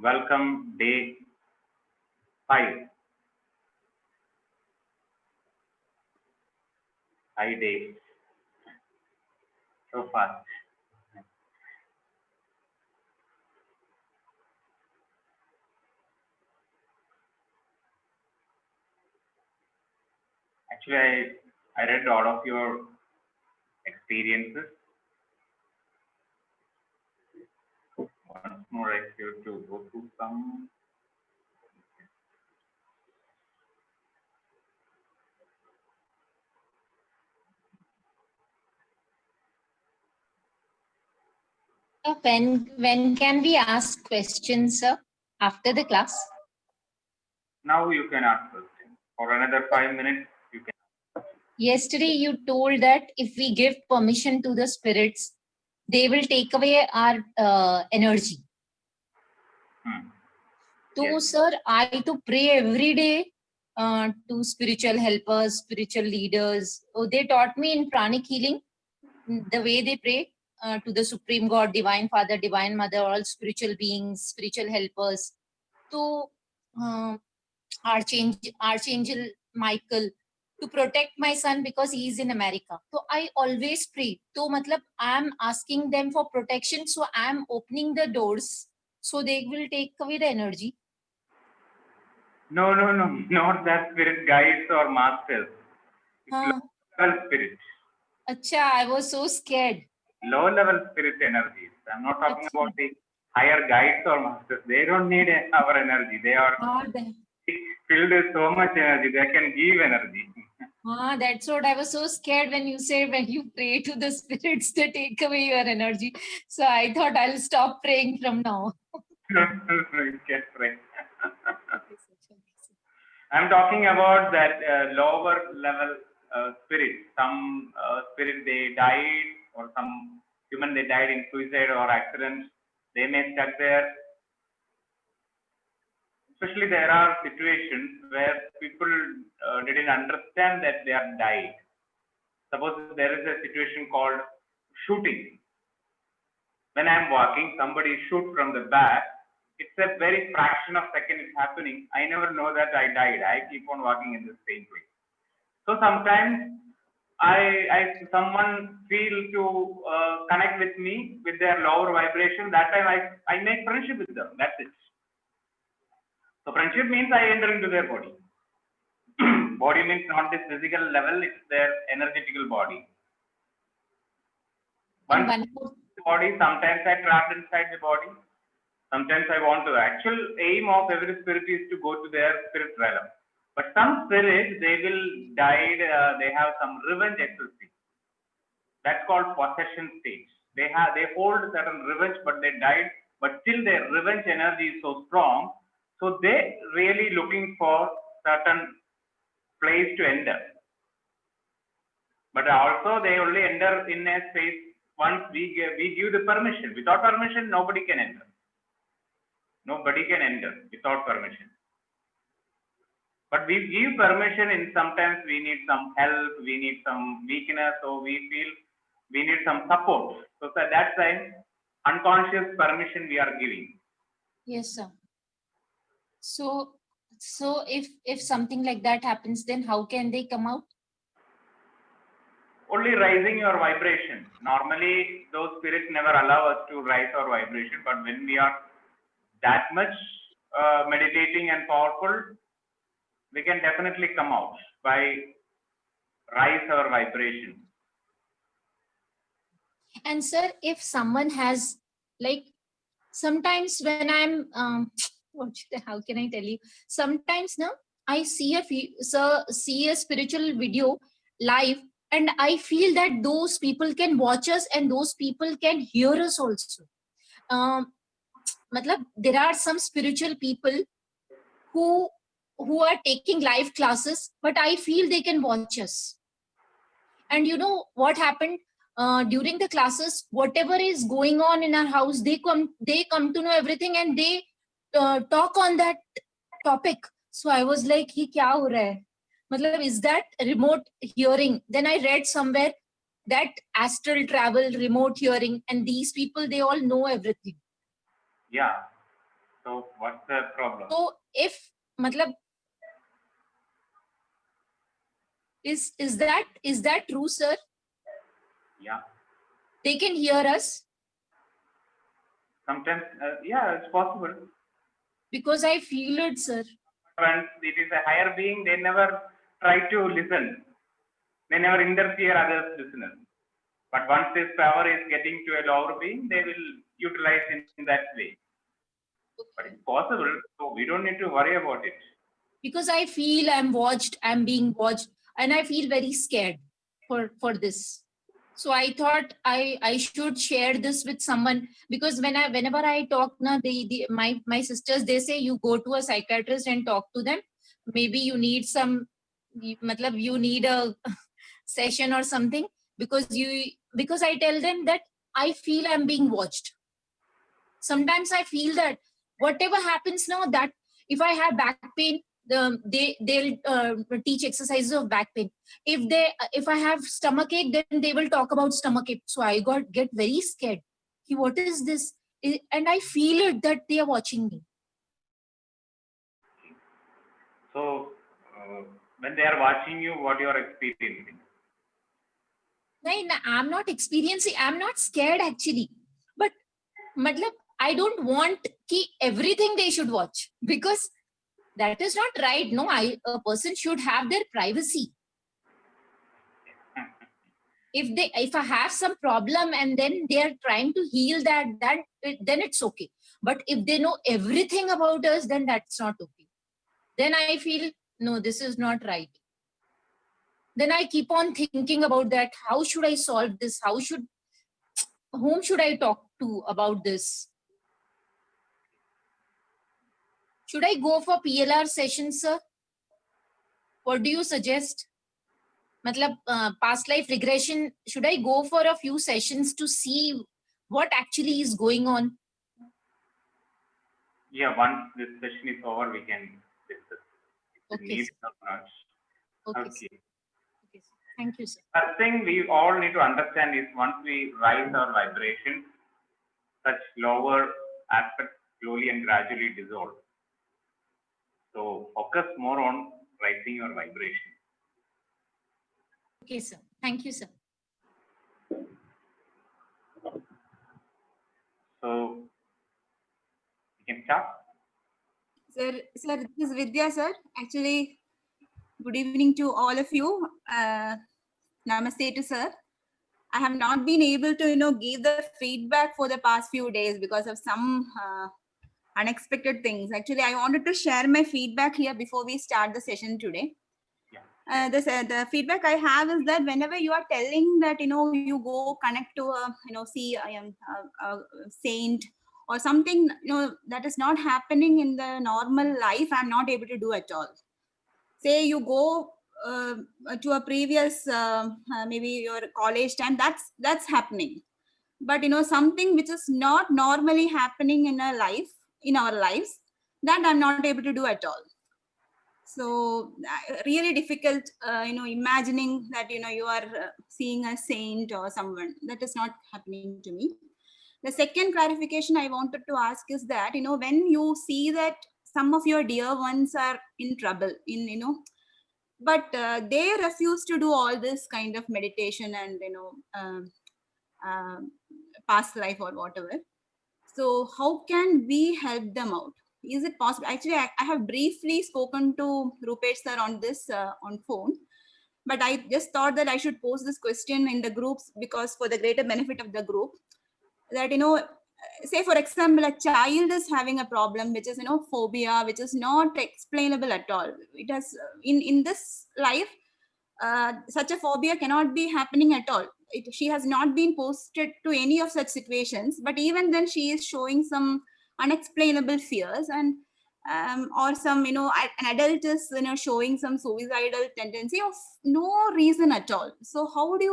Welcome day 5. Hi day. So fast. Actually, I read all of your experiences. Once more, I have to go through some. When can we ask questions, sir, after the class? Now you can ask questions. For another 5 minutes, you can. Yesterday you told that if we give permission to the spirits, they will take away our energy. So, Yes. sir, I to pray every day to spiritual helpers, spiritual leaders. Oh, they taught me in pranic healing the way they pray to the Supreme God, Divine Father, Divine Mother, all spiritual beings, spiritual helpers. To Archangel Michael to protect my son because he is in America. So I always pray. So matlab I am asking them for protection. So I am opening the doors so they will take away the energy. No, not that spirit guides or masters. It's low-level spirit. Acha, I was so scared. Low-level spirit energies. I'm not talking about the higher guides or masters. They don't need our energy. They are filled with so much energy. They can give energy. That's what I was so scared when you said when you pray to the spirits to take away your energy. So I thought I'll stop praying from now. You can pray. I'm talking about that lower level spirit. Some spirit they died, or some human they died in suicide or accident. They may stuck there. Especially there are situations where people didn't understand that they are died. Suppose there is a situation called shooting. When I'm walking, somebody shoot from the back. It's a very fraction of second it's happening. I never know that I died. I keep on walking in the same place. So sometimes someone feel to connect with me with their lower vibration. That time I make friendship with them. That's it. So friendship means I enter into their body. Body means not this physical level, it's their energetical body. Once the body, sometimes I trapped inside the body. Sometimes I want to. Actual aim of every spirit is to go to their spirit realm. But some spirits, they will die, they have some revenge exercise. That's called possession stage. They hold certain revenge, but they died, but still their revenge energy is so strong. So they really looking for certain place to enter. But also they only enter in a space once we give the permission. Without permission, nobody can enter. Nobody can enter without permission. But we give permission in sometimes we need some help, we need some weakness, so we feel we need some support. So at that time, unconscious permission we are giving. Yes, sir. So if something like that happens, then how can they come out? Only rising your vibration. Normally, those spirits never allow us to rise our vibration, but when we are that much meditating and powerful, we can definitely come out by rise our vibration. And sir, if someone has, like, sometimes when I'm how can I tell you, sometimes now I see a spiritual video live, and I feel that those people can watch us and those people can hear us also. There are some spiritual people who are taking live classes, but I feel they can watch us. And you know what happened during the classes? Whatever is going on in our house, they come to know everything, and they talk on that topic. So I was like, "Ye kya ho raha hai?" Matlab, is that remote hearing? Then I read somewhere that astral travel, remote hearing, and these people, they all know everything. Yeah. So what's the problem? So if matlab, is that true, sir? Yeah. They can hear us Sometimes, yeah, it's possible. because I feel it, sir. Once it is a higher being, they never try to listen. They never interfere others' listeners. But once this power is getting to a lower being, they will utilize in that way. But it's possible, so we don't need to worry about it. Because I feel I'm watched, I'm being watched, and I feel very scared for this. So I thought I should share this with someone, because whenever I talk na, my sisters, they say you go to a psychiatrist and talk to them. Maybe you need some, matlab you need a session or something, because I tell them that I feel I'm being watched. Sometimes I feel that whatever happens now, that if I have back pain, they'll teach exercises of back pain. If I have stomach ache, then they will talk about stomach ache. So I get very scared. What is this? And I feel it that they are watching me. So when they are watching you, what you are experiencing? No, I'm not experiencing. I'm not scared actually, but matlab, I don't want ki everything they should watch, because that is not right. No, a person should have their privacy. If I have some problem and then they are trying to heal that, then it's okay. But if they know everything about us, then that's not okay. Then I feel, no, this is not right. Then I keep on thinking about that. How should I solve this? Whom should I talk to about this? Should I go for PLR sessions, sir? What do you suggest? Matlab, past life regression, should I go for a few sessions to see what actually is going on? Yeah, once this session is over, we can discuss. Okay, Need sir. or not. Okay, Okay. sir. Okay, sir. Thank you, sir. First thing we all need to understand is once we rise our vibration, such lower aspects slowly and gradually dissolve. So focus more on rising your vibration. Okay, sir. Thank you, sir. So we can start. Sir, this is Vidya, sir. Actually, good evening to all of you. Namaste to sir. I have not been able to, give the feedback for the past few days because of some unexpected things. Actually, I wanted to share my feedback here before we start the session today. Yeah. The feedback I have is that whenever you are telling that, you go connect to a, see a saint or something, that is not happening in the normal life, I'm not able to do at all. Say you go to a previous, maybe your college time, that's happening. But, something which is not normally happening in our lives, that I'm not able to do at all. So really difficult, imagining that, you are seeing a saint or someone. That is not happening to me. The second clarification I wanted to ask is that, when you see that some of your dear ones are in trouble, but they refuse to do all this kind of meditation and, past life or whatever. So how can we help them out? Is it possible? Actually, I have briefly spoken to Rupesh sir on this on phone, but I just thought that I should post this question in the groups, because for the greater benefit of the group, that, say for example, a child is having a problem, which is, phobia, which is not explainable at all. It has, in this life, such a phobia cannot be happening at all. She has not been posted to any of such situations, but even then she is showing some unexplainable fears, and or some, an adult is, showing some suicidal tendency of no reason at all. So how do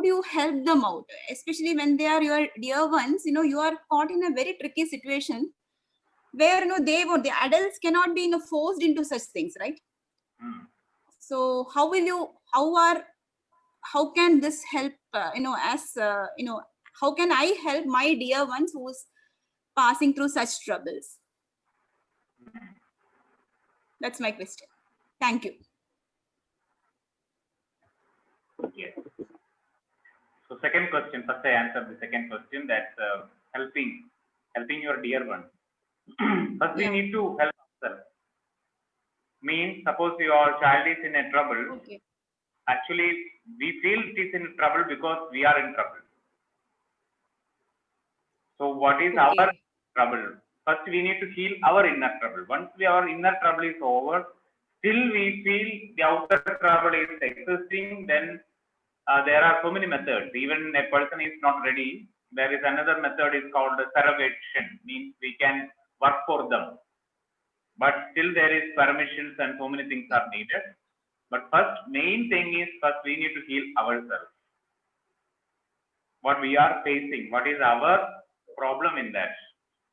you help them out, especially when they are your dear ones? You are caught in a very tricky situation where, the adults cannot be, forced into such things, right? So how can this help, how can I help my dear ones whose passing through such troubles? That's my question. Thank you. Yes. So second question, first I answered the second question, that's helping your dear one. First we Yeah. need to help ourselves. Means suppose your child is in a trouble, Okay. actually we feel it is in trouble because we are in trouble. So what is our Okay. trouble? First we need to heal our inner trouble. Once our inner trouble is over, still we feel the outer trouble is existing, then there are so many methods. Even a person is not ready, there is another method is called surrogation, means we can work for them. But still there is permissions and so many things are needed. But first main thing is first we need to heal ourselves. What we are facing, what is our problem in that?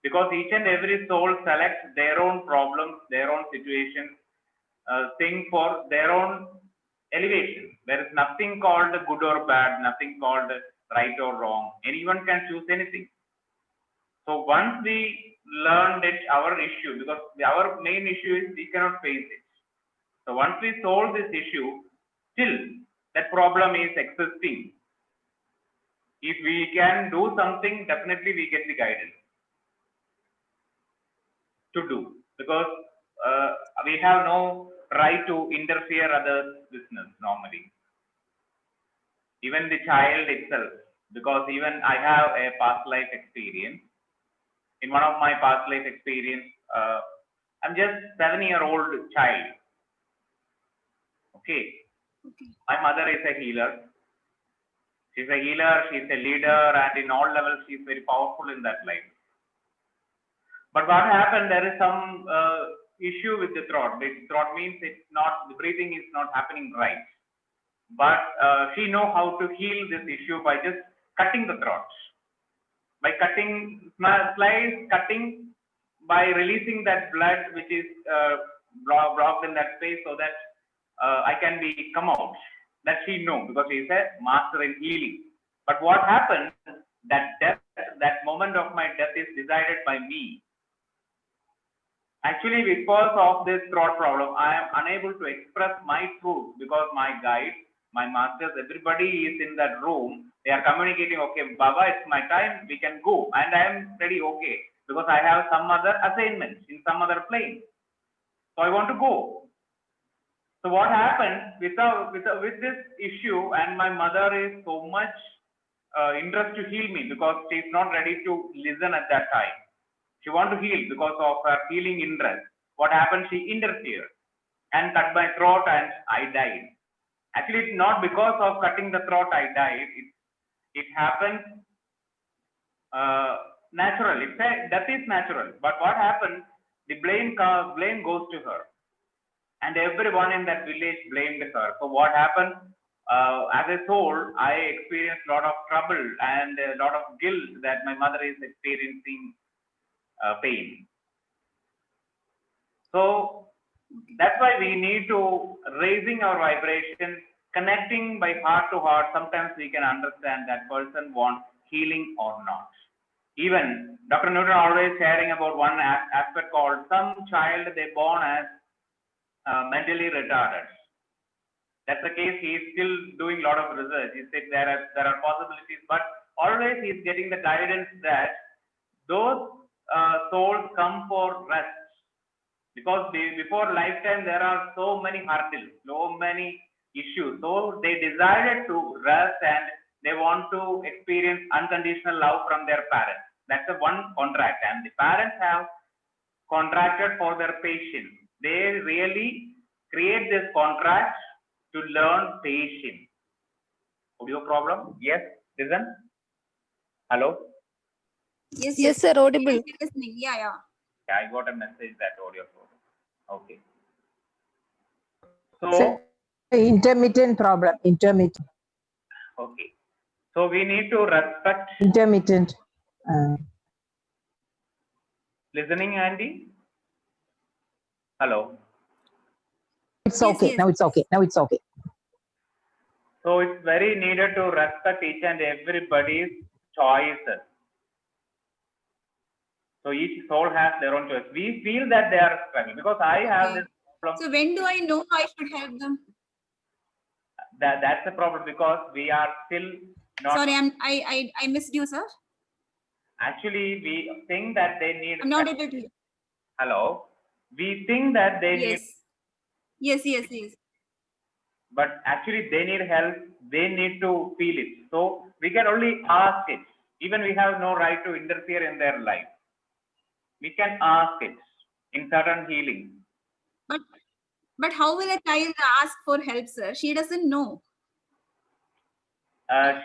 Because each and every soul selects their own problems, their own situations, thing for their own elevation. There is nothing called good or bad, nothing called right or wrong. Anyone can choose anything. So once we learned it, our issue, because our main issue is we cannot face it. So once we solve this issue, still that problem is existing. If we can do something, definitely we get the guidance to do, because we have no right to interfere others' business normally. Even the child itself, because even I have a past life experience. In one of my past life experience, I'm just 7-year-old child. Okay. My mother is a healer. She's a healer, she's a leader, and in all levels, she's very powerful in that life. But what happened, there is some issue with the throat. The throat means it's not, the breathing is not happening right. But she know how to heal this issue by just cutting the throat. By cutting, cutting, by releasing that blood which is blocked in that space, so that I can come out. That she know, because she is a master in healing. But what happened, that death, that moment of my death is decided by me. Actually, because of this throat problem, I am unable to express my truth, because my guide, my masters, everybody is in that room. They are communicating, okay, Baba, it's my time, we can go. And I am ready, okay, because I have some other assignments in some other plane. So I want to go. So what happened with this issue, and my mother is so much interest to heal me, because she is not ready to listen at that time. She want to heal because of her healing interest. What happened? She interfered and cut my throat, and I died. Actually, it's not because of cutting the throat I died. It happened naturally. Death is natural. But what happened? The blame goes to her. And everyone in that village blamed her. So what happened? As a soul, I experienced a lot of trouble and a lot of guilt that my mother is experiencing pain. So that's why we need to raising our vibration, connecting by heart to heart. Sometimes we can understand that person wants healing or not. Even Dr. Newton always sharing about one aspect called some child they born as mentally retarded. That's the case. He is still doing a lot of research. He said there are possibilities, but always he is getting the guidance that those souls come for rest, because before lifetime there are so many hurdles, so many issues. So they decided to rest, and they want to experience unconditional love from their parents. That's the one contract, and the parents have contracted for their patience. They really create this contract to learn patience. Audio problem? Yes, listen. Hello? Yes, sir, audible. Listening. Yeah. Yeah, I got a message that audio problem. Okay. So, Sir, intermittent problem. Intermittent. okay. So we need to respect Intermittent. listening, Andy. Hello. It's Yes, okay. yes. Now it's okay. Now it's okay. So it's very needed to respect each and everybody's choices. So each soul has their own choice. We feel that they are struggling because I have Okay. this problem. So when do I know I should help them? That's the problem because we are still not. Sorry, I missed you, sir. Actually, we think that they need. I'm not able to hear. Hello. We think that they need, Yes. but actually they need help. They need to feel it. So we can only ask it. Even we have no right to interfere in their life. We can ask it in certain healing. But how will a child ask for help, sir? She doesn't know.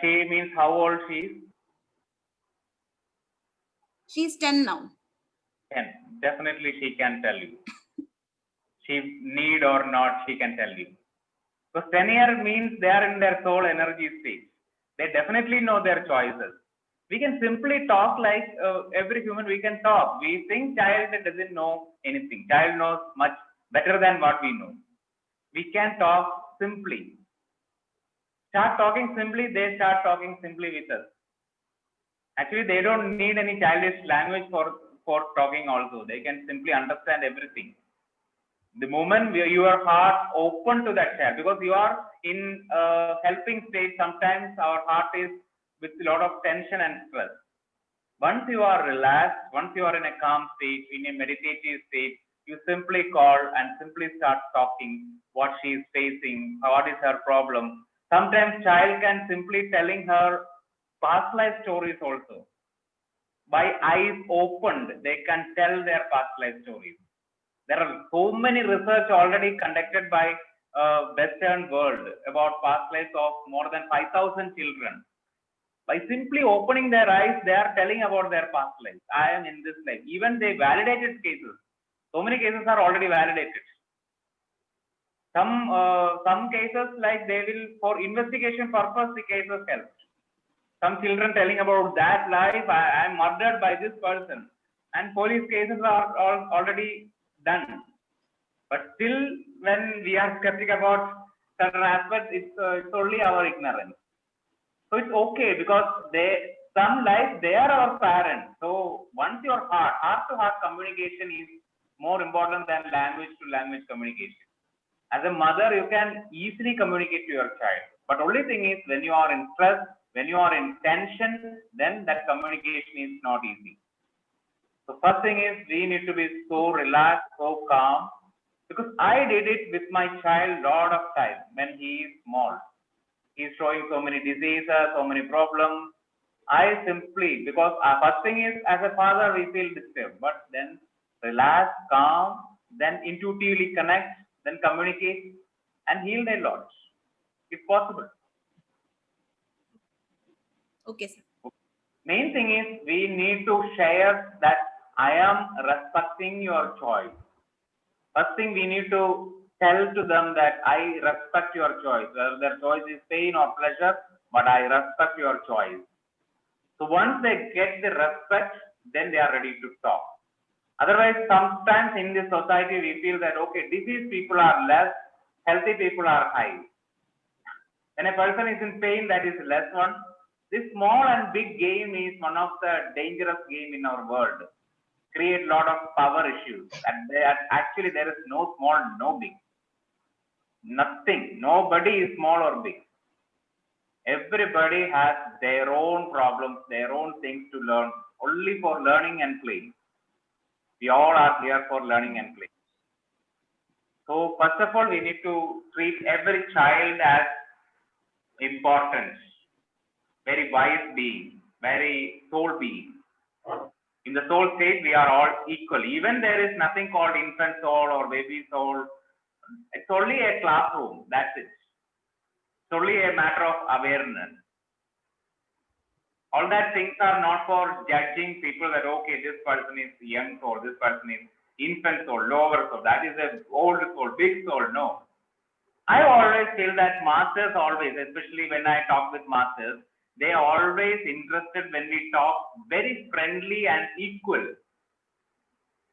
She means how old she is? She's 10 now. 10. Definitely she can tell you. She need or not, she can tell you. Because 10-year means they are in their soul energy state. They definitely know their choices. We can simply talk like every human, we can talk. We think child doesn't know anything. Child knows much better than what we know. We can talk simply. Start talking simply, they start talking simply with us. Actually, they don't need any childish language for talking also. They can simply understand everything. The moment your heart open to that child, because you are in a helping state, sometimes our heart is with a lot of tension and stress. Once you are relaxed, once you are in a calm state, in a meditative state, you simply call and simply start talking what she is facing, what is her problem. Sometimes child can simply telling her past life stories also. By eyes opened, they can tell their past life stories. There are so many research already conducted by Western world about past lives of more than 5,000 children. By simply opening their eyes, they are telling about their past life. I am in this life. Even they validated cases. So many cases are already validated. Some cases like they will, for investigation purpose, the cases help. Some children telling about that life, I am murdered by this person, and police cases are already done. But still, when we are skeptical about certain aspects, it's only our ignorance. So it's okay because some life they are our parents. So once your heart to heart communication is more important than language to language communication. As a mother, you can easily communicate to your child. But only thing is when you are in stress, when you are in tension, then that communication is not easy. So first thing is we need to be so relaxed, so calm. Because I did it with my child lot of times when he is small. He is showing so many diseases, so many problems. I simply, because first thing is as a father we feel disturbed, but then relax, calm, then intuitively connect, then communicate and heal their lot if possible. Okay, sir. Main thing is we need to share that I am respecting your choice. First thing we need to tell to them that I respect your choice, whether their choice is pain or pleasure, but I respect your choice. So once they get the respect, then they are ready to talk. Otherwise, sometimes in this society, we feel that, okay, diseased people are less, healthy people are high. When a person is in pain, that is less one. This small and big game is one of the dangerous game in our world. Create a lot of power issues. And actually, there is no small, no big. Nothing. Nobody is small or big. Everybody has their own problems, their own things to learn, only for learning and playing. We all are here for learning and playing. So first of all, we need to treat every child as important, very wise being, very soul being. In the soul state, we are all equal. Even there is nothing called infant soul or baby soul. It's only a classroom. That's it. It's only a matter of awareness. All that things are not for judging people that, okay, this person is young soul, this person is infant soul, lower soul, that is a old soul, big soul. No. I always feel that masters always, especially when I talk with masters, they are always interested when we talk very friendly and equal.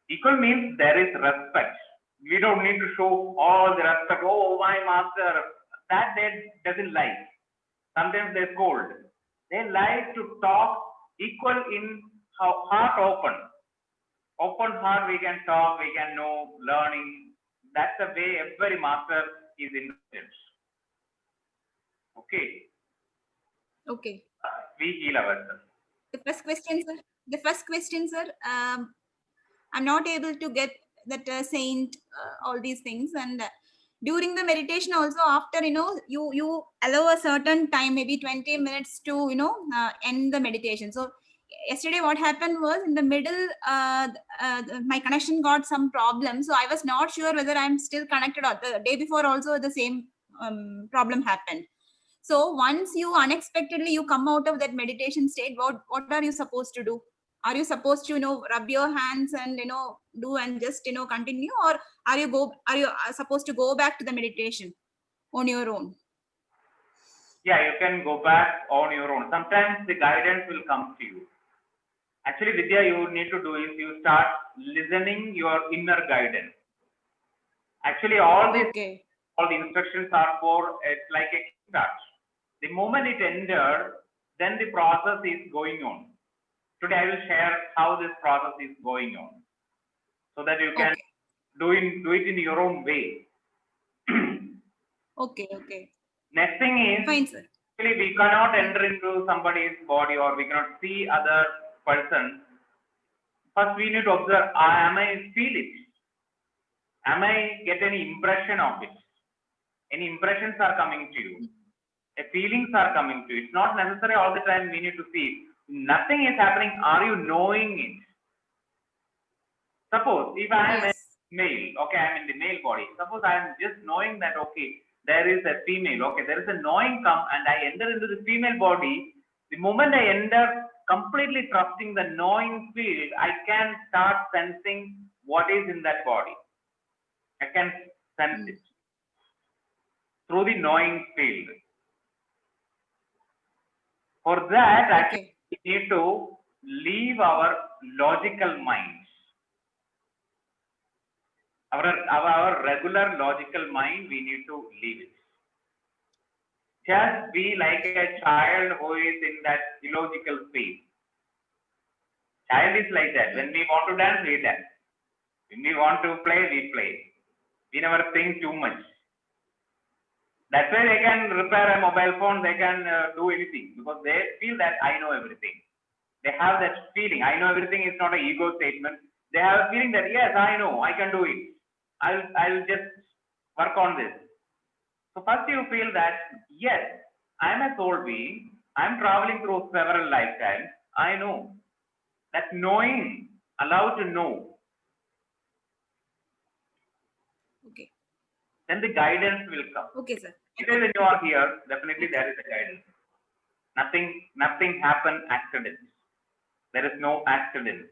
Equal means there is respect. We don't need to show all the respect. Oh, my master, that they doesn't like. Sometimes they scold. They like to talk equal in heart open. Open heart, we can talk, we can know, learning. That's the way every master is interested. Okay. Okay. We heal ourselves. The first question, sir. I'm not able to get that saint, all these things. And during the meditation also, after, you allow a certain time, maybe 20 minutes to, end the meditation. So yesterday what happened was, in the middle, my connection got some problem. So I was not sure whether I'm still connected, or the day before also the same problem happened. So once you unexpectedly you come out of that meditation state, what are you supposed to do? Are you supposed to, rub your hands and, do and just, continue? Or are you supposed to go back to the meditation on your own? Yeah, you can go back on your own. Sometimes the guidance will come to you. Actually, Vidya, you need to do is you start listening your inner guidance. Actually, all the instructions are for, it's like a start. The moment it entered, then the process is going on. Today I will share how this process is going on, so that you can do it in your own way. Okay. Next thing is, fine, sir. Actually, we cannot enter into somebody's body, or we cannot see other person. First, we need to observe, am I feel it? Am I get any impression of it? Any impressions are coming to you? Feelings are coming to you. It's not necessary all the time we need to see it. Nothing is happening. Are you knowing it? Suppose if I am a male, okay, I am in the male body. Suppose I am just knowing that, okay, there is a female, okay, there is a knowing come, and I enter into the female body. The moment I enter, completely trusting the knowing field, I can start sensing what is in that body. I can sense it through the knowing field. For that, we need to leave our logical minds. Our regular logical mind, we need to leave it. Just be like a child who is in that illogical phase. Child is like that. When we want to dance, we dance. When we want to play, we play. We never think too much. That's why they can repair a mobile phone, they can do anything, because they feel that I know everything. They have that feeling. I know everything is not an ego statement. They have a feeling that, yes, I know, I can do it. I'll just work on this. So first you feel that, yes, I'm a soul being. I'm traveling through several lifetimes. I know. That's knowing, allowed to know. Okay. Then the guidance will come. Okay, sir. Because when you are here, definitely there is a guidance. Nothing happen accident. There is no accident.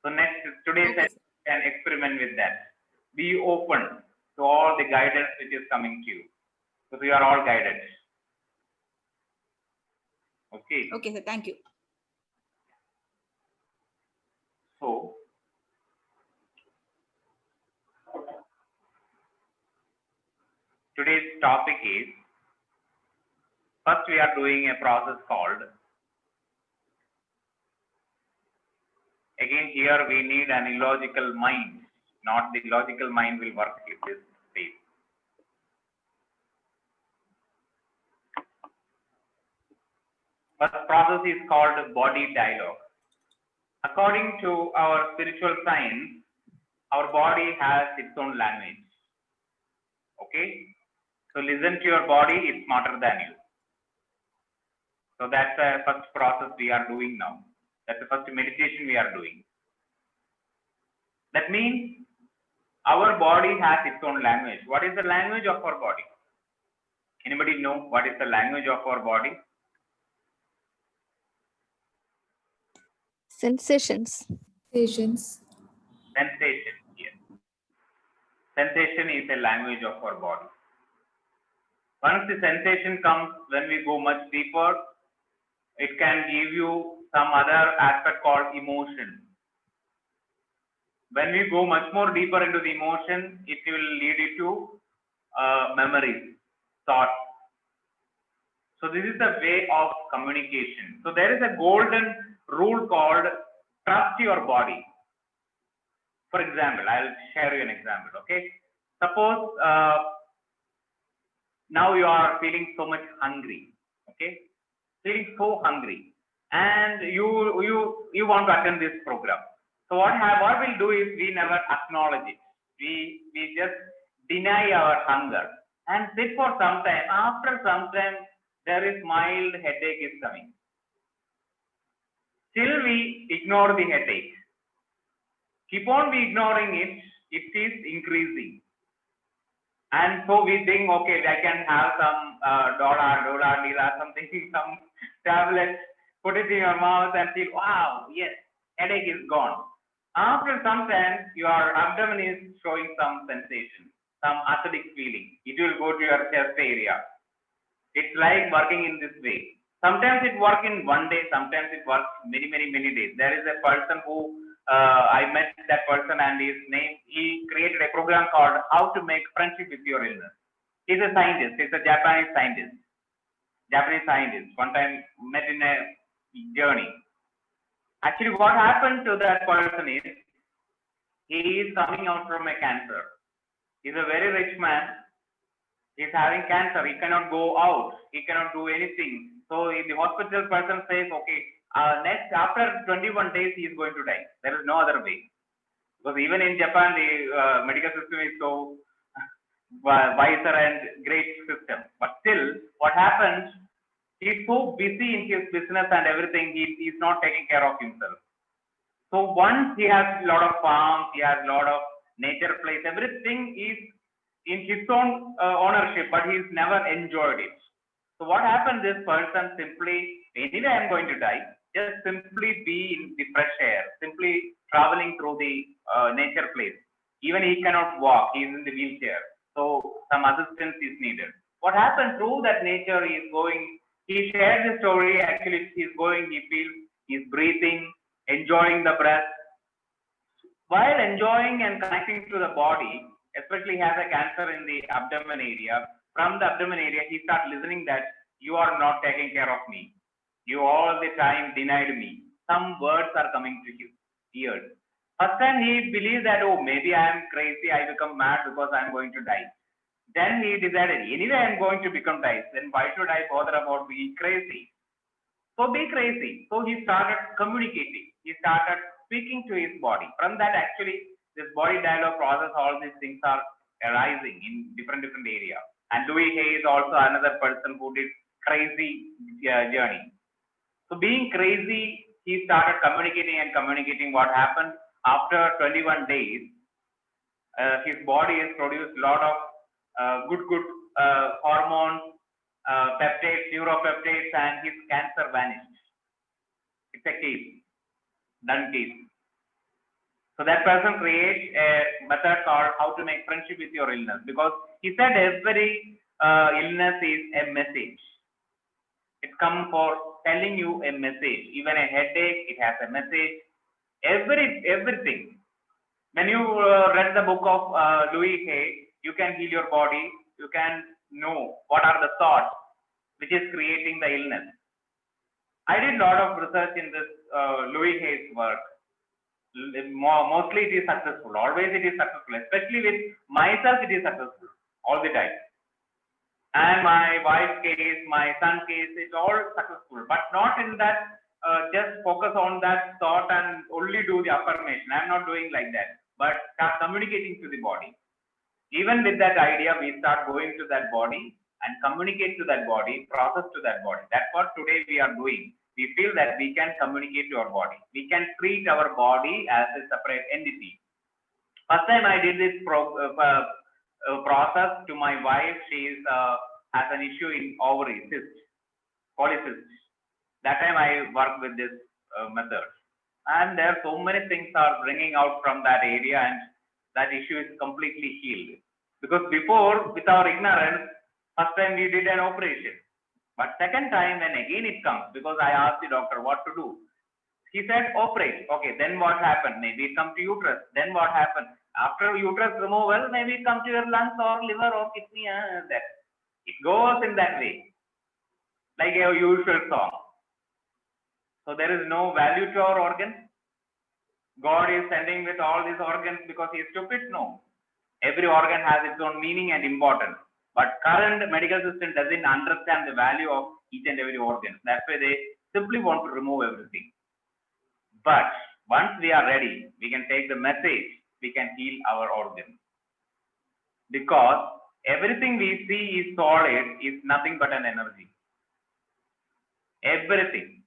So next, today's an experiment with that. Be open to all the guidance which is coming to you. So we are all guided. Okay. Okay, sir. Thank you. So today's topic is, first we are doing a process called, again here we need an illogical mind, not the logical mind will work in this state. First process is called body dialogue. According to our spiritual science, our body has its own language. Okay? So listen to your body, it's smarter than you. So that's the first process we are doing now. That's the first meditation we are doing. That means our body has its own language. What is the language of our body? Anybody know what is the language of our body? Sensations. Sensation, yes. Sensation is a language of our body. Once the sensation comes, when we go much deeper, it can give you some other aspect called emotion. When we go much more deeper into the emotion, it will lead you to memories, thoughts. So this is the way of communication. So there is a golden rule called trust your body. For example, I'll share you an example. Okay, suppose now you are feeling so much hungry. Okay, feeling so hungry, and you want to attend this program. So what we'll do is we never acknowledge it. We just deny our hunger and sit for some time. After some time, there is mild headache is coming. Still we ignore the headache. Keep on we ignoring it, it is increasing. And so we think, okay, I can have some Dola, Nila, something, some tablet, put it in your mouth and feel, wow, yes, headache is gone. After some time, your abdomen is showing some sensation, some acidic feeling. It will go to your chest area. It's like working in this way. Sometimes it works in one day, sometimes it works many days. There is a person who I met that person, and his name, he created a program called How to Make Friendship with Your Illness. He's a scientist, he's a Japanese scientist. One time met in a journey. Actually, what happened to that person is, he is coming out from a cancer. He's a very rich man. He's having cancer. He cannot go out. He cannot do anything. So the hospital person says, okay, after 21 days, he is going to die. There is no other way. Because even in Japan, the medical system is so wiser and great system. But still, what happens, he's so busy in his business and everything, he's not taking care of himself. So once he has a lot of farms, he has a lot of nature place, everything is in his own ownership, but he's never enjoyed it. So what happens, this person simply, anyway I'm going to die, just simply be in the fresh air, simply traveling through the nature place. Even he cannot walk, he is in the wheelchair. So some assistance is needed. What happens through that nature, he is going, he shared the story, actually he's going, he feels, he's breathing, enjoying the breath. While enjoying and connecting to the body, especially he has a cancer in the abdomen area, from the abdomen area, he starts listening that you are not taking care of me. You all the time denied me. Some words are coming to his ears. First time he believes that, oh, maybe I am crazy, I become mad because I am going to die. Then he decided, anyway I am going to become die. Then why should I bother about being crazy? So be crazy. So he started communicating. He started speaking to his body. From that, actually, this body dialogue process, all these things are arising in different areas. And Louis Hay is also another person who did crazy journey. So being crazy, he started communicating what happened. After 21 days, his body has produced a lot of good hormones, peptides, neuropeptides, and his cancer vanished. It's a case, done case. So that person creates a method called How to Make Friendship with Your Illness, because he said every illness is a message. It comes for telling you a message. Even a headache, it has a message. Everything. When you read the book of Louis Hay, you can heal your body. You can know what are the thoughts which is creating the illness. I did a lot of research in this Louis Hay's work. Mostly it is successful. Always it is successful. Especially with myself, it is successful all the time. And my wife's case, my son's case, it's all successful. But not in that, just focus on that thought and only do the affirmation. I'm not doing like that. But start communicating to the body. Even with that idea, we start going to that body and communicate to that body, process to that body. That's what today we are doing. We feel that we can communicate to our body. We can treat our body as a separate entity. First time I did this process to my wife, she has an issue in ovary, cyst, polycyst. That time I worked with this method. And there are so many things are bringing out from that area, and that issue is completely healed. Because before, with our ignorance, first time we did an operation. But second time, when again it comes, because I asked the doctor what to do. He said, operate. Okay, then what happened? Maybe it comes to uterus. Then what happened? After uterus removal, maybe it comes to your lungs or liver or kidney. That. It goes in that way, like a usual song. So there is no value to our organs. God is sending with all these organs because he is stupid? No. Every organ has its own meaning and importance. But current medical system doesn't understand the value of each and every organ. That's why they simply want to remove everything. But once we are ready, we can take the message, we can heal our organs. Because everything we see is solid is nothing but an energy. Everything.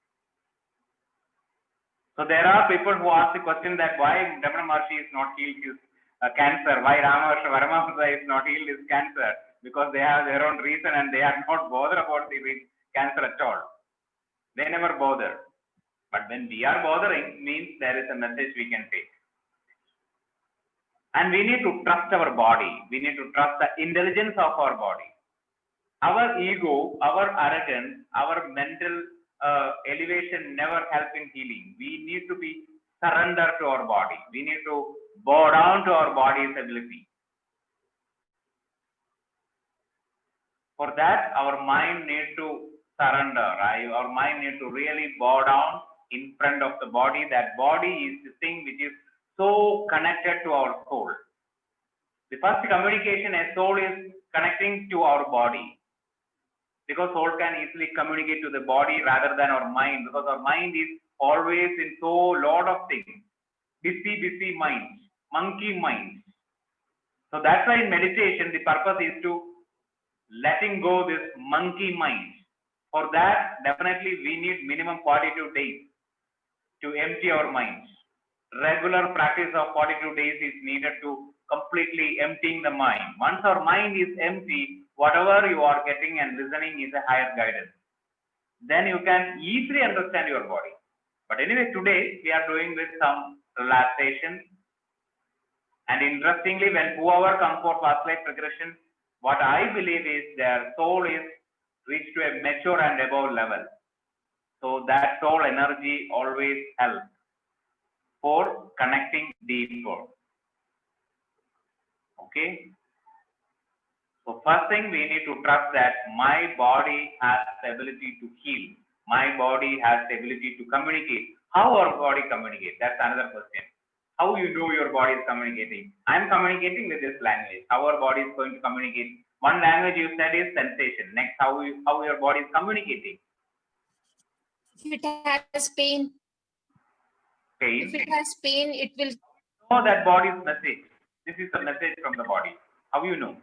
So there are people who ask the question that why Ramana Maharshi is not healed his cancer, why Ramakrishna Paramahamsa is not healed his cancer, because they have their own reason and they are not bothered about the cancer at all. They never bother. But when we are bothering, means there is a message we can take. And we need to trust our body. We need to trust the intelligence of our body. Our ego, our arrogance, our mental elevation never help in healing. We need to be surrender to our body. We need to bow down to our body's ability. For that, our mind needs to surrender. Right? Our mind needs to really bow down in front of the body. That body is the thing which is so connected to our soul. The first communication, a soul is connecting to our body. Because soul can easily communicate to the body rather than our mind, because our mind is always in so lot of things. Busy minds, monkey minds. So that's why in meditation, the purpose is to letting go this monkey mind. For that, definitely we need minimum 42 days to empty our minds. Regular practice of 42 days is needed to completely emptying the mind. Once our mind is empty, whatever you are getting and listening is a higher guidance. Then you can easily understand your body. But anyway, today we are doing with some relaxation. And interestingly, when whoever comes for past life regression, what I believe is their soul is reached to a mature and above level. So that soul energy always helps for connecting deeper. Okay. So first thing, we need to trust that my body has the ability to heal. My body has the ability to communicate. How our body communicates? That's another question. How you know your body is communicating? I'm communicating with this language. How our body is going to communicate? One language you said is sensation. Next, how your body is communicating? If it has pain, Pain. if it has pain, it will Know that body's message. This is the message from the body. How you know?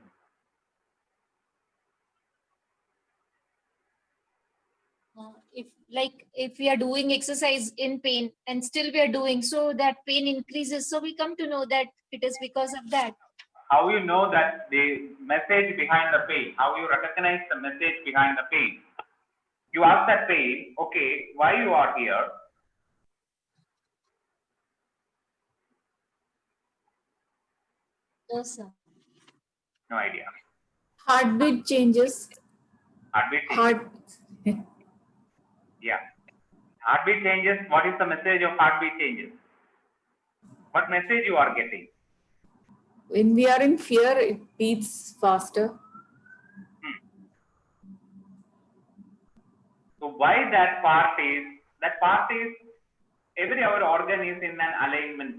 if we are doing exercise in pain and still we are doing, so that pain increases, so we come to know that it is because of that. How you know that the message behind the pain? How you recognize the message behind the pain? You ask that pain, okay, why you are here? No, sir. No idea. Heartbeat changes. Heartbeat changes. Yeah. Heartbeat changes. What is the message of heartbeat changes? What message you are getting? When we are in fear, it beats faster. So why that part is every our organ is in an alignment.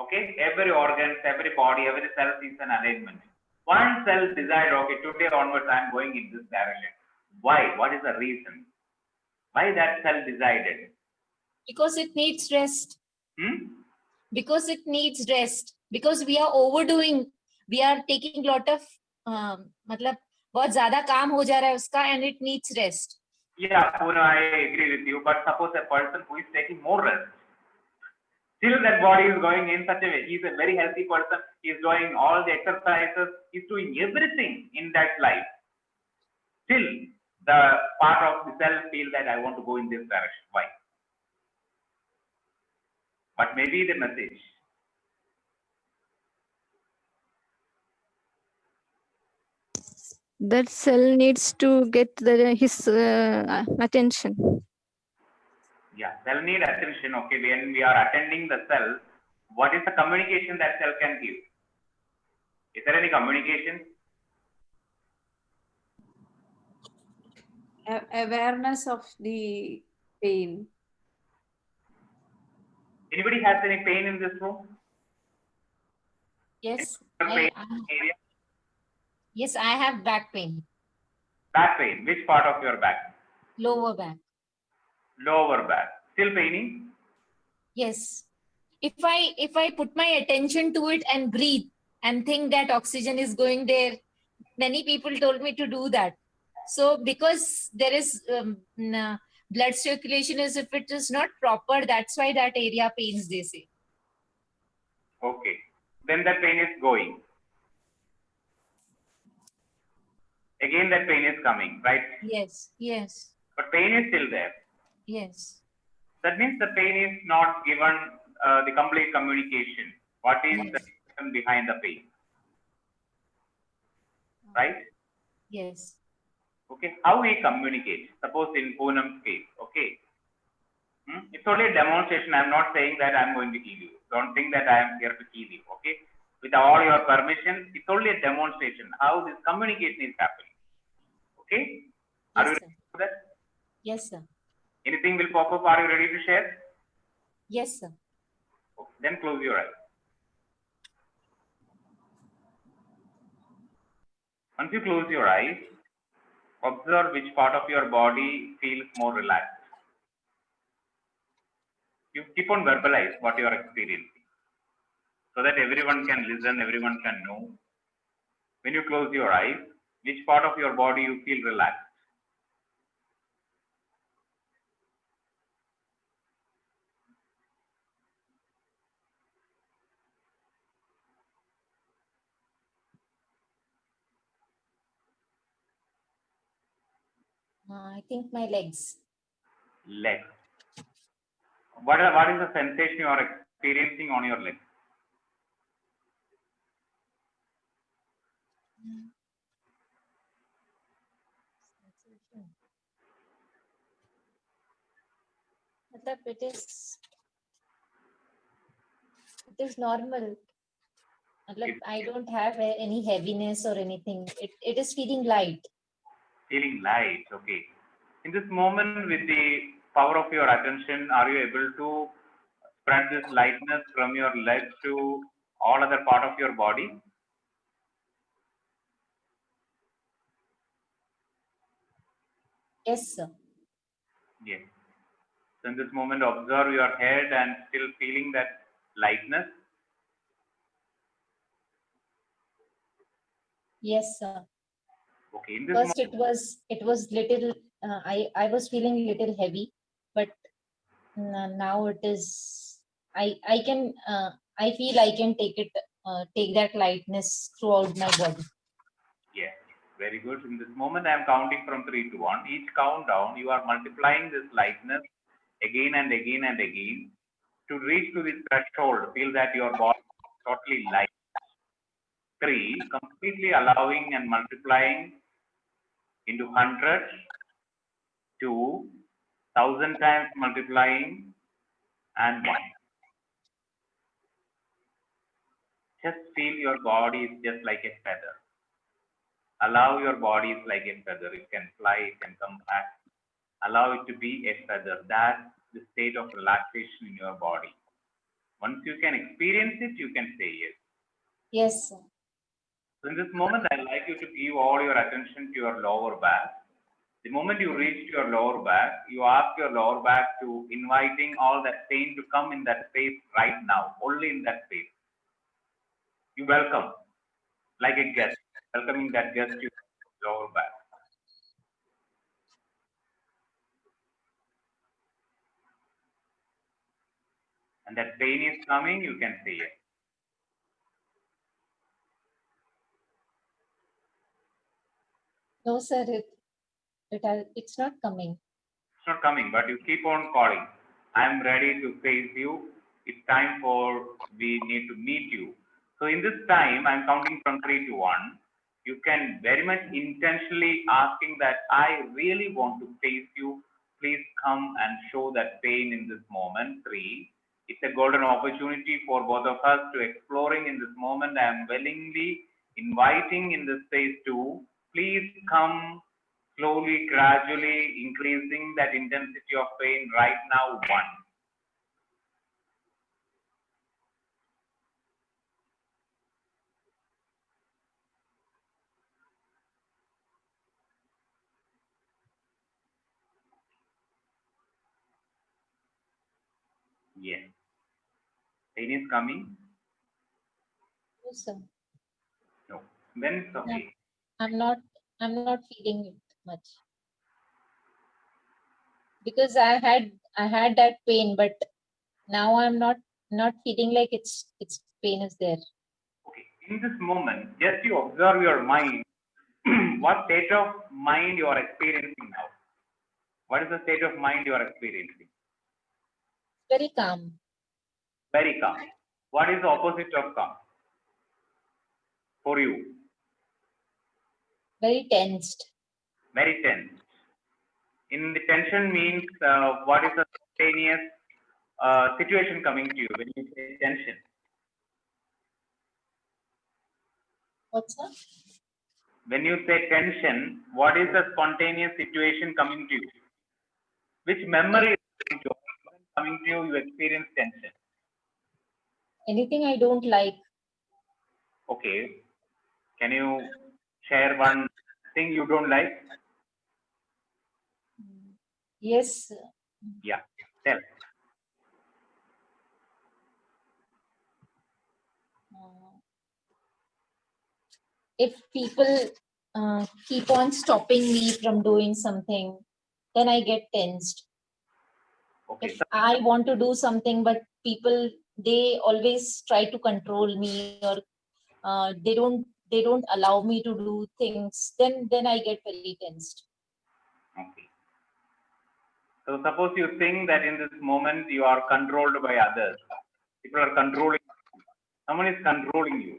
Okay, every organ, every body, every cell is an alignment. One cell decide, okay, today onwards I am going in this direction. Why? What is the reason? Why that cell decided? Because it needs rest. Because it needs rest. Because we are overdoing. We are taking lot of मतलब बहुत ज़्यादा काम हो जा रहा है उसका, and it needs rest. Yeah, Puna, I agree with you. But suppose a person who is taking more rest, still that body is going in such a way. He's a very healthy person. He's doing all the exercises. He's doing everything in that life. Still, the part of the cell feel that I want to go in this direction. Why? But maybe the message. That cell needs to get his attention. Yeah, cell need attention. Okay, when we are attending the cell, what is the communication that cell can give? Is there any communication? Awareness of the pain. Anybody has any pain in this room? Yes, Pain I area? yes, I have back pain, Back pain. Which part of your back? lower back. Lower back. Still paining? Yes. If I put my attention to it and breathe and think that oxygen is going there, many people told me to do that. So because there is blood circulation is if it is not proper, that's why that area pains, they say. Okay. Then that pain is going. Again that pain is coming, right? Yes, yes, But pain is still there. yes, That means the pain is not given the complete communication. What is the reason behind the pain? Right? yes, Okay. How we communicate? Suppose in Poonam's case, okay. It's only a demonstration. I'm not saying that I'm going to kill you. Don't think that I am here to kill you. Okay. With all your permission, it's only a demonstration how this communication is happening. Okay. Are you yes, ready sir. for that? Yes, sir. Anything will pop up. Are you ready to share? Yes, sir. Okay. Then close your eyes. Once you close your eyes, observe which part of your body feels more relaxed. You keep on verbalize what you are experiencing so that everyone can listen, everyone can know. When you close your eyes, which part of your body you feel relaxed? I think my legs. Legs. What is the sensation you are experiencing on your legs? Matlab it is normal. Matlab I don't have any heaviness or anything. It is feeling light. Feeling light, okay. In this moment, with the power of your attention, are you able to spread this lightness from your legs to all other part of your body? Yes, sir. Yes. So in this moment, observe your head and still feeling that lightness. Yes, sir. Okay. In this First moment, it was little I was feeling little heavy, but now it is I can I feel I can take that lightness throughout my body. yes. Very good. In this moment, I am counting from 3 to 1. Each countdown, you are multiplying this lightness again and again and again to reach to this threshold. Feel that your body is totally light. 3, completely allowing and multiplying into 100, 2, 1,000 times multiplying, and 1. Just feel your body is just like a feather. Allow your body is like a feather. It can fly, it can come back. Allow it to be a feather. That's the state of relaxation in your body. Once you can experience it, you can say yes. Yes, sir. So in this moment, I'd like you to give all your attention to your lower back. The moment you reach to your lower back, you ask your lower back to inviting all that pain to come in that space right now, only in that space. You welcome, like a guest, welcoming that guest to your lower back. And that pain is coming, you can say yes. No, sir, it's not coming. It's not coming, but you keep on calling. I'm ready to face you. It's time for we need to meet you. So in this time, I'm counting from 3 to 1. You can very much intentionally asking that I really want to face you. Please come and show that pain in this moment. 3. It's a golden opportunity for both of us to exploring in this moment. I am willingly inviting in this space to please come slowly, gradually increasing that intensity of pain right now. 1. Yes. Pain is coming? No, sir. No. Then it's okay. I'm not feeling it much. Because I had that pain, but now I'm not feeling like it's pain is there. Okay. In this moment, just you observe your mind. What state of mind you are experiencing now? What is the state of mind you are experiencing? Very calm. Very calm. What is the opposite of calm for you? Very tensed. Very tense. In the tension means what is the spontaneous situation coming to you when you say tension? What's that? When you say tension, what is the spontaneous situation coming to you? Which memory is coming to you? You experience tension. Anything I don't like. Okay. Can you share one thing you don't like? Yes. Yeah. Tell. If people keep on stopping me from doing something, then I get tensed. Okay. If I want to do something, but people, they always try to control me, or they don't allow me to do things, then I get very tensed. Okay. So suppose you think that in this moment you are controlled by others. People are controlling you. Someone is controlling you.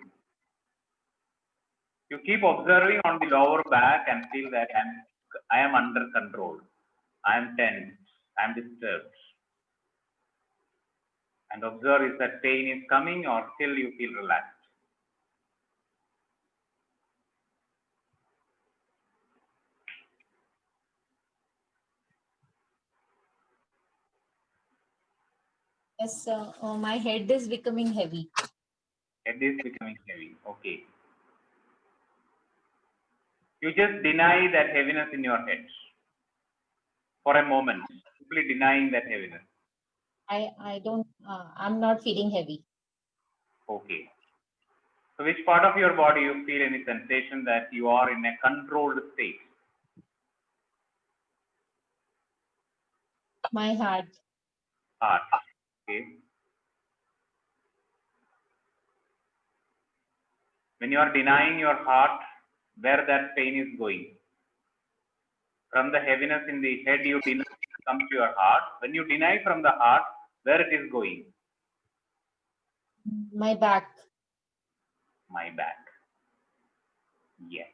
You keep observing on the lower back and feel that I am under control. I am tense. I am disturbed. And observe if that pain is coming or still you feel relaxed. Yes, my head is becoming heavy. Head is becoming heavy. Okay. You just deny that heaviness in your head for a moment. Simply denying that heaviness. I don't, I'm not feeling heavy. Okay. So which part of your body you feel any sensation that you are in a controlled state? My heart. Heart. Okay. When you are denying your heart, where that pain is going. From the heaviness in the head, you deny come to your heart. When you deny from the heart, where it is going? My back. My back. Yes.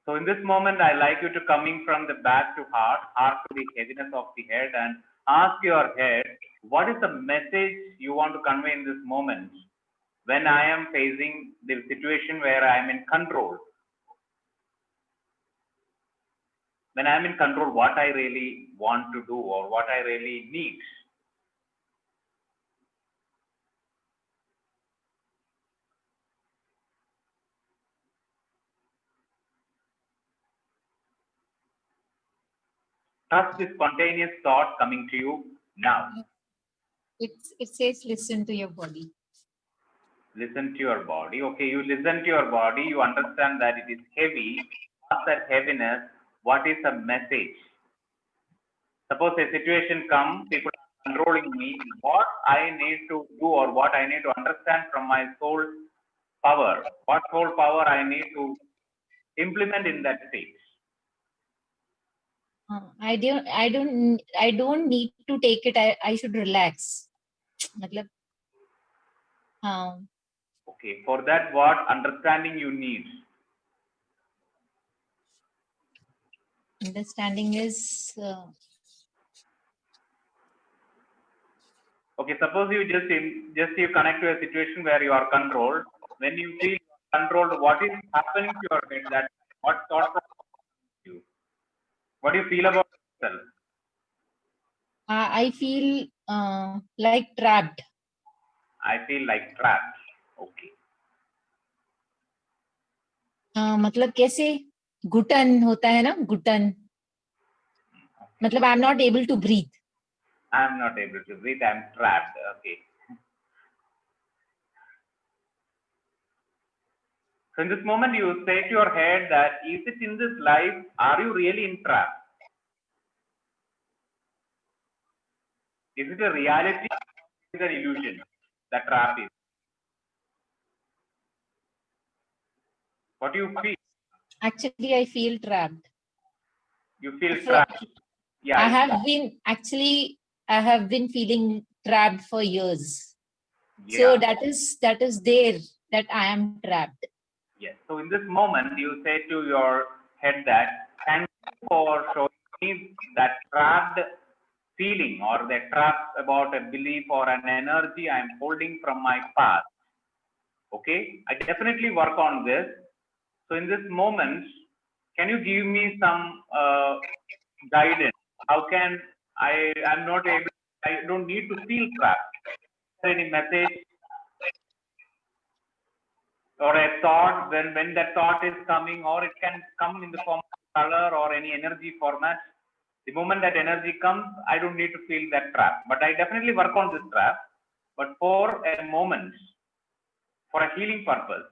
So in this moment, I like you to coming from the back to heart to the heaviness of the head, and ask your head, what is the message you want to convey in this moment when I am facing the situation where I am in control? When I am in control, what I really want to do or what I really need. Trust the spontaneous thought coming to you now. It says listen to your body. Listen to your body. Okay, you listen to your body, you understand that it is heavy. Ask that heaviness, what is the message? Suppose a situation comes, people are controlling me, what I need to do or what I need to understand from my soul power, what soul power I need to implement in that state. I don't need to take it. I should relax. मतलब, Okay, for that what understanding you need? Understanding is Okay, suppose you just you connect to a situation where you are controlled. When you feel controlled, what is happening to your head? That what thought process you? What do you feel about yourself? I feel like trapped. I feel like trapped. Okay. मतलब कैसे घुटन होता है ना घुटन मतलब I am not able to breathe I'm not able to breathe. I'm trapped. Okay. So in this moment, you say to your head that, is it in this life, are you really in trap? Is it a reality? Is it an illusion? The trap is. What do you feel? Actually, I feel trapped. You feel Fro- trapped. Yeah. I have been feeling trapped for years. Yeah. So that is there, that I am trapped. Yes. So in this moment, you say to your head that, thank you for showing me that trapped feeling or that trap about a belief or an energy I'm holding from my past. Okay. I definitely work on this. So in this moment, can you give me some guidance? How can I'm not able, I don't need to feel trapped. Is there any message or a thought when that thought is coming, or it can come in the form of color or any energy format? The moment that energy comes, I don't need to feel that trap, but I definitely work on this trap, but for a moment, for a healing purpose.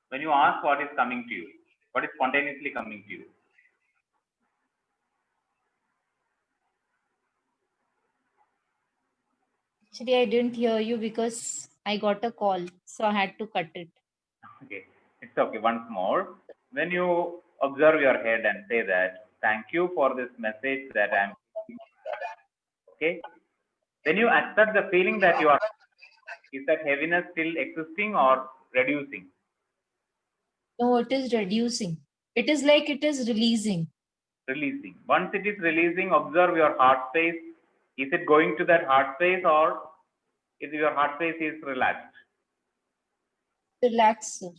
When you ask what is coming to you, what is spontaneously coming to you? Actually, I didn't hear you because I got a call, so I had to cut it. Okay, it's okay. Once more, when you observe your head and say that, thank you for this message that I'm, okay, then you accept the feeling that you are, is that heaviness still existing or reducing? No, it is reducing. It is like it is releasing. Releasing. Once it is releasing, observe your heart space. Is it going to that heart space, or is your heart space is relaxed? Relax, sir.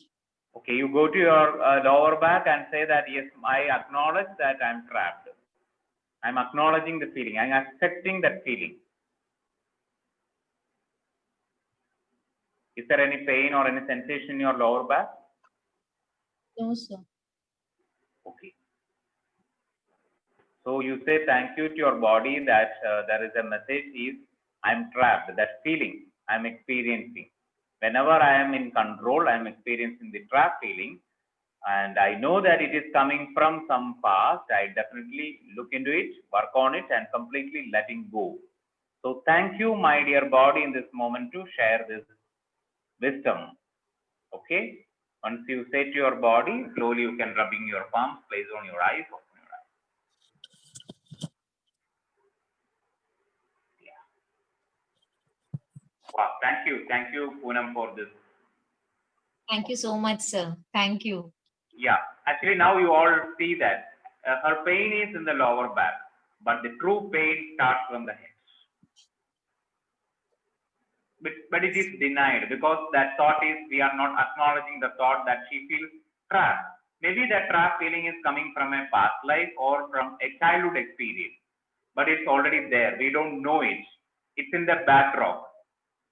Okay, you go to your lower back and say that, yes, I acknowledge that I'm trapped. I'm acknowledging the feeling. I'm accepting that feeling. Is there any pain or any sensation in your lower back? No, sir. Okay. So you say thank you to your body that there is a message is, I'm trapped. That feeling I'm experiencing. Whenever I am in control, I'm experiencing the trap feeling. And I know that it is coming from some past. I definitely look into it, work on it, and completely letting go. So thank you, my dear body, in this moment to share this wisdom. Okay. Once you say to your body, slowly you can rubbing your palms, place on your eyes, open your eyes. Yeah. Wow. Thank you, Poonam, for this. Thank you so much, sir. Thank you. Yeah. Actually, now you all see that her pain is in the lower back, but the true pain starts from the head. But it is denied because that thought is, we are not acknowledging the thought that she feels trapped. Maybe that trap feeling is coming from a past life or from a childhood experience, but it's already there. We don't know it. It's in the backdrop.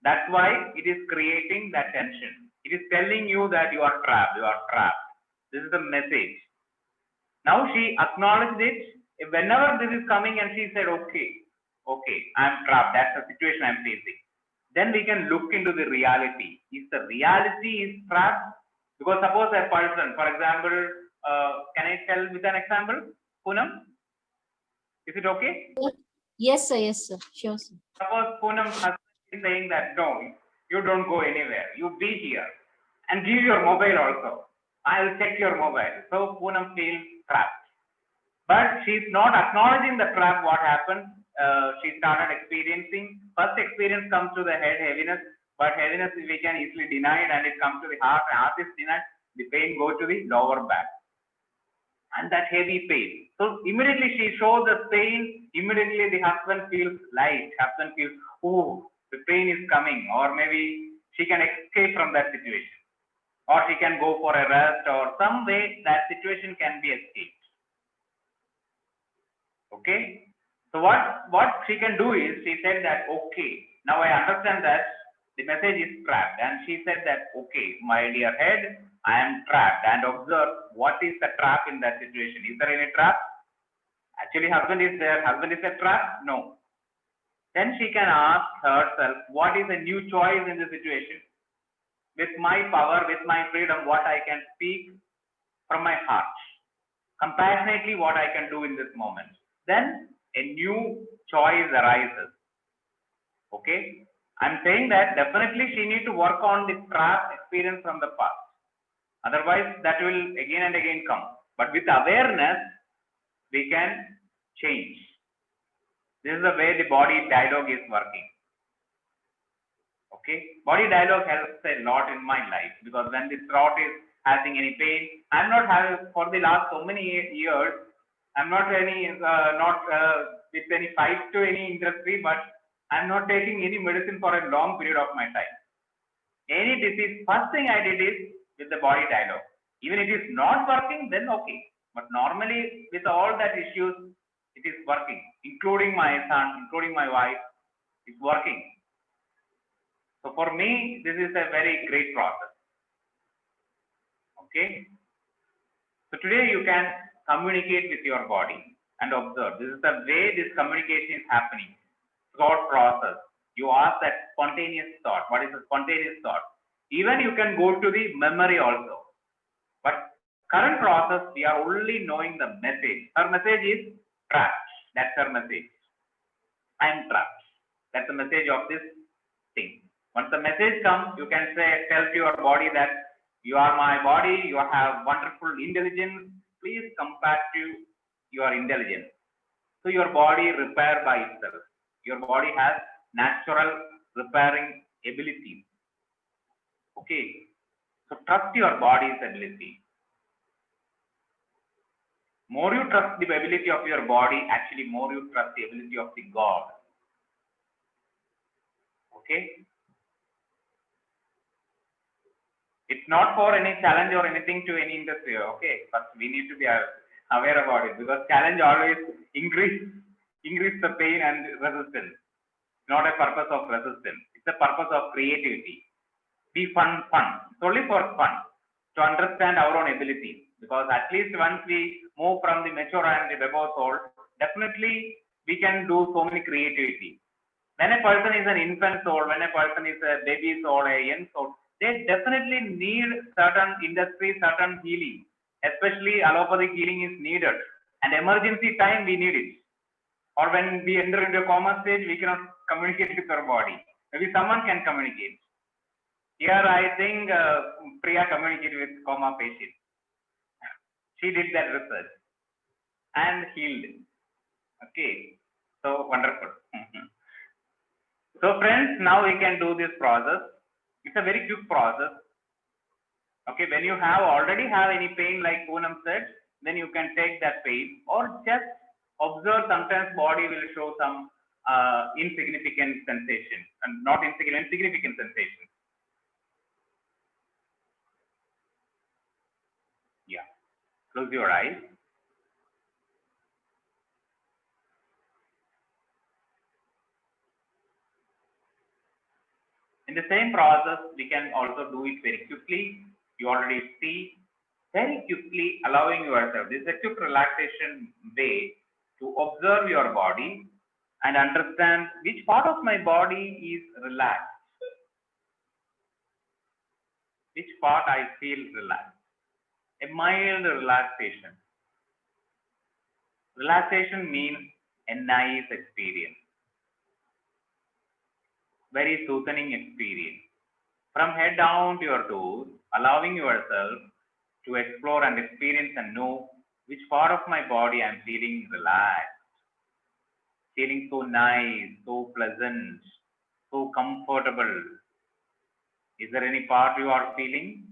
That's why it is creating that tension. It is telling you that you are trapped. You are trapped. This is the message. Now she acknowledged it. Whenever this is coming and she said, okay, I'm trapped. That's the situation I'm facing. Then we can look into the reality. If the reality is trapped, because suppose a person, for example, can I tell with an example, Poonam? Is it okay? Yes, sir. Yes, sir. Sure, sir. Suppose Poonam's husband is saying that, no, you don't go anywhere. You be here and give your mobile also. I'll check your mobile. So Poonam feels trapped. But she's not acknowledging the trap. What happened? She started experiencing. First experience comes to the head, heaviness. But heaviness we can easily deny it, and it comes to the heart. Heart is denied. The pain goes to the lower back, and that heavy pain. So immediately she shows the pain. Immediately the husband feels light. Husband feels, oh, the pain is coming, or maybe she can escape from that situation, or she can go for a rest, or some way that situation can be escaped. Okay. So what she can do is, she said that, okay, now I understand that the message is trapped, and she said that, okay, my dear head, I am trapped, and observe what is the trap in that situation. Is there any trap? Actually, husband is there. Husband is a trap? No. Then she can ask herself, what is a new choice in the situation? With my power, with my freedom, what I can speak from my heart. Compassionately, what I can do in this moment. Then a new choice arises. Okay? I'm saying that definitely she needs to work on the trap experience from the past. Otherwise, that will again and again come. But with awareness, we can change. This is the way the body dialogue is working. Okay, body dialogue helps a lot in my life, because when the throat is having any pain, I'm not having for the last so many years. I'm not with any fight to any industry, but I'm not taking any medicine for a long period of my time. Any disease, first thing I did is with the body dialogue. Even if it is not working, then okay. But normally with all that issues, it is working, including my son, including my wife, it's working. So for me, this is a very great process. Okay. So today you can communicate with your body and observe. This is the way this communication is happening. Thought process. You ask that spontaneous thought. What is a spontaneous thought? Even you can go to the memory also. But current process, we are only knowing the message. Her message is trapped. That's her message. I am trapped. That's the message of this thing. Once the message comes, you can say, tell to your body that you are my body, you have wonderful intelligence, please come back to your intelligence. So your body repair by itself. Your body has natural repairing abilities. Okay. So trust your body's ability. More you trust the ability of your body, actually more you trust the ability of the God. Okay. It's not for any challenge or anything to any industry. Okay, but we need to be aware about it, because challenge always increase the pain and resistance. It's not a purpose of resistance. It's a purpose of creativity. Be fun. It's only for fun, to understand our own abilities. Because at least once we move from the mature and the above soul, definitely we can do so many creativity. When a person is an infant soul, when a person is a baby soul, a young soul, they definitely need certain industry, certain healing. Especially allopathic healing is needed. And emergency time, we need it. Or when we enter into a coma stage, we cannot communicate with our body. Maybe someone can communicate. Here, I think Priya communicated with coma patient. She did that research and healed. Okay, so wonderful. So friends, now we can do this process. It's a very quick process. Okay, when you already have any pain, like Poonam said, then you can take that pain, or just observe. Sometimes body will show some insignificant sensation, and not insignificant, significant sensation. Yeah, close your eyes. In the same process, we can also do it very quickly. You already see, very quickly allowing yourself. This is a quick relaxation way to observe your body and understand which part of my body is relaxed. Which part I feel relaxed. A mild relaxation. Relaxation means a nice experience. Very soothing experience. From head down to your toes, allowing yourself to explore and experience and know which part of my body I'm feeling relaxed, feeling so nice, so pleasant, so comfortable. Is there any part you are feeling?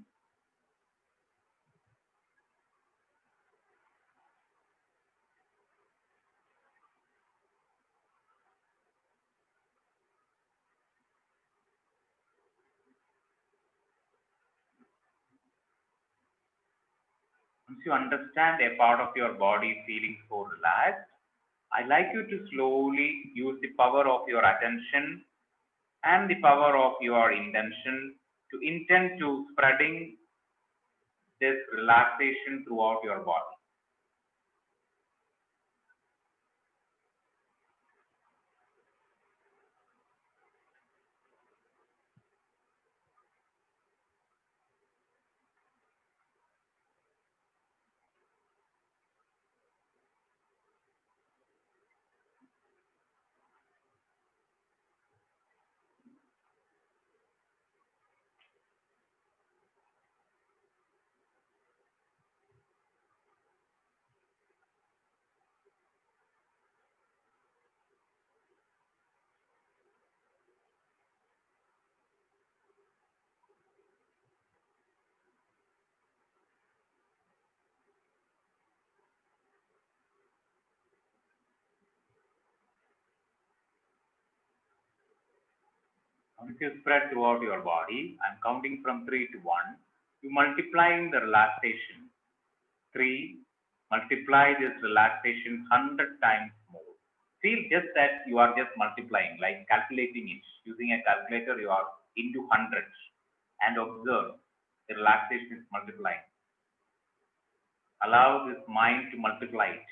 Once you understand a part of your body feeling so relaxed, I'd like you to slowly use the power of your attention and the power of your intention to intend to spreading this relaxation throughout your body. Once you spread throughout your body, I'm counting from 3 to 1. You multiplying the relaxation. 3, multiply this relaxation 100 times more. Feel just that you are just multiplying, like calculating it. Using a calculator, you are into hundreds. And observe, the relaxation is multiplying. Allow this mind to multiply it.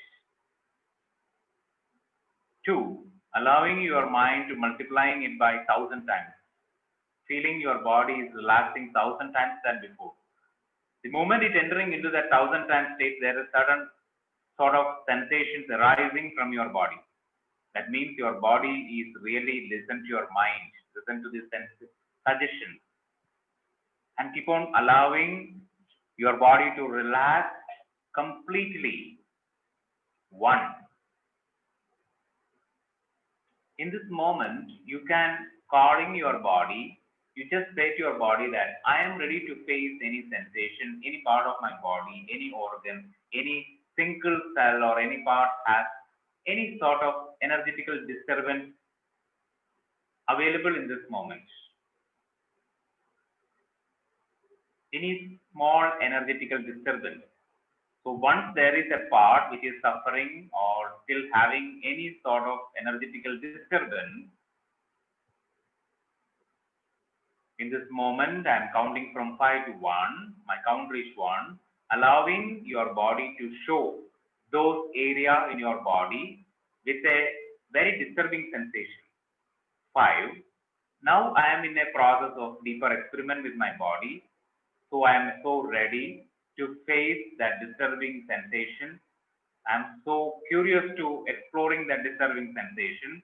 2, allowing your mind to multiplying it by 1,000 times. Feeling your body is relaxing 1,000 times than before. The moment it entering into that 1,000 times state, there is certain sort of sensations arising from your body. That means your body is really listen to your mind, listen to the suggestion, and keep on allowing your body to relax completely. 1. In this moment, you can calling your body. You just say to your body that I am ready to face any sensation, any part of my body, any organ, any single cell or any part has any sort of energetical disturbance available in this moment. Any small energetical disturbance. So once there is a part which is suffering or still having any sort of energetical disturbance, in this moment, I am counting from 5 to 1. My count is 1, allowing your body to show those areas in your body with a very disturbing sensation. 5. Now I am in a process of deeper experiment with my body. So I am so ready to face that disturbing sensation. I am so curious to exploring that disturbing sensation.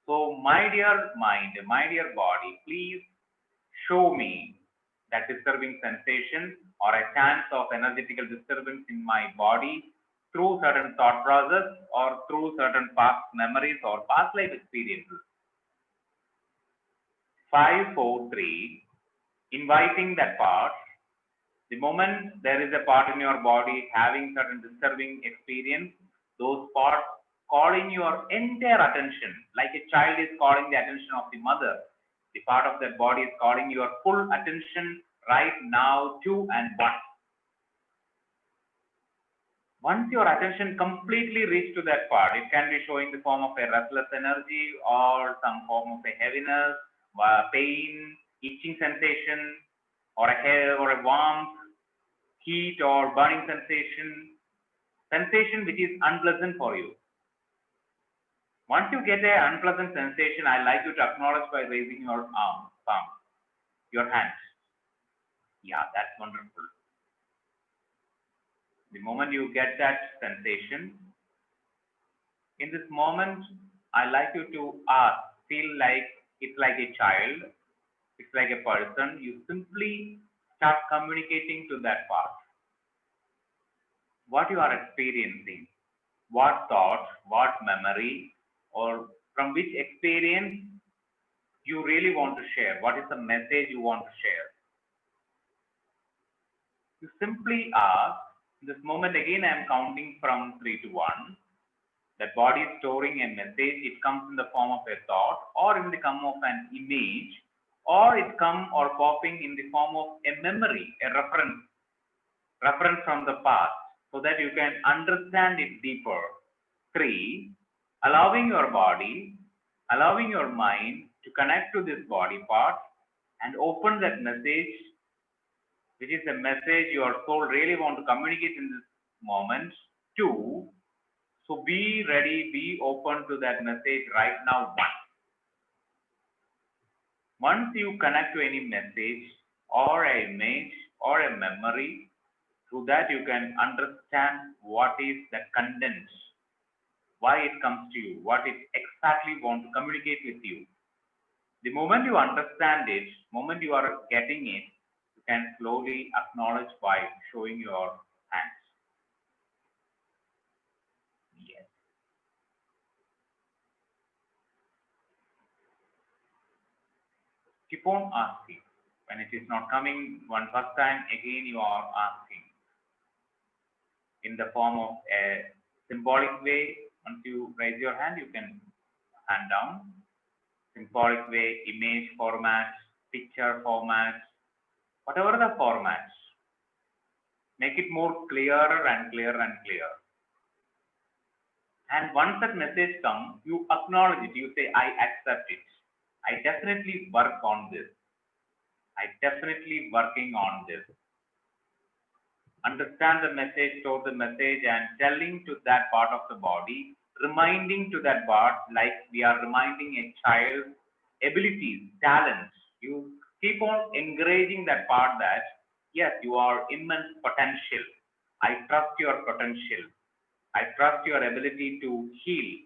So my dear mind, my dear body, please show me that disturbing sensation or a chance of energetical disturbance in my body through certain thought process or through certain past memories or past life experiences. 5, 4, 3, inviting that part. The moment there is a part in your body having certain disturbing experience, those parts calling your entire attention, like a child is calling the attention of the mother. The part of that body is calling your full attention right now, 2 and 1. Once your attention completely reaches to that part, it can be showing the form of a restless energy or some form of a heaviness, pain, itching sensation, or a hair or a warmth, heat or burning sensation which is unpleasant for you. Once you get an unpleasant sensation, I like you to acknowledge by raising your arm, palm, your hand. Yeah, that's wonderful. The moment you get that sensation, in this moment, I like you to ask, feel like it's like a child, it's like a person. You simply start communicating to that part. What you are experiencing, what thought, what memory, or from which experience you really want to share. What is the message you want to share? You simply ask. In this moment, again, I am counting from 3 to 1. That body is storing a message. It comes in the form of a thought or in the form of an image, or it comes or popping in the form of a memory, a reference from the past, so that you can understand it deeper. 3, allowing your body, allowing your mind to connect to this body part and open that message, which is a message your soul really want to communicate in this moment. 2, so be ready, be open to that message right now. 1. Once you connect to any message or an image or a memory, through that you can understand what is that content, why it comes to you, what it exactly want to communicate with you. The moment you understand it, moment you are getting it, you can slowly acknowledge by showing your hands. Yes. Keep on asking. When it is not coming one first time, again you are asking. In the form of a symbolic way, once you raise your hand, you can hand down. symbolic way, image formats, picture formats, whatever the formats, make it more clearer and clearer and clearer. And once that message comes, you acknowledge it. You say, I accept it. I definitely work on this. I definitely working on this. Understand the message, store the message, and telling to that part of the body, reminding to that part, like we are reminding a child's abilities, talents. You keep on encouraging that part that, yes, you are immense potential. I trust your potential. I trust your ability to heal.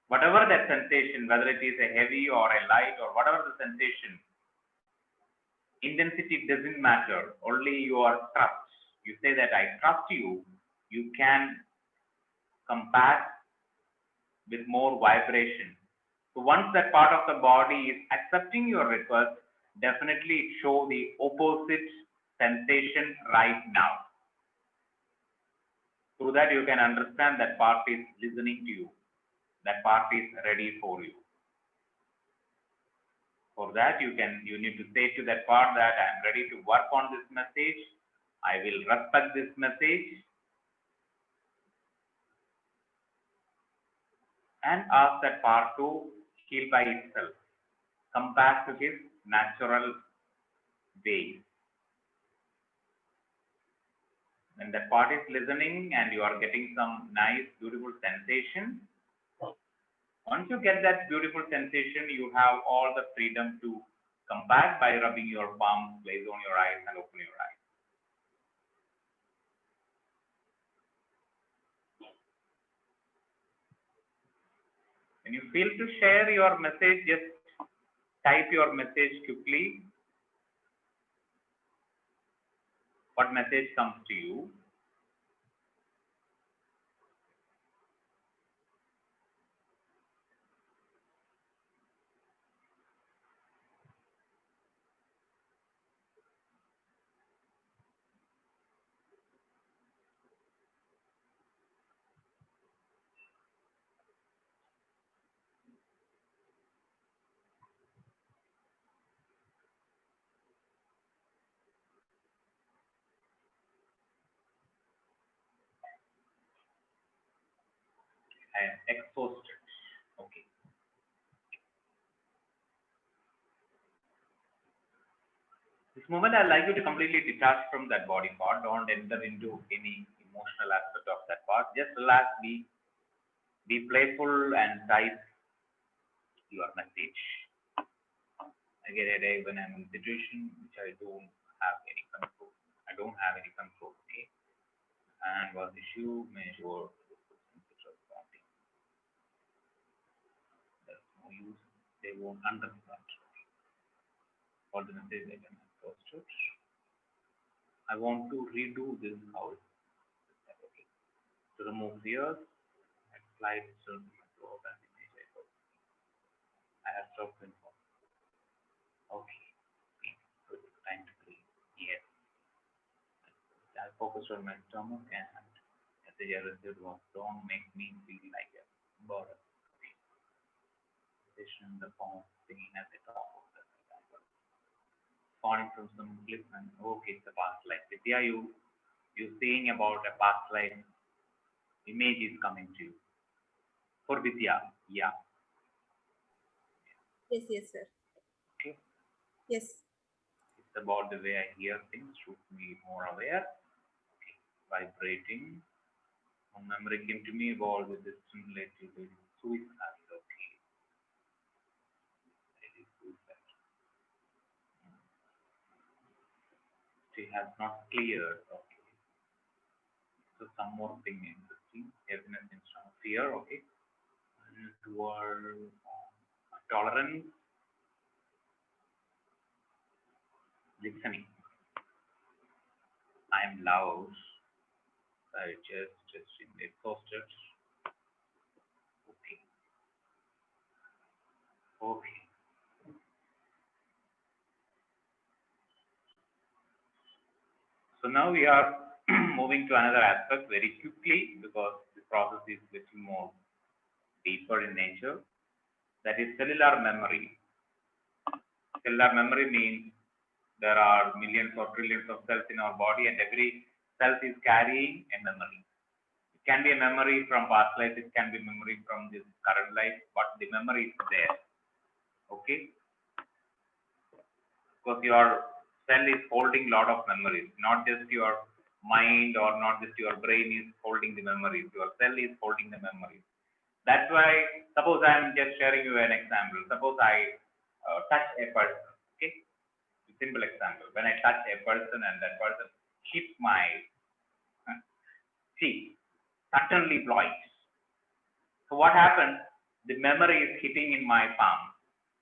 Whatever that sensation, whether it is a heavy or a light or whatever the sensation, intensity doesn't matter, only your trust. You say that I trust you, you can come back with more vibration. So once that part of the body is accepting your request, definitely show the opposite sensation right now. So that you can understand that part is listening to you. That part is ready for you. For that, you need to say to that part that I am ready to work on this message. I will respect this message. And ask that part to heal by itself. Come back to his natural way. When that part is listening and you are getting some nice, beautiful sensation, once you get that beautiful sensation, you have all the freedom to come back by rubbing your palms, place on your eyes, and open your eyes. When you feel to share your message, just type your message quickly. What message comes to you? I am exhausted. Okay. This moment, I'd like you to completely detach from that body part. Don't enter into any emotional aspect of that part. Just relax, be playful, and type your message. I get a day when I'm in a situation which I don't have any control. I don't have any control. Okay. And what issue measure responding. There's no use. They won't understand. All the message I can post it. I want to redo this house. Okay. To remove fears, I slide to my program image. I have stopped info. Okay. Good. Time to breathe. Yes. I focused on my stomach and message I received was don't make me feel like a burden. Okay. Position the phone singing at the top of the falling from some cliff and okay, it's a past life. Vidya, you saying about a past life image is coming to you. For Vidya, yeah. Yes, sir. Okay. Yes. It's about the way I hear things, should be more aware. Okay. Vibrating. One memory came to me about with this stimulated suicide. Okay. It is suicide. She has not cleared. Okay. So some more thing interesting. Happiness instead of fear. Okay. And toward tolerance. Listening. I am loud. I just exhausted. Okay. Okay. So now we are moving to another aspect very quickly because the process is little more deeper in nature. that is cellular memory. Cellular memory means there are millions or trillions of cells in our body, and every cell is carrying a memory. It can be a memory from past life, it can be memory from this current life, but the memory is there. Okay? Because your cell is holding lot of memories, not just your mind or not just your brain is holding the memories, your cell is holding the memories. That's why, suppose I am just sharing you an example. Suppose I touch a person, okay? Simple example. When I touch a person and that person hit my cheek, suddenly blinds. So what happens? The memory is hitting in my palm.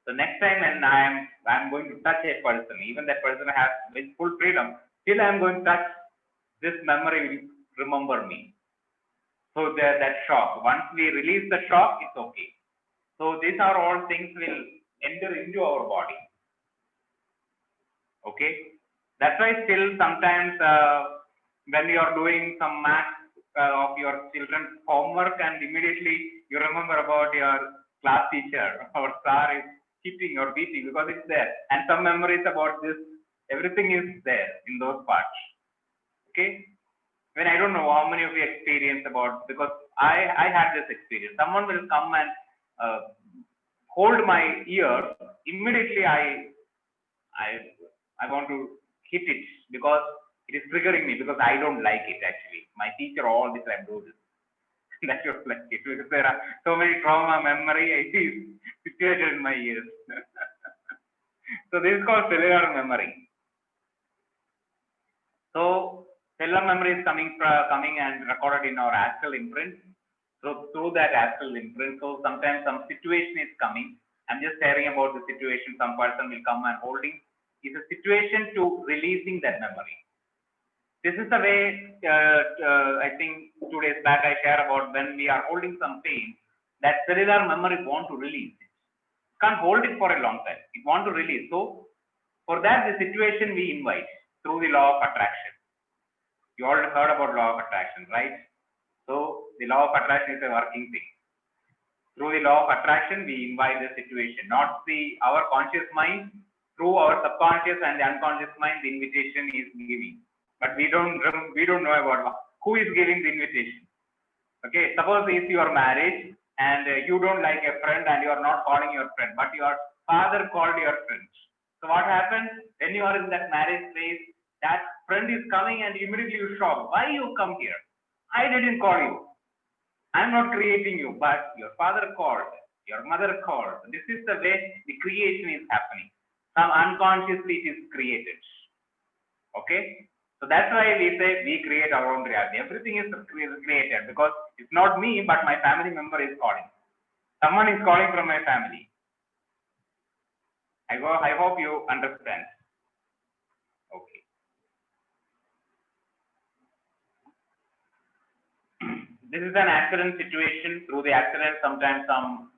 So next time when I'm going to touch a person, even that person has with full freedom, still I'm going to touch, this memory will remember me. So that shock, once we release the shock, it's okay. So these are all things will enter into our body. Okay, that's why still sometimes when you are doing some math of your children's homework and immediately you remember about your class teacher or star is hitting or beating because it's there, and some memories about this, everything is there in those parts. Okay, when I don't know how many of you experience about, because I had this experience. Someone will come and hold my ear, immediately I want to hit it because it is triggering me, because I don't like it actually. My teacher all the time do this. That was like it, because there are so many trauma memory it is situated in my ears. So this is called cellular memory. So cellular memory is coming and recorded in our astral imprint. So through that astral imprint, so sometimes some situation is coming. I'm just sharing about the situation. Some person will come and holding. Is a situation to releasing that memory. This is the way, I think 2 days back I shared about when we are holding some pain, that cellular memory want to release it. Can't hold it for a long time. It want to release. So for that, the situation we invite through the law of attraction. You all heard about law of attraction, right? So the law of attraction is a working thing. Through the law of attraction, we invite the situation, not our conscious mind. Through our subconscious and the unconscious mind, the invitation is giving, but we don't know about who is giving the invitation. Okay, suppose if you are married and you don't like a friend and you are not calling your friend, but your father called your friend. So what happens when you are in that marriage phase? That friend is coming and immediately you shock. Why you come here? I didn't call you. I'm not creating you, but your father called, your mother called. This is the way the creation is happening. Some unconsciously it is created. Okay, so that's why we say we create our own reality. Everything is created because it's not me, but my family member is calling. Someone is calling from my family. I hope you understand. Okay. This is an accident situation. Through the accident, sometimes some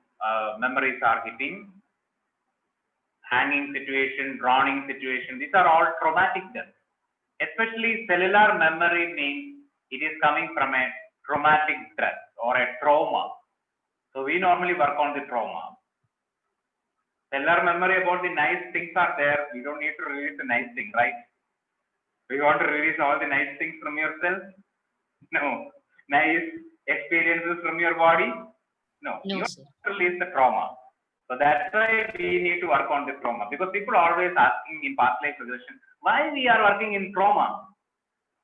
memories are hitting. Hanging situation, drowning situation, these are all traumatic deaths. Especially cellular memory means it is coming from a traumatic stress or a trauma. So we normally work on the trauma. Cellular memory about the nice things are there. We don't need to release the nice thing, right? Do you want to release all the nice things from yourself? No. Nice experiences from your body? No. No, You sir. have to release the trauma. So that's why we need to work on the trauma, because people are always asking in past life regression, why we are working in trauma?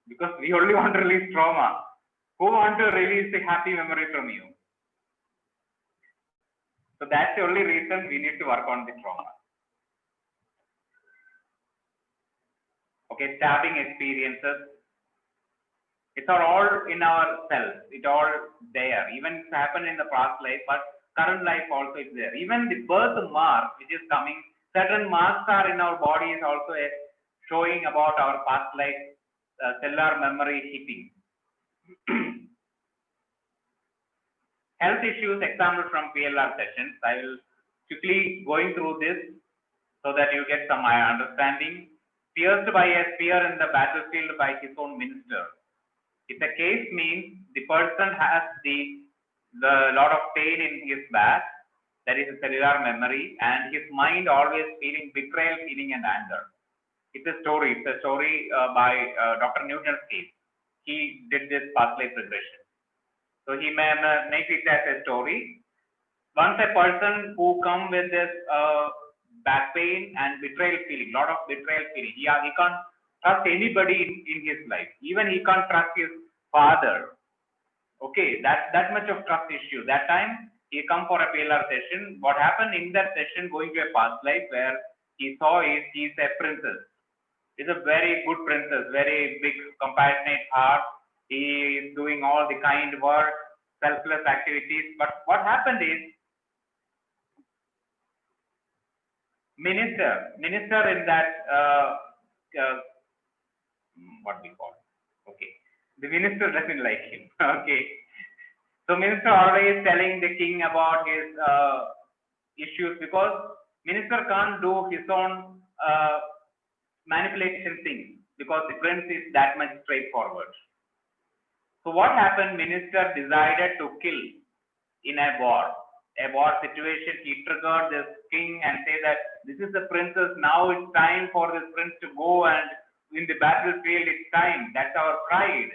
Because we only want to release trauma. Who want to release the happy memory from you? So that's the only reason we need to work on the trauma. Okay, stabbing experiences. It's all in our cells. It's all there. Even it's happened in the past life, but current life also is there. Even the birth mark which is coming, certain marks are in our body is also showing about our past life cellular memory hitting. Health issues, example from PLR sessions. I will quickly going through this so that you get some understanding. Pierced by a spear in the battlefield by his own minister. If the case means the person has the lot of pain in his back, That is a cellular memory, and his mind always feeling betrayal, feeling, and anger. It's a story. It's a story by Dr. Newton's case. He did this past life regression. So he makes it as a story. Once a person who come with this back pain and betrayal feeling, lot of betrayal feeling, he can't trust anybody in his life. Even he can't trust his father. Okay, that much of trust issue. That time he come for a PLR session. What happened in that session, going to a past life where he saw is he's a princess. He's a very good princess, very big, compassionate heart. He is doing all the kind work, selfless activities. But what happened is, minister in that what we call, okay, the minister doesn't like him. Okay, so minister always telling the king about his issues, because minister can't do his own manipulation thing, because the prince is that much straightforward. So what happened? Minister decided to kill in a war situation. He triggered this king and say that this is the princess. Now it's time for this prince to go, and in the battlefield it's time. That's our pride.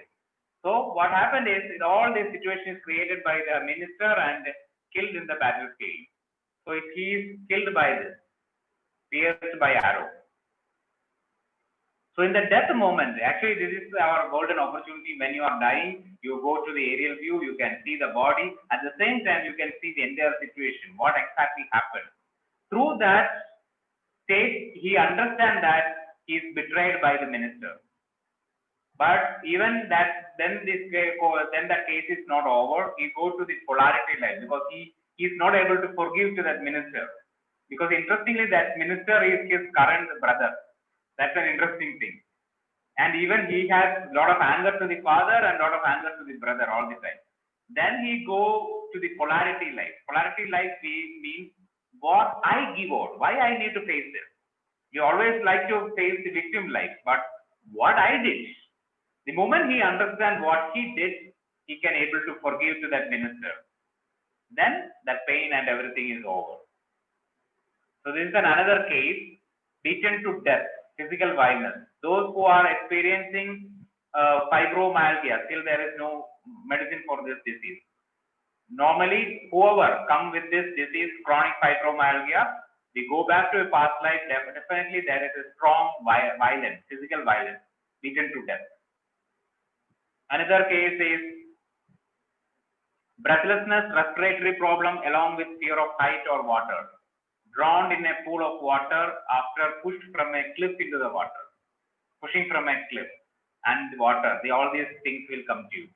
So what happened is all this situation is created by the minister and killed in the battlefield. So he is killed by this, pierced by arrow. So in the death moment, actually this is our golden opportunity. When you are dying, you go to the aerial view, you can see the body. At the same time, you can see the entire situation, what exactly happened. Through that state, he understands that he is betrayed by the minister. But even that, then the case is not over. He goes to the polarity line, because he is not able to forgive to that minister. Because interestingly, that minister is his current brother. That's an interesting thing. And even he has a lot of anger to the father and a lot of anger to the brother all the time. Then he go to the polarity life. Polarity life means what I give out, why I need to face this. You always like to face the victim life, but what I did, the moment he understands what he did, he can able to forgive to that minister. Then that pain and everything is over. So this is another case, beaten to death. Physical violence. Those who are experiencing fibromyalgia, still there is no medicine for this disease. Normally, whoever come with this disease, chronic fibromyalgia, we go back to a past life, definitely there is a strong violence, physical violence, beaten to death. Another case is breathlessness, respiratory problem along with fear of height or water. Drowned in a pool of water after pushed from a cliff into the water. Pushing from a cliff and water, all these things will come to you.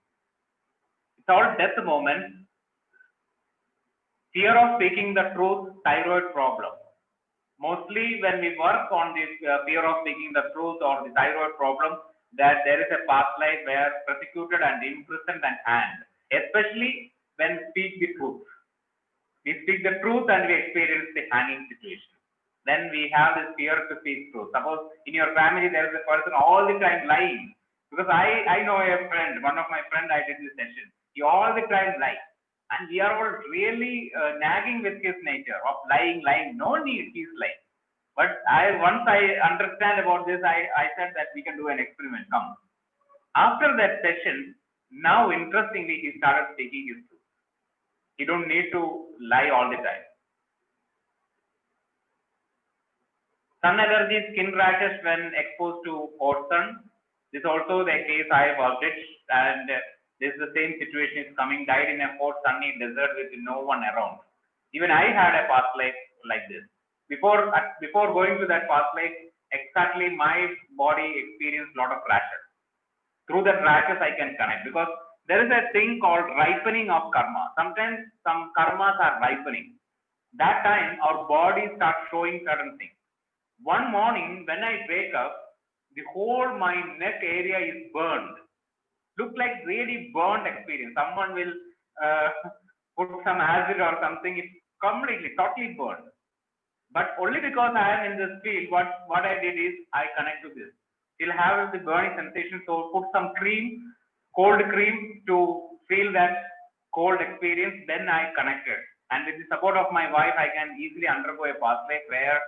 It's all death moment. Fear of speaking the truth, thyroid problem. Mostly when we work on this fear of speaking the truth or the thyroid problem, that there is a past life where persecuted and imprisoned and hanged, especially when speak the truth. We speak the truth and we experience the hanging situation. Then we have this fear to speak truth. Suppose in your family there is a person all the time lying. Because I know a friend, one of my friends, I did this session. He all the time lies. And we are all really nagging with his nature of lying. No need, he's lying. But once I understand about this, I said that we can do an experiment. Come. After that session, now interestingly, he started speaking his truth. You don't need to lie all the time. Sun allergy, skin rashes when exposed to hot sun. This is also the case I worked it, and this is the same situation is coming. Died in a hot sunny desert with no one around. Even I had a past life like this. Before going to that past life, exactly my body experienced a lot of rashes. Through that rashes, I can connect, because there is a thing called ripening of karma. Sometimes some karmas are ripening. That time our body starts showing certain things. One morning when I wake up, the whole my neck area is burned. Look like really burnt experience. Someone will put some acid or something. It's completely, totally burned. But only because I am in this field, what I did is I connect to this. You'll have the burning sensation. So put some cream, cold cream to feel that cold experience. Then I connected. And with the support of my wife, I can easily undergo a past life where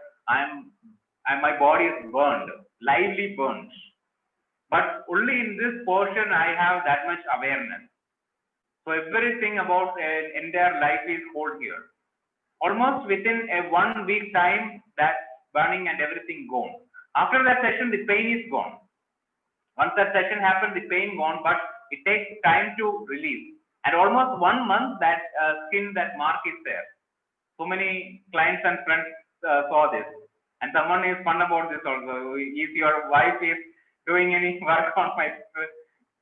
my body is burned, lively burned. But only in this portion I have that much awareness. So everything about an entire life is hold here. Almost within a 1 week time, that burning and everything gone. After that session, the pain is gone. Once that session happens, the pain gone, but it takes time to release. And almost 1 month, that skin, that mark is there. So many clients and friends saw this. And someone is fun about this also. If your wife is doing any work on my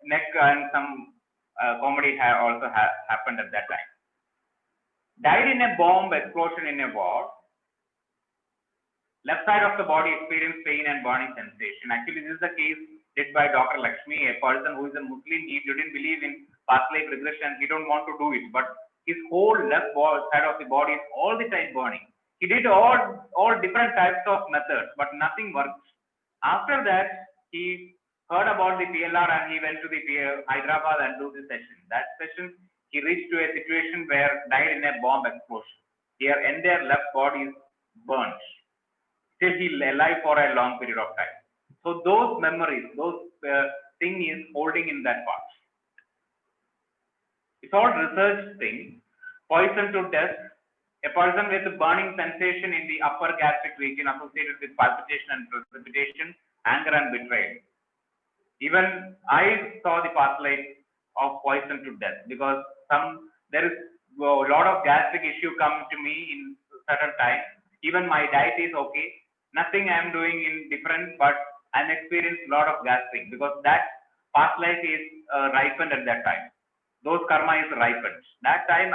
neck, and some comedy also happened at that time. Died in a bomb explosion in a war. Left side of the body experienced pain and burning sensation. Actually, this is the case did by Dr. Lakshmi, a person who is a Muslim. He didn't believe in past life regression. He don't want to do it, but his whole left side of the body is all the time burning. He did all different types of methods, but nothing worked. After that, he heard about the PLR and he went to the Hyderabad and do the session. That session, he reached to a situation where died in a bomb explosion. Here, entire left body is burnt. Still, he alive for a long period of time. So those memories, those thing is holding in that part. It's all research thing. Poison to death. A person with a burning sensation in the upper gastric region associated with palpitation and precipitation, anger and betrayal. Even I saw the past life of poison to death because there is a lot of gastric issue come to me in certain time. Even my diet is okay. Nothing I am doing in different, but I'm experienced a lot of gastric because that past life is ripened at that time. Those karma is ripened. That time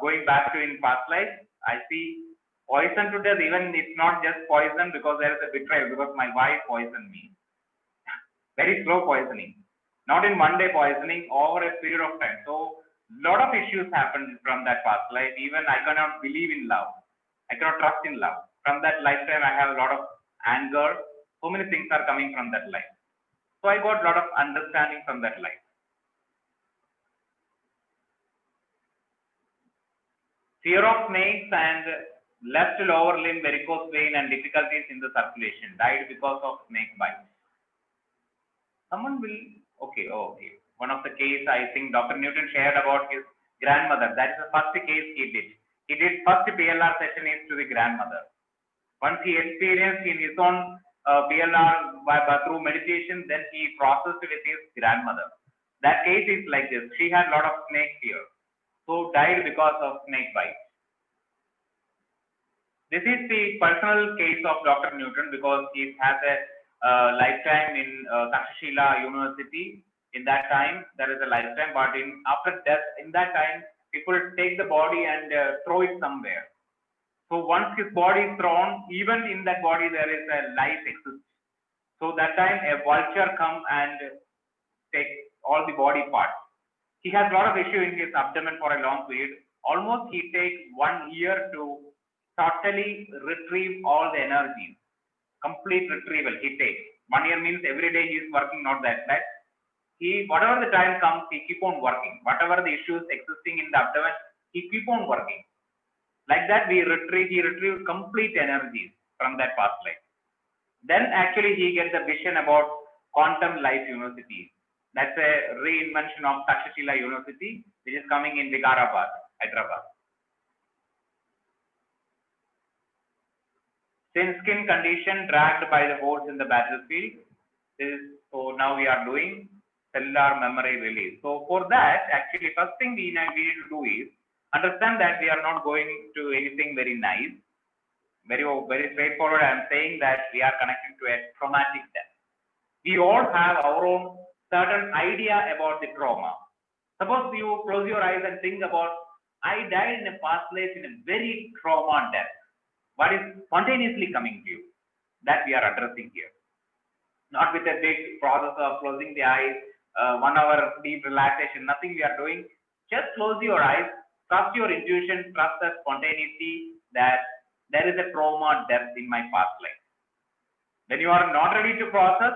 going back to in past life, I see poison to death. Even it's not just poison because there is a betrayal because my wife poisoned me. Very slow poisoning, not in 1 day poisoning, over a period of time. So a lot of issues happened from that past life. Even I cannot believe in love. I cannot trust in love. From that lifetime, I have a lot of anger. So many things are coming from that life. So I got a lot of understanding from that life. Fear of snakes and left lower limb varicose vein and difficulties in the circulation. Died because of snake bite. Someone will, okay. One of the case I think Dr. Newton shared about his grandmother. That is the first case he did. He did first PLR session is to the grandmother. Once he experienced in his own PLR through meditation, then he processed with his grandmother. That case is like this. She had a lot of snake fear. So died because of snake bite. This is the personal case of Dr. Newton because he has a lifetime in Takshashila University. In that time, there is a lifetime, but after death, in that time, people take the body and throw it somewhere. So once his body is thrown, even in that body, there is a life exists. So that time, a vulture come and take all the body parts. He has a lot of issue in his abdomen for a long period. Almost he takes 1 year to totally retrieve all the energies. Complete retrieval he takes. 1 year means every day he is working, not that. He, whatever the time comes, he keep on working. Whatever the issues existing in the abdomen, he keep on working. Like that, he retrieved complete energies from that past life. Then actually he gets the vision about Quantum Life University. That's a reinvention of Takshashila University, which is coming in Vikarabad, Hyderabad. Thin skin condition dragged by the horse in the battlefield. So now we are doing cellular memory release. So for that, actually, first thing we need to do is understand that we are not going to anything very nice, very straightforward. I am saying that we are connected to a traumatic death. We all have our own certain idea about the trauma. Suppose you close your eyes and think about, I died in a past life in a very trauma death. What is spontaneously coming to you? That we are addressing here. Not with a big process of closing the eyes, 1 hour deep relaxation, nothing we are doing. Just close your eyes, trust your intuition, trust the spontaneity that there is a trauma death in my past life. When you are not ready to process,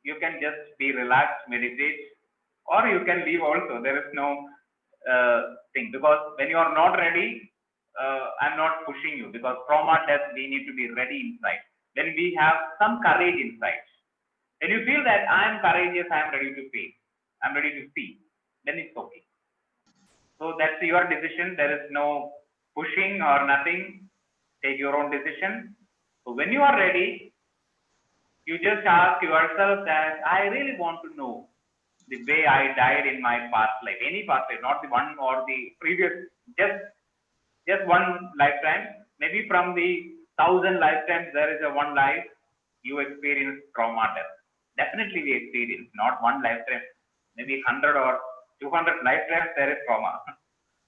you can just be relaxed, meditate, or you can leave also. There is no thing, because when you are not ready, I'm not pushing you, because trauma does, we need to be ready inside. When we have some courage inside, when you feel that I'm courageous, I'm ready to face, I'm ready to see, then it's okay. So that's your decision. There is no pushing or nothing. Take your own decision. So when you are ready, you just ask yourself that I really want to know the way I died in my past life, any past life, not the one or the previous, just one lifetime. Maybe from the 1,000 lifetimes, there is a one life you experience trauma death. Definitely we experience, not one lifetime, maybe 100 or 200 lifetimes there is trauma.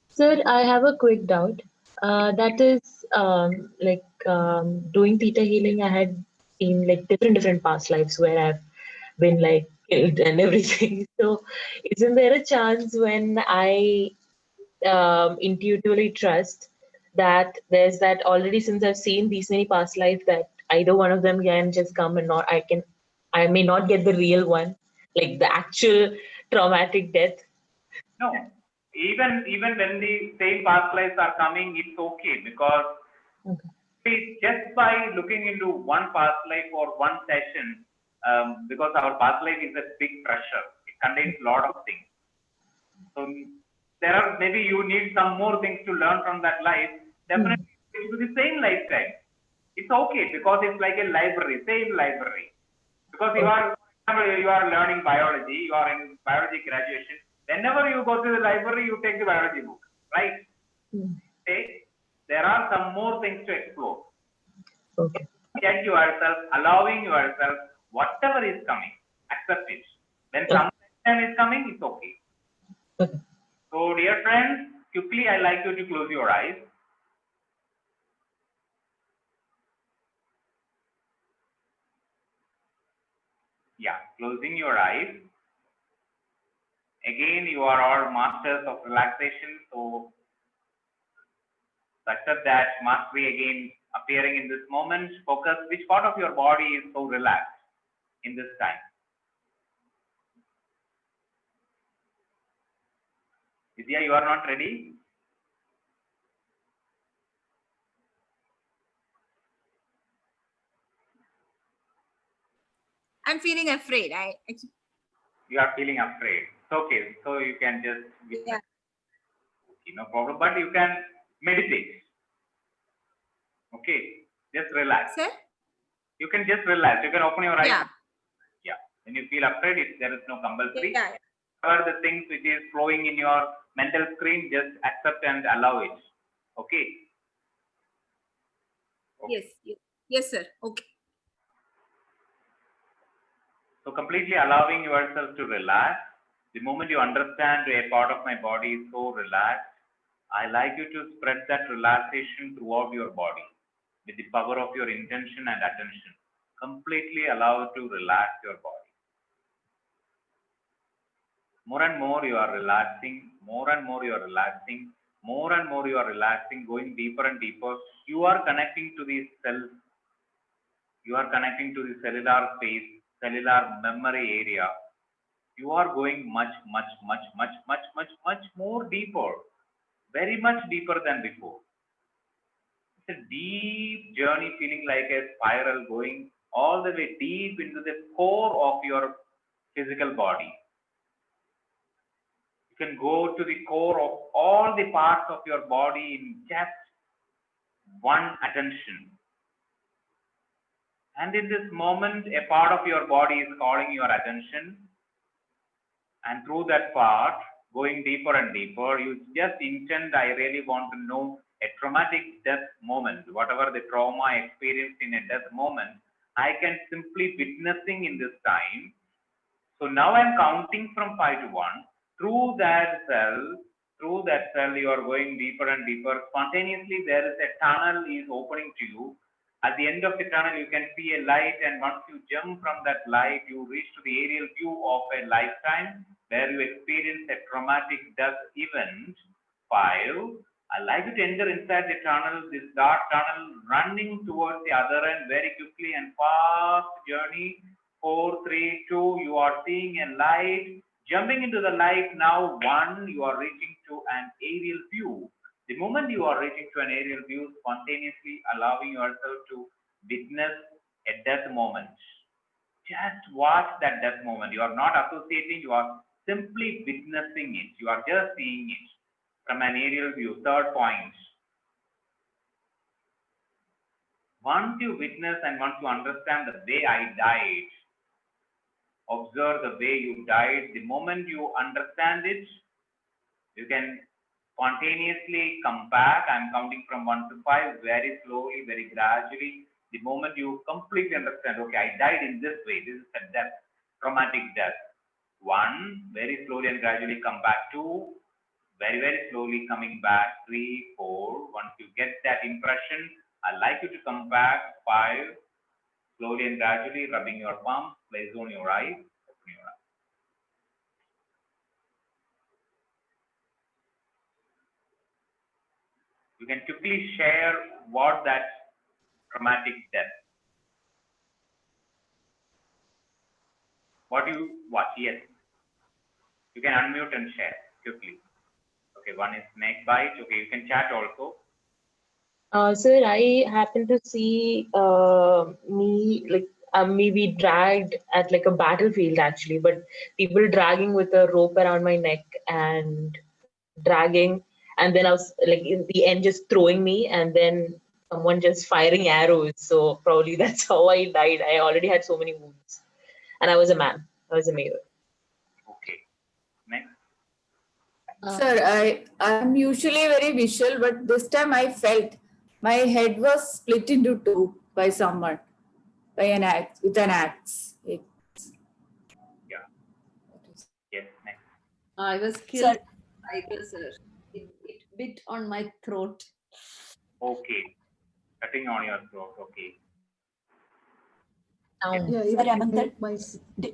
Sir, I have a quick doubt. That is, doing theta healing, I had seen like different past lives where I've been like killed and everything. So, isn't there a chance when I intuitively trust that there's that already, since I've seen these many past lives, that either one of them can just come and not I may not get the real one, like the actual traumatic death. No, even when the same past lives are coming, it's okay, because see, just by looking into one past life or one session, because our past life is a big treasure. It contains a lot of things. So there are, maybe you need some more things to learn from that life. Definitely it's the same lifetime. It's okay, because it's like a library, same library. Because you are learning biology, you are in biology graduation. Whenever you go to the library, you take the biology book, right? Okay. There are some more things to explore. Okay. Get yourself, allowing yourself, whatever is coming, accept it. When some time is coming, it's okay. Okay. So, dear friends, quickly, I like you to close your eyes. Yeah, closing your eyes. Again, you are all masters of relaxation. So, accept that mastery again appearing in this moment. Focus which part of your body is so relaxed in this time. Vidya, you are not ready? I'm feeling afraid. You are feeling afraid. It's okay. So you can just, Yeah. okay, no problem. But you can meditate. Okay, just relax. Sir? You can just relax. You can open your eyes. Yeah. Yeah. When you feel afraid, there is no compulsory. Yeah. Whatever the things which is flowing in your mental screen, just accept and allow it. Okay. Yes. Yes, sir. Okay. So completely allowing yourself to relax. The moment you understand a part of my body is so relaxed, I like you to spread that relaxation throughout your body with the power of your intention and attention. Completely allow to relax your body. More and more you are relaxing, more and more you are relaxing, more and more you are relaxing, going deeper and deeper. You are connecting to the cells, you are connecting to the cellular space, cellular memory area. You are going much more deeper, very much deeper than before. It's a deep journey, feeling like a spiral going all the way deep into the core of your physical body. You can go to the core of all the parts of your body in just one attention. And in this moment, a part of your body is calling your attention. And through that part, going deeper and deeper, you just intend, I really want to know a traumatic death moment, whatever the trauma experienced in a death moment, I can simply witnessing in this time. So now I'm counting from 5 to 1. Through that cell, you are going deeper and deeper. Spontaneously, there is a tunnel is opening to you. At the end of the tunnel, you can see a light, and once you jump from that light, you reach to the aerial view of a lifetime where you experience a traumatic death event. 5. I like you to enter inside the tunnel, this dark tunnel, running towards the other end very quickly and fast journey. 4, 3, 2, you are seeing a light Jumping into the light now, one, you are reaching to an aerial view. The moment you are reaching to an aerial view, spontaneously allowing yourself to witness a death moment. Just watch that death moment. You are not associating, you are simply witnessing it. You are just seeing it from an aerial view. Third point. Once you witness and once you understand the way I died, observe the way you died. The moment you understand it, you can spontaneously come back. I'm counting from 1 to 5, very slowly, very gradually. The moment you completely understand, okay, I died in this way. This is a death, traumatic death. 1, very slowly and gradually come back. 2, very, very slowly coming back. 3, 4. Once you get that impression, I'd like you to come back. 5, slowly and gradually rubbing your palms, place on your eyes, open your eyes. You can quickly share what that traumatic death. What you watch? Yes. You can unmute and share quickly. Okay, one is snake bite. Okay, you can chat also. Sir, I happened to see me like maybe dragged at like a battlefield actually, but people dragging with a rope around my neck and dragging, and then I was like in the end just throwing me, and then someone just firing arrows. So probably that's how I died. I already had so many wounds, and I was a man. I was a male. Okay. Next. Sir, I'm usually very visual, but this time I felt my head was split into two by someone, by an axe, with an axe. Yeah. Yes. Next. I was killed by tiger, sir. It bit on my throat. Okay. Cutting on your throat. Okay. Sir, among the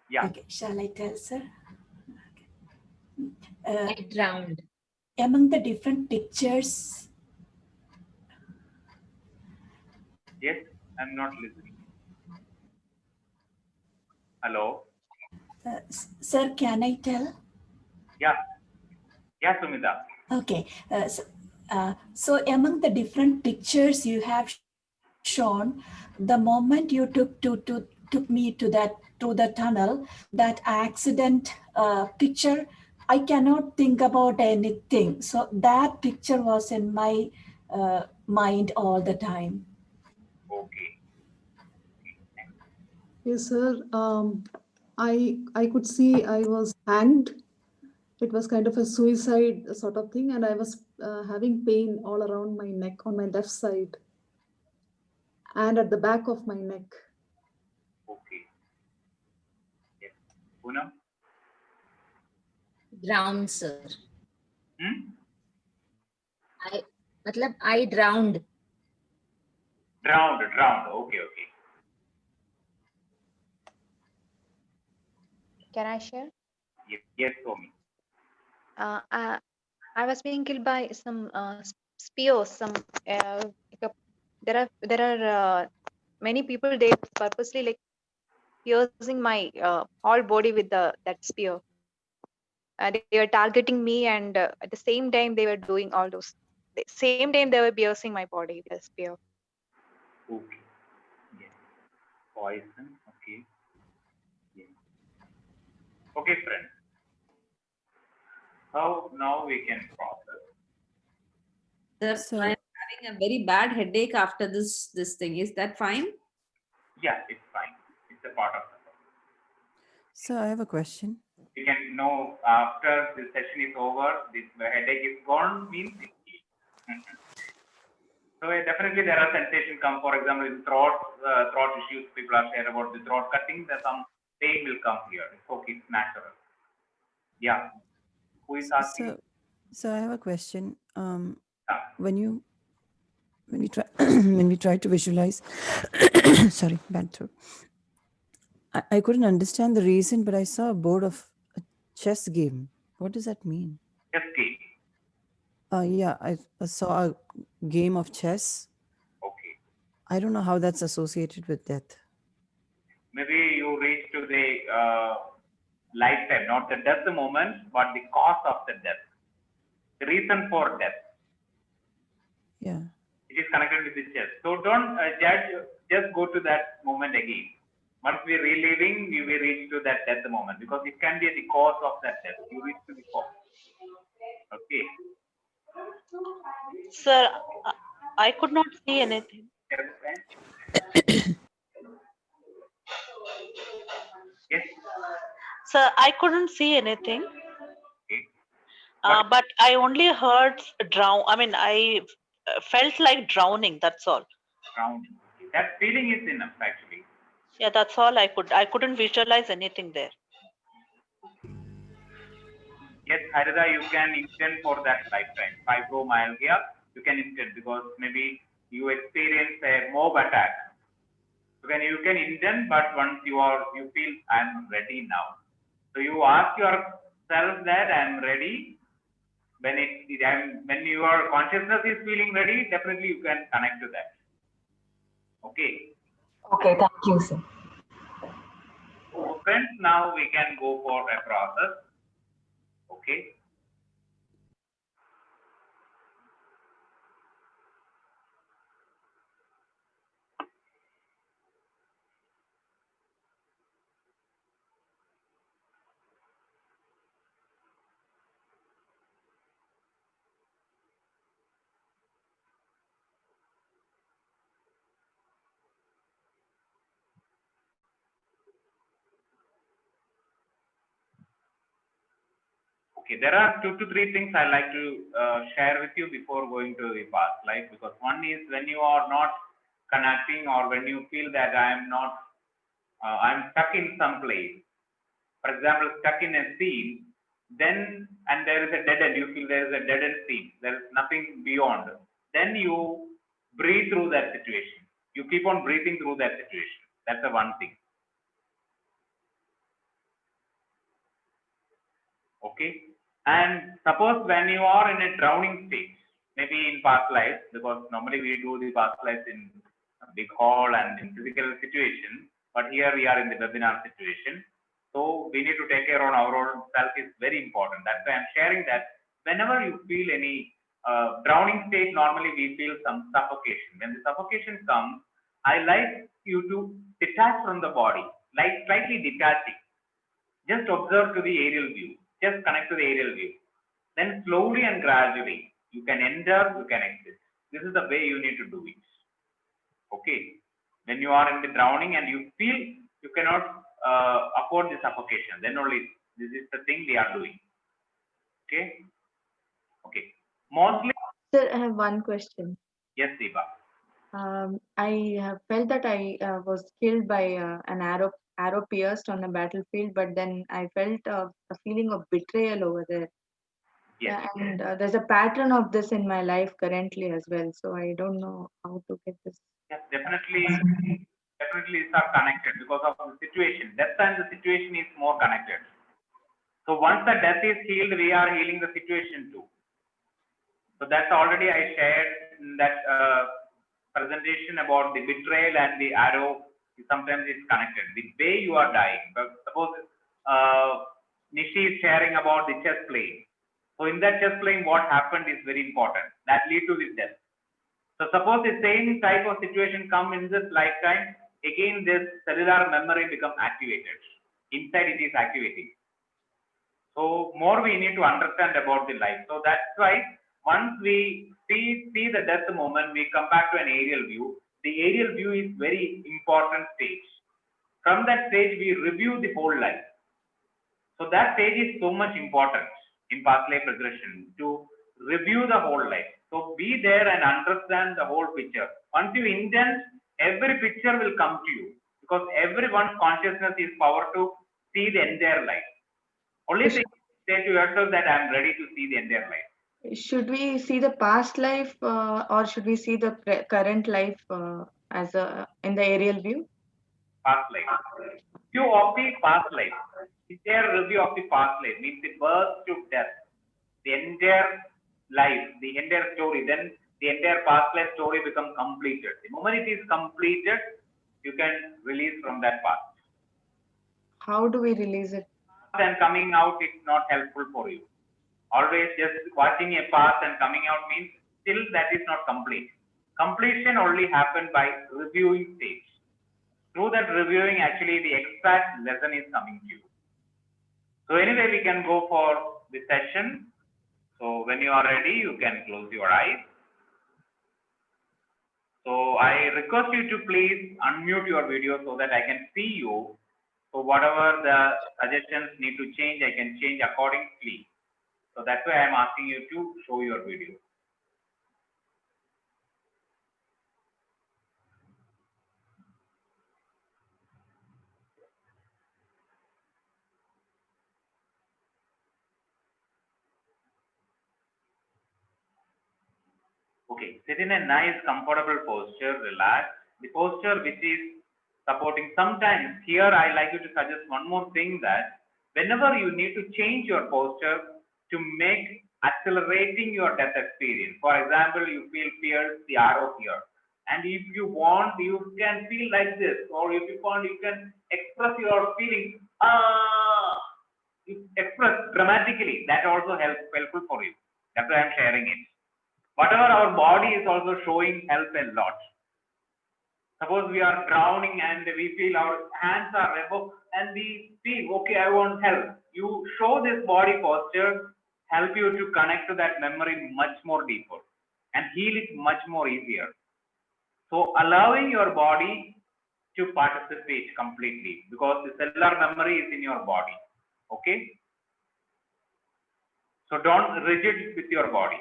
Yeah. Okay, shall I tell, sir? I drowned. Among the different pictures. Yes, I'm not listening. Hello. Sir, can I tell? Yeah. Yeah, Sumita. Okay. So among the different pictures you have shown, the moment you took me to the tunnel, that accident picture, I cannot think about anything. So that picture was in my mind all the time. Okay. Yes, sir. I could see I was hanged. It was kind of a suicide sort of thing, and I was having pain all around my neck on my left side and at the back of my neck. Okay. Yes. Poonam? Drowned, sir. I drowned. Drowned. Okay. Can I share? Yes, Somi. I was being killed by some spears. Some there are many people, they purposely like piercing my whole body with that spear. They were targeting me, and at the same time they were doing all those. The same time they were piercing my body with a spear. Okay. Yes. Poison. Okay. Yes. Okay, friend. How now we can process? Sir, I'm having a very bad headache after this thing. Is that fine? Yeah, it's fine. It's a part of the process. Sir, I have a question. You can know after this session is over, this headache is gone, means it's healed. So definitely there are sensations come, for example, in throat issues, people are sharing about the throat cutting, there's some pain will come here. It's okay, it's natural. Yeah. Who is asking? Sir, I have a question. When we try when we try to visualize, sorry, bad throat. I couldn't understand the reason, but I saw a board of a chess game. What does that mean? Chess game. Yeah, I saw a game of chess. Okay. I don't know how that's associated with death. Maybe you reach to lifetime, not the death moment, but the cause of the death, the reason for death. Yeah. It is connected with the chest. So don't judge, just go to that moment again. Once we are reliving, you will reach to that death moment, because it can be the cause of that death. You reach to the cause. Okay. Sir, I could not see anything. Yes. Sir, I couldn't see anything. Okay. But I only heard drown. I mean, I felt like drowning. That's all. Drowning. That feeling is enough, actually. Yeah, that's all I could. I couldn't visualize anything there. Yes, Harida, you can intend for that lifetime. Fibromyalgia, you can intend, because maybe you experience a mob attack. You can intend, but once you feel I'm ready now. So you ask yourself that I'm ready. When your consciousness is feeling ready, definitely you can connect to that. Okay. Okay, thank you, sir. So friends, now we can go for a process. Okay. Okay, there are 2 to 3 things I like to share with you before going to the past life, because one is when you are not connecting, or when you feel that I'm stuck in some place. For example, stuck in a scene, then, and there is a dead end, you feel there is a dead end scene, there is nothing beyond. Then you breathe through that situation. You keep on breathing through that situation. That's the one thing. Okay. And suppose when you are in a drowning state, maybe in past lives, because normally we do the past lives in a big hall and in physical situation, but here we are in the webinar situation. So we need to take care on our own self is very important. That's why I'm sharing that whenever you feel any drowning state, normally we feel some suffocation. When the suffocation comes, I like you to detach from the body, like slightly detaching. Just observe to the aerial view. Just connect to the aerial view. Then slowly and gradually, you can enter, you can exit. This is the way you need to do it. Okay. When you are in the drowning and you feel you cannot afford the suffocation, then only this is the thing we are doing. Okay. Okay. Mostly. Sir, I have one question. Yes, Deepa. I have felt that I was killed by an arrow pierced on a battlefield, but then I felt a feeling of betrayal over there. Yes. Yeah, and there's a pattern of this in my life currently as well. So I don't know how to get this. Yes, definitely these are connected because of the situation. Death and the situation is more connected. So once the death is healed, we are healing the situation too. So that's already I shared in that presentation about the betrayal and the arrow. Sometimes it's connected. The way you are dying. But suppose Nishi is sharing about the chess playing. So in that chess playing, what happened is very important. That lead to this death. So suppose the same type of situation come in this lifetime, again this cellular memory become activated. Inside it is activating. So more we need to understand about the life. So that's why once we see the death moment, we come back to an aerial view. The aerial view is very important stage. From that stage, we review the whole life. So that stage is so much important in past life regression to review the whole life. So be there and understand the whole picture. Once you intend, every picture will come to you because everyone's consciousness is power to see the entire life. Only thing say to yourself that I am ready to see the entire life. Should we see the past life or should we see the current life as in the aerial view? Past life. View of the past life. Entire review of the past life means the birth to death. The entire life, the entire story, then the entire past life story becomes completed. The moment it is completed, you can release from that past. How do we release it? And coming out is not helpful for you. Always just watching a path and coming out means still that is not complete. Completion only happens by reviewing stage. Through that reviewing, actually the exact lesson is coming to you. So anyway, we can go for the session. So when you are ready, you can close your eyes. So I request you to please unmute your video so that I can see you. So whatever the suggestions need to change, I can change accordingly. So that's why I'm asking you to show your video. Okay, sit in a nice, comfortable posture, relax. The posture which is supporting. Sometimes here I like you to suggest one more thing, that whenever you need to change your posture to make accelerating your death experience. For example, you feel pierce the arrow here. And if you want, you can feel like this. Or if you want, you can express your feelings. You express dramatically. That also helpful for you. That's why I'm sharing it. Whatever our body is also showing help a lot. Suppose we are drowning and we feel our hands are above and we feel, okay, I want help. You show this body posture, help you to connect to that memory much more deeper and heal it much more easier. So allowing your body to participate completely, because the cellular memory is in your body. Okay. So don't rigid with your body.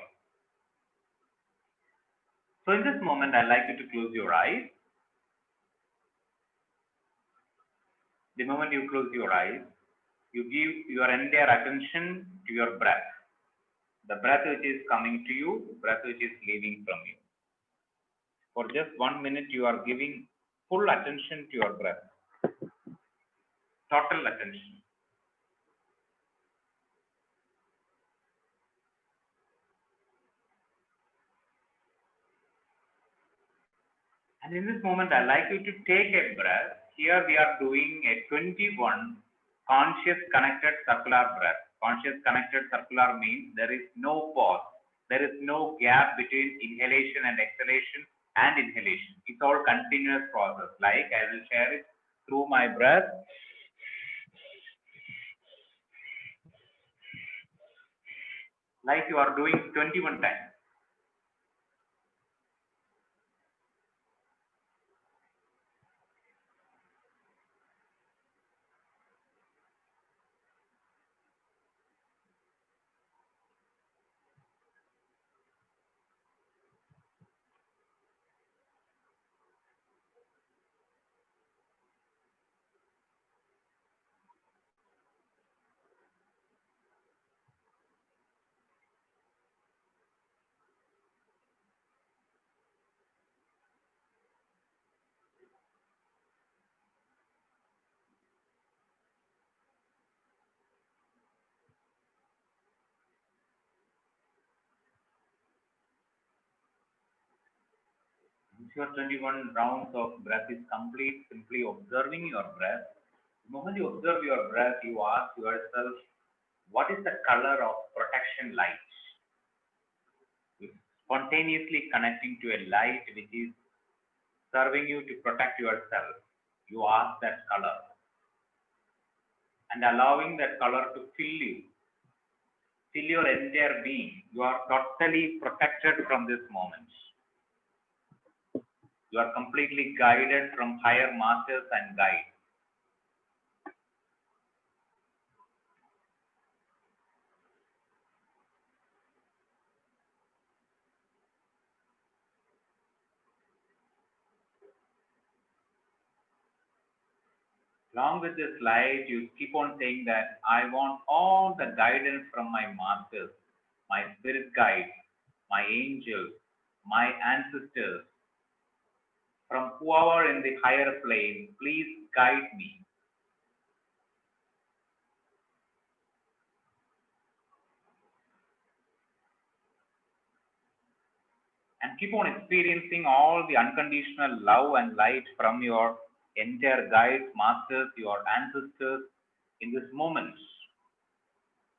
So in this moment, I'd like you to close your eyes. The moment you close your eyes, you give your entire attention to your breath. The breath which is coming to you, the breath which is leaving from you. For just 1 minute, you are giving full attention to your breath. Total attention. And in this moment, I'd like you to take a breath. Here we are doing a 21 conscious connected circular breath. Conscious connected circular means there is no pause. There is no gap between inhalation and exhalation and inhalation. It's all continuous process. Like I will share it through my breath. Like you are doing 21 times. Once your 21 rounds of breath is complete, simply observing your breath. The moment you observe your breath, you ask yourself, what is the color of protection light? You're spontaneously connecting to a light which is serving you to protect yourself. You ask that color and allowing that color to fill you, fill your entire being. You are totally protected from this moment. You are completely guided from higher masters and guides. Along with this light, you keep on saying that I want all the guidance from my masters, my spirit guides, my angels, my ancestors, from whoever in the higher plane, please guide me. And keep on experiencing all the unconditional love and light from your entire guides, masters, your ancestors in this moment.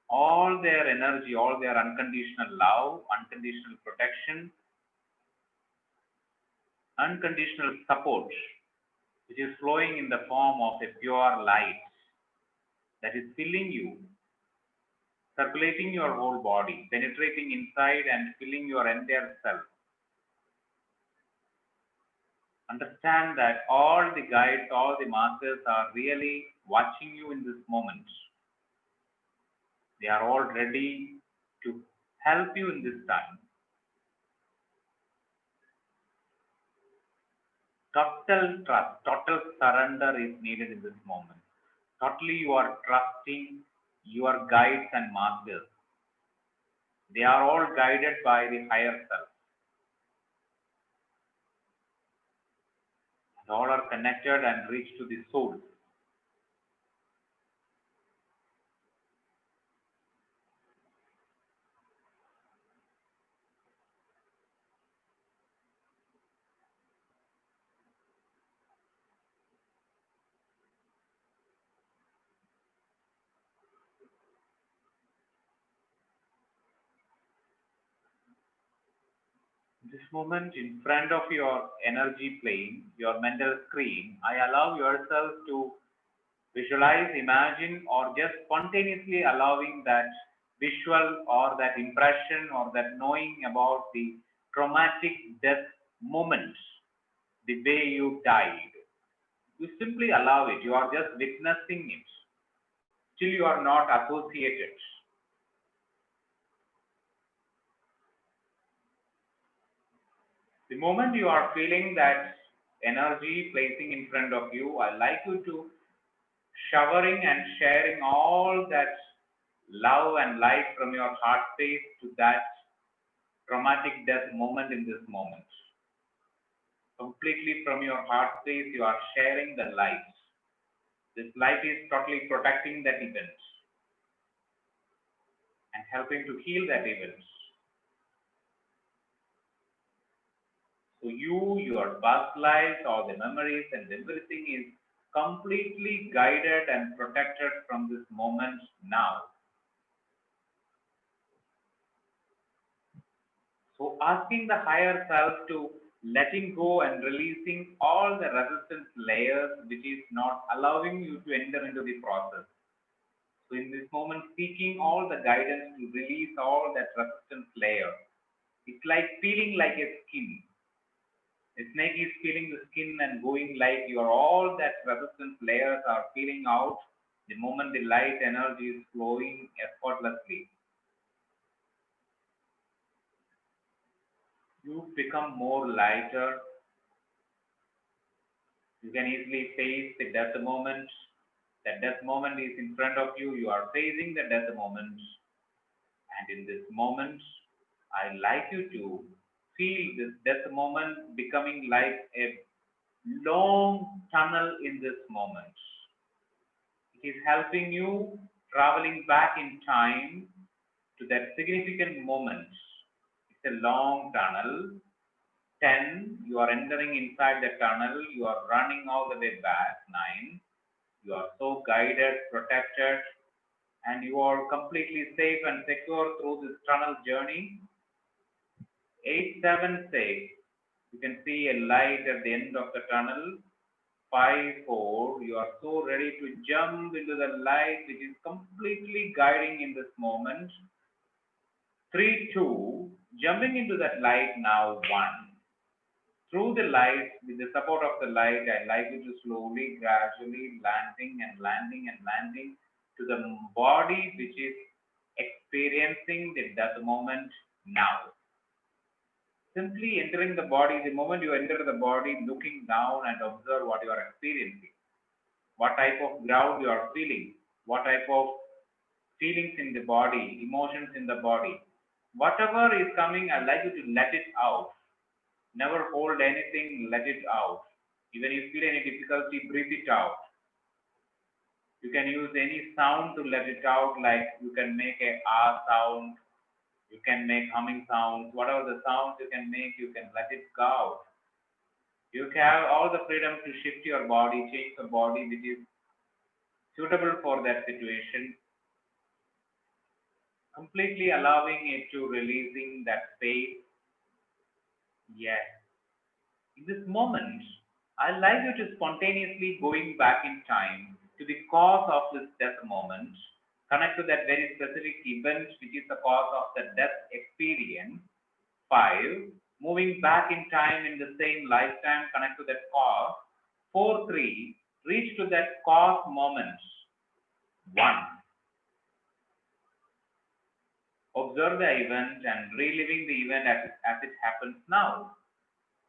All their energy, all their unconditional love, unconditional protection, unconditional support, which is flowing in the form of a pure light that is filling you, circulating your whole body, penetrating inside and filling your entire self. Understand that all the guides, all the masters are really watching you in this moment. They are all ready to help you in this time. Total trust, total surrender is needed in this moment. Totally you are trusting your guides and masters. They are all guided by the higher self. And all are connected and reach to the soul. This moment in front of your energy plane, your mental screen, I allow yourself to visualize, imagine, or just spontaneously allowing that visual or that impression or that knowing about the traumatic death moment, the way you died. You simply allow it. You are just witnessing it. Still you are not associated. The moment you are feeling that energy placing in front of you, I like you to showering and sharing all that love and light from your heart space to that traumatic death moment in this moment. Completely from your heart space, you are sharing the light. This light is totally protecting that event and helping to heal that event. So you, your past lives, all the memories and everything is completely guided and protected from this moment now. So asking the higher self to letting go and releasing all the resistance layers which is not allowing you to enter into the process. So in this moment, seeking all the guidance to release all that resistance layer. It's like feeling like a skin. A snake is feeling the skin and going like all that resistance layers are peeling out the moment the light energy is flowing effortlessly. You become more lighter. You can easily face the death moment. That death moment is in front of you. You are facing the death moment. And in this moment, I like you to feel this death moment becoming like a long tunnel in this moment. It is helping you traveling back in time to that significant moment. It's a long tunnel. 10, you are entering inside the tunnel. You are running all the way back. 9, you are so guided, protected, and you are completely safe and secure through this tunnel journey. 8, 7, 6, you can see a light at the end of the tunnel. 5, 4, you are so ready to jump into the light which is completely guiding in this moment. 3, 2, jumping into that light now. 1, through the light, with the support of the light, I like you to slowly, gradually landing to the body which is experiencing the death moment now. Simply entering the body, the moment you enter the body, looking down and observe what you are experiencing. What type of ground you are feeling, what type of feelings in the body, emotions in the body. Whatever is coming, I'd like you to let it out. Never hold anything, let it out. Even if you feel any difficulty, breathe it out. You can use any sound to let it out, like you can make a ah sound, you can make humming sounds, whatever the sounds you can make, you can let it go out. You have all the freedom to shift your body, change the body which is suitable for that situation, completely allowing it to releasing that space. Yes. In this moment, I like you to spontaneously going back in time to the cause of this death moment, connect to that very specific event which is the cause of the death experience. 5, moving back in time in the same lifetime, connect to that cause. 4, 3, reach to that cause moment. 1, observe the event and reliving the event as it happens now,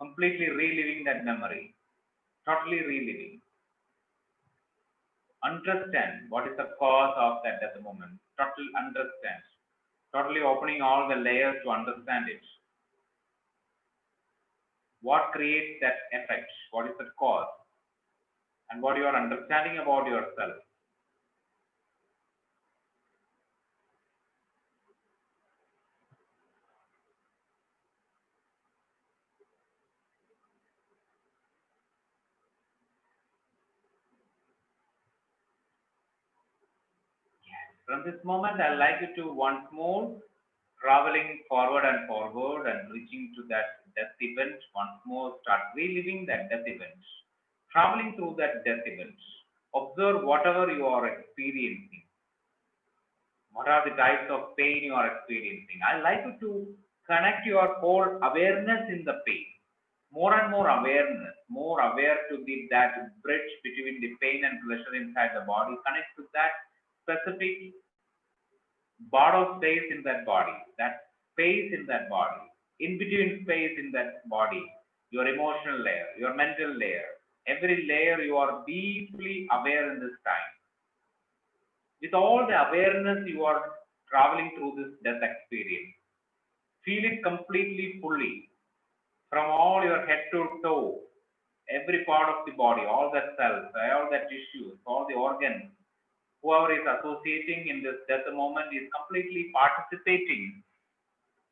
completely reliving that memory, totally reliving. Understand what is the cause of that at the moment, totally understand, totally opening all the layers to understand it. What creates that effect? What is the cause? And what you are understanding about yourself. From this moment, I'd like you to once more traveling forward and reaching to that death event. Once more, start reliving that death event. Traveling through that death event. Observe whatever you are experiencing. What are the types of pain you are experiencing? I like you to connect your whole awareness in the pain. More and more awareness, more aware to be that bridge between the pain and pleasure inside the body. Connect to that specific borrow space in that body, that space in that body, in between space in that body, your emotional layer, your mental layer, every layer you are deeply aware in this time. With all the awareness you are traveling through this death experience, feel it completely fully from all your head to toe, every part of the body, all the cells, all the tissues, all the organs. Whoever is associating in this death moment is completely participating.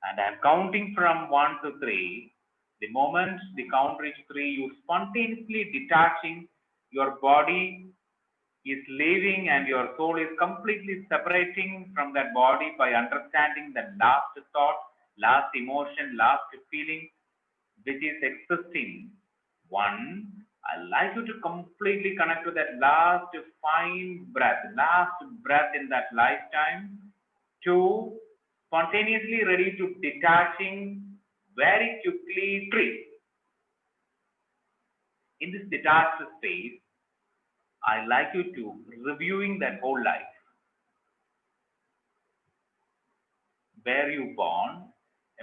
And I'm counting from 1 to 3. The moment the count reaches 3, you spontaneously detaching, your body is leaving and your soul is completely separating from that body by understanding the last thought, last emotion, last feeling which is existing. 1, I like you to completely connect to that last fine breath in that lifetime. 2, spontaneously ready to detaching very quickly. 3, in this detached space, I like you to reviewing that whole life. Where you born,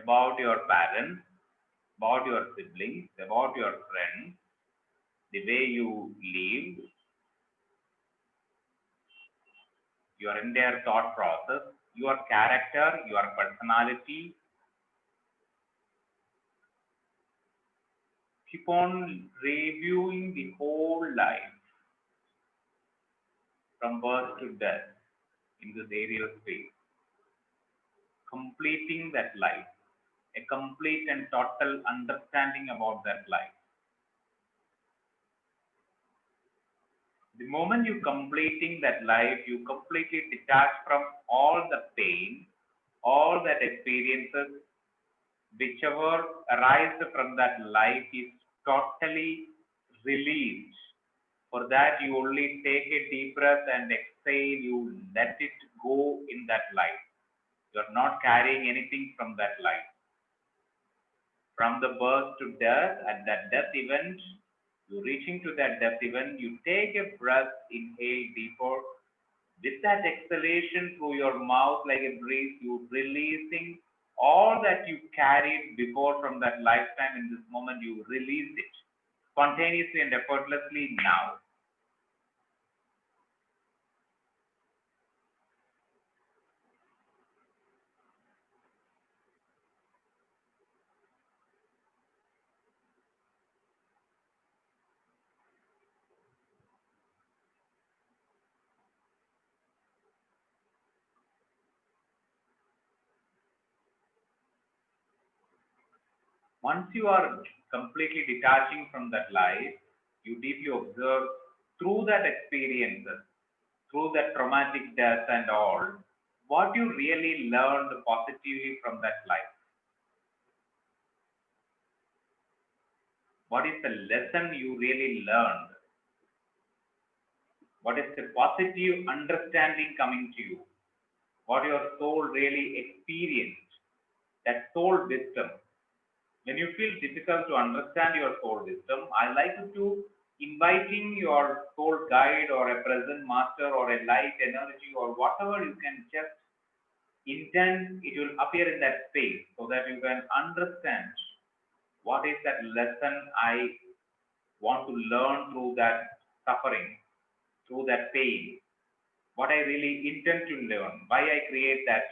about your parents, about your siblings, about your friends, the way you live, your entire thought process, your character, your personality. Keep on reviewing the whole life from birth to death in this aerial space, completing that life, a complete and total understanding about that life. The moment you completing that life, you completely detach from all the pain, all that experiences, whichever arise from that life is totally released. For that, you only take a deep breath and exhale, you let it go in that life. You're not carrying anything from that life. From the birth to death, at that death event, you reaching to that death event, you take a breath, inhale deeper. With that exhalation through your mouth like a breeze, you releasing all that you carried before from that lifetime. In this moment, you release it spontaneously and effortlessly now. Once you are completely detaching from that life, you deeply observe through that experiences, through that traumatic death and all, what you really learned positively from that life. What is the lesson you really learned? What is the positive understanding coming to you? What your soul really experienced? That soul wisdom. When you feel difficult to understand your soul wisdom, I like you to inviting your soul guide or a present master or a light energy or whatever you can just intend, it will appear in that space so that you can understand what is that lesson I want to learn through that suffering, through that pain, what I really intend to learn, why I create that.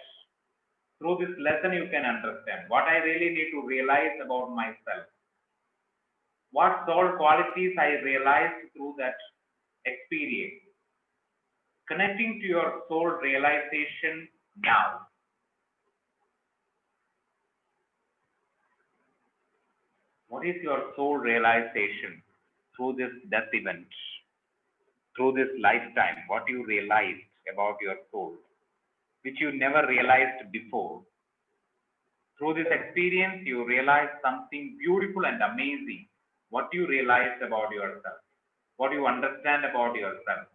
Through this lesson, you can understand what I really need to realize about myself. What soul qualities I realized through that experience. Connecting to your soul realization now. What is your soul realization through this death event, through this lifetime? What you realized about your soul, which you never realized before. Through this experience, you realize something beautiful and amazing. What you realized about yourself, what you understand about yourself.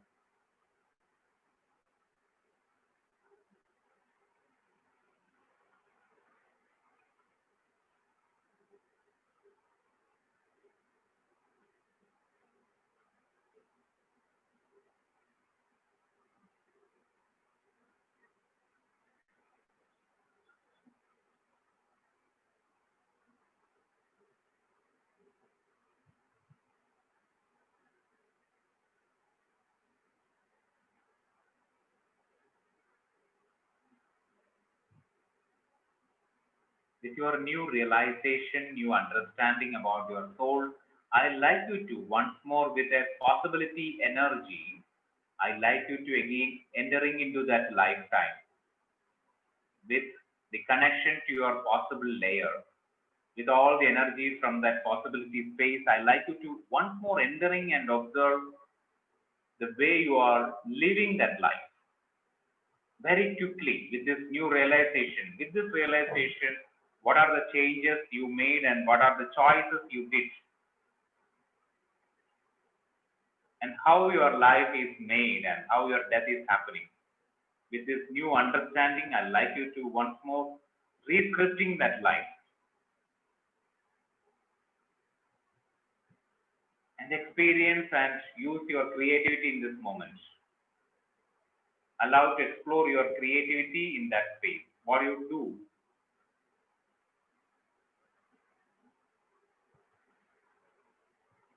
With your new realization, new understanding about your soul, I like you to once more with a possibility energy, I like you to again entering into that lifetime with the connection to your possible layer, with all the energy from that possibility space. I like you to once more entering and observe the way you are living that life very quickly with this new realization. With this realization, what are the changes you made and what are the choices you did? And how your life is made and how your death is happening. With this new understanding, I'd like you to once more re-scripting that life. And experience and use your creativity in this moment. Allow to explore your creativity in that space. What you do.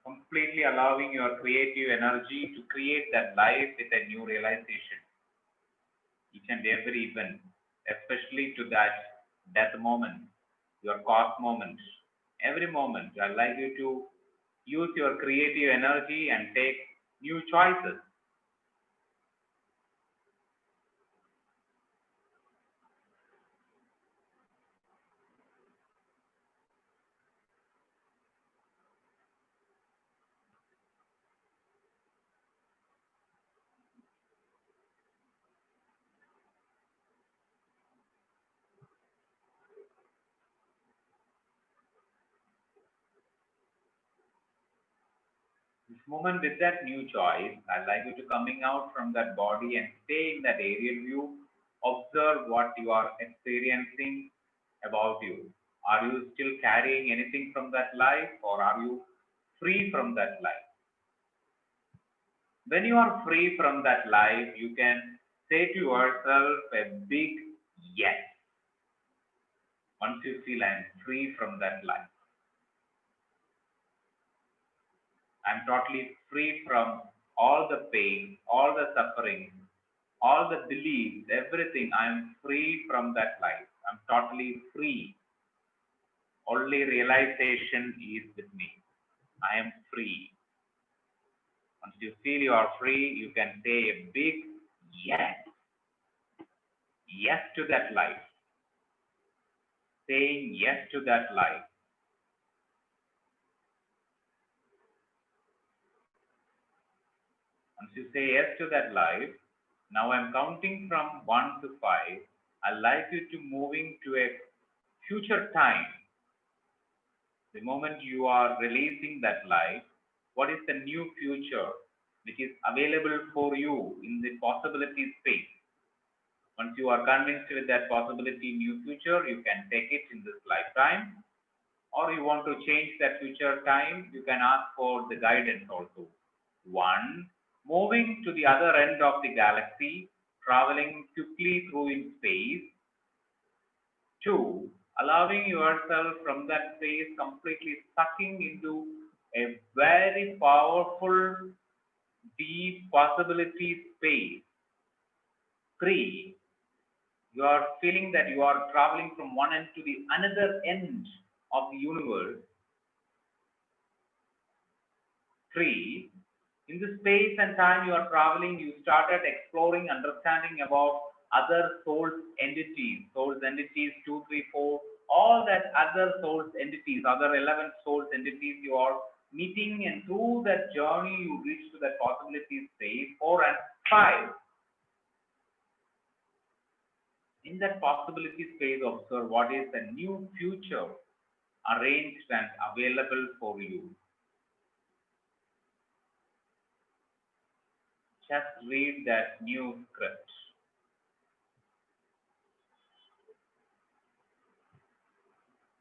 Completely allowing your creative energy to create that life with a new realization. Each and every event, especially to that death moment, your cost moment, every moment, I'd like you to use your creative energy and take new choices. This moment with that new choice, I'd like you to coming out from that body and stay in that aerial view. Observe what you are experiencing about you. Are you still carrying anything from that life or are you free from that life? When you are free from that life, you can say to yourself a big yes. Once you feel I'm free from that life. I'm totally free from all the pain, all the suffering, all the beliefs, everything. I'm free from that life. I'm totally free. Only realization is with me. I am free. Once you feel you are free, you can say a big yes. Yes to that life. Saying yes to that life. you say yes to that life, now I'm counting from 1 to 5. I'd like you to moving to a future time. The moment you are releasing that life, what is the new future which is available for you in the possibility space? Once you are convinced with that possibility new future, you can take it in this lifetime. Or you want to change that future time, you can ask for the guidance also. 1, moving to the other end of the galaxy, traveling quickly through in space. 2, allowing yourself from that space completely sucking into a very powerful, deep possibility space. 3, you are feeling that you are traveling from one end to the another end of the universe. 3, in the space and time you are traveling, you started exploring, understanding about other souls entities, 2, 3, 4, all that other souls entities, other 11 souls entities you are meeting, and through that journey you reach to that possibility space. 4 and 5. In that possibility space, observe what is the new future arranged and available for you. Just read that new script.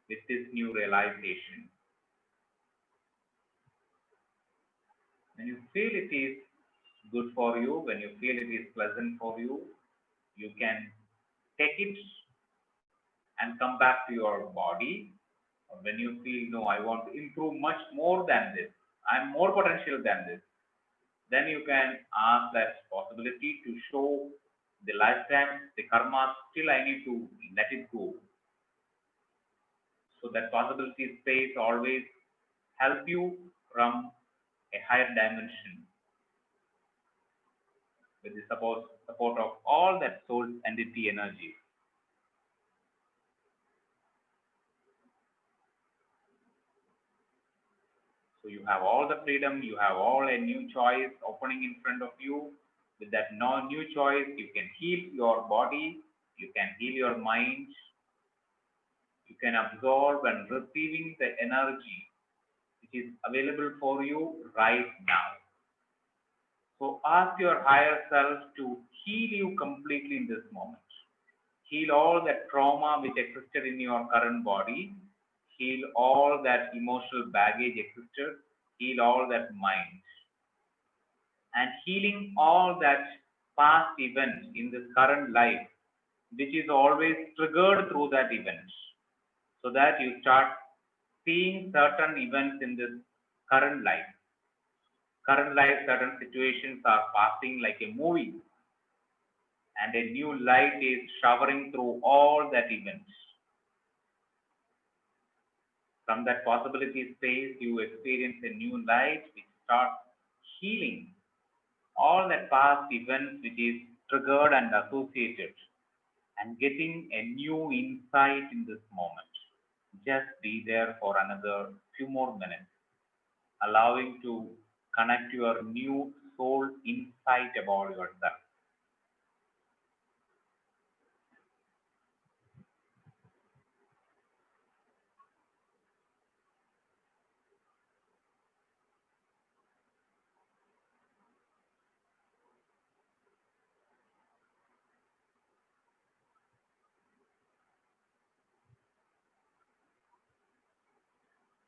With this new realization. When you feel it is good for you, when you feel it is pleasant for you, you can take it and come back to your body. Or when you feel, no, I want to improve much more than this, I'm more potential than this, then you can ask that possibility to show the lifetime, the karma, still I need to let it go. So that possibility space always help you from a higher dimension with the support of all that soul entity energy. So you have all the freedom, you have all a new choice opening in front of you. With that new choice, you can heal your body, you can heal your mind, you can absorb and receiving the energy which is available for you right now. So ask your higher self to heal you completely in this moment. Heal all that trauma which existed in your current body. Heal all that emotional baggage existed. Heal all that mind. And healing all that past events in this current life, which is always triggered through that event. So that you start seeing certain events in this current life. Current life, certain situations are passing like a movie. And a new light is showering through all that events. From that possibility space, you experience a new light which starts healing all that past events which is triggered and associated, and getting a new insight in this moment. Just be there for another few more minutes, allowing to connect your new soul insight about yourself.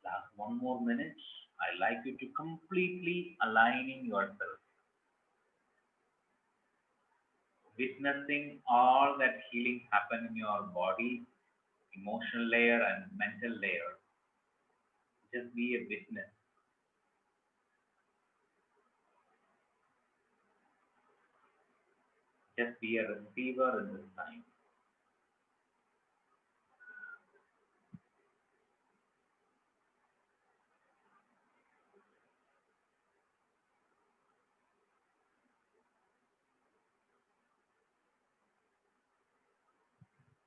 Last 1 more minute. I like you to completely aligning yourself, witnessing all that healing happen in your body, emotional layer and mental layer. Just be a witness. Just be a receiver in this time.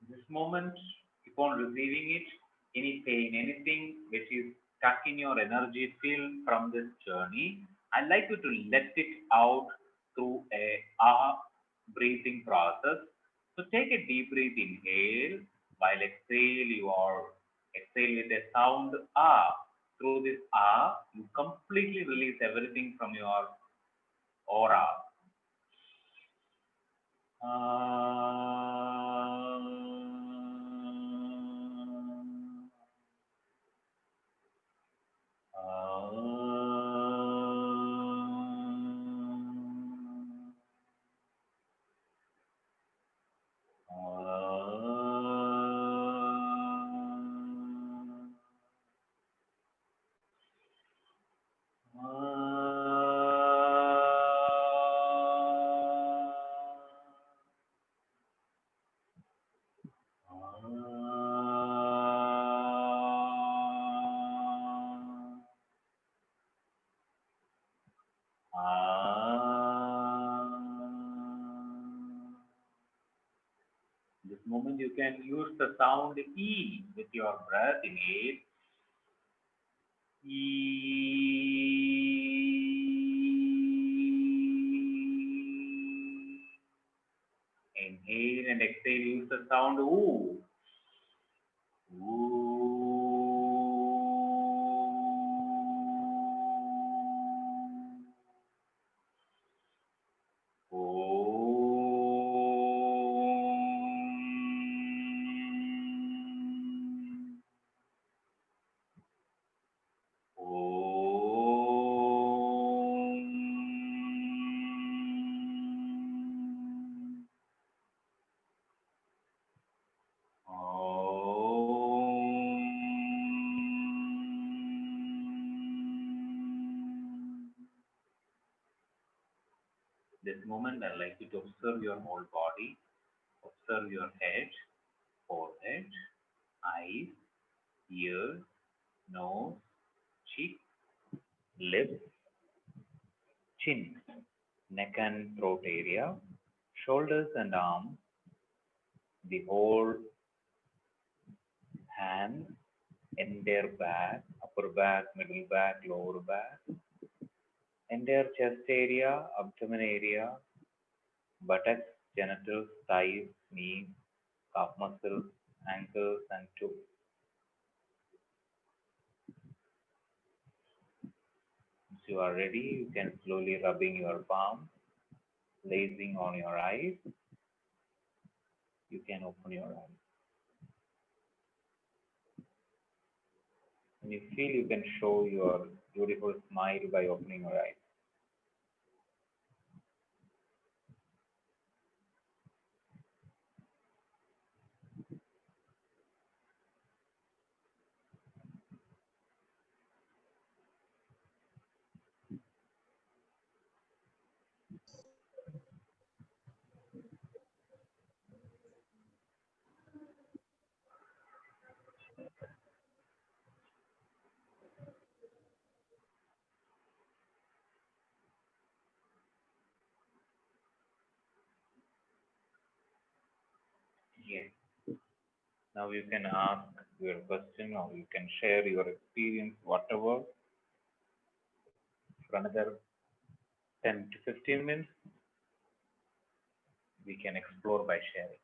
This moment, upon receiving it, any pain, anything which is stuck in your energy field from this journey, I'd like you to let it out through a ah breathing process. So take a deep breath, inhale, while exhale, you are exhale with a sound ah. Through this ah, you completely release everything from your aura. This moment you can use the sound E with your breath. Inhale. Inhale and exhale, use the sound OO. This moment, I'd like you to observe your whole body, observe your head, forehead, eyes, ears, nose, cheek, lips, chin, neck and throat area, shoulders and arms, the whole hands, entire back, upper back, middle back, lower back, entire chest area, abdomen area, buttocks, genitals, thighs, knees, calf muscles, ankles, and toes. Once you are ready, you can slowly rubbing your palms, placing on your eyes. You can open your eyes. When you feel, you can show your beautiful smile by opening your eyes. Yes. Now you can ask your question or you can share your experience, whatever, for another 10 to 15 minutes. We can explore by sharing.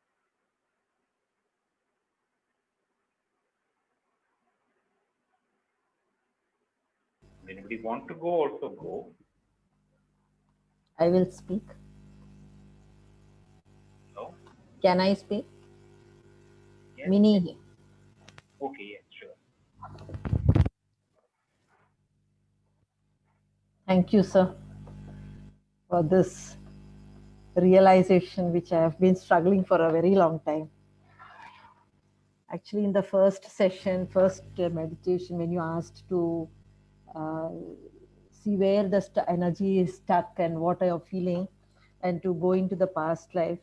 If anybody want to go, also go. I will speak. No? Can I speak? Yes. Mini. Okay, yes, sure. Thank you, sir, for this realization which I have been struggling for a very long time. Actually, in the first session, meditation, when you asked to see where the energy is stuck and what are you feeling, and to go into the past life,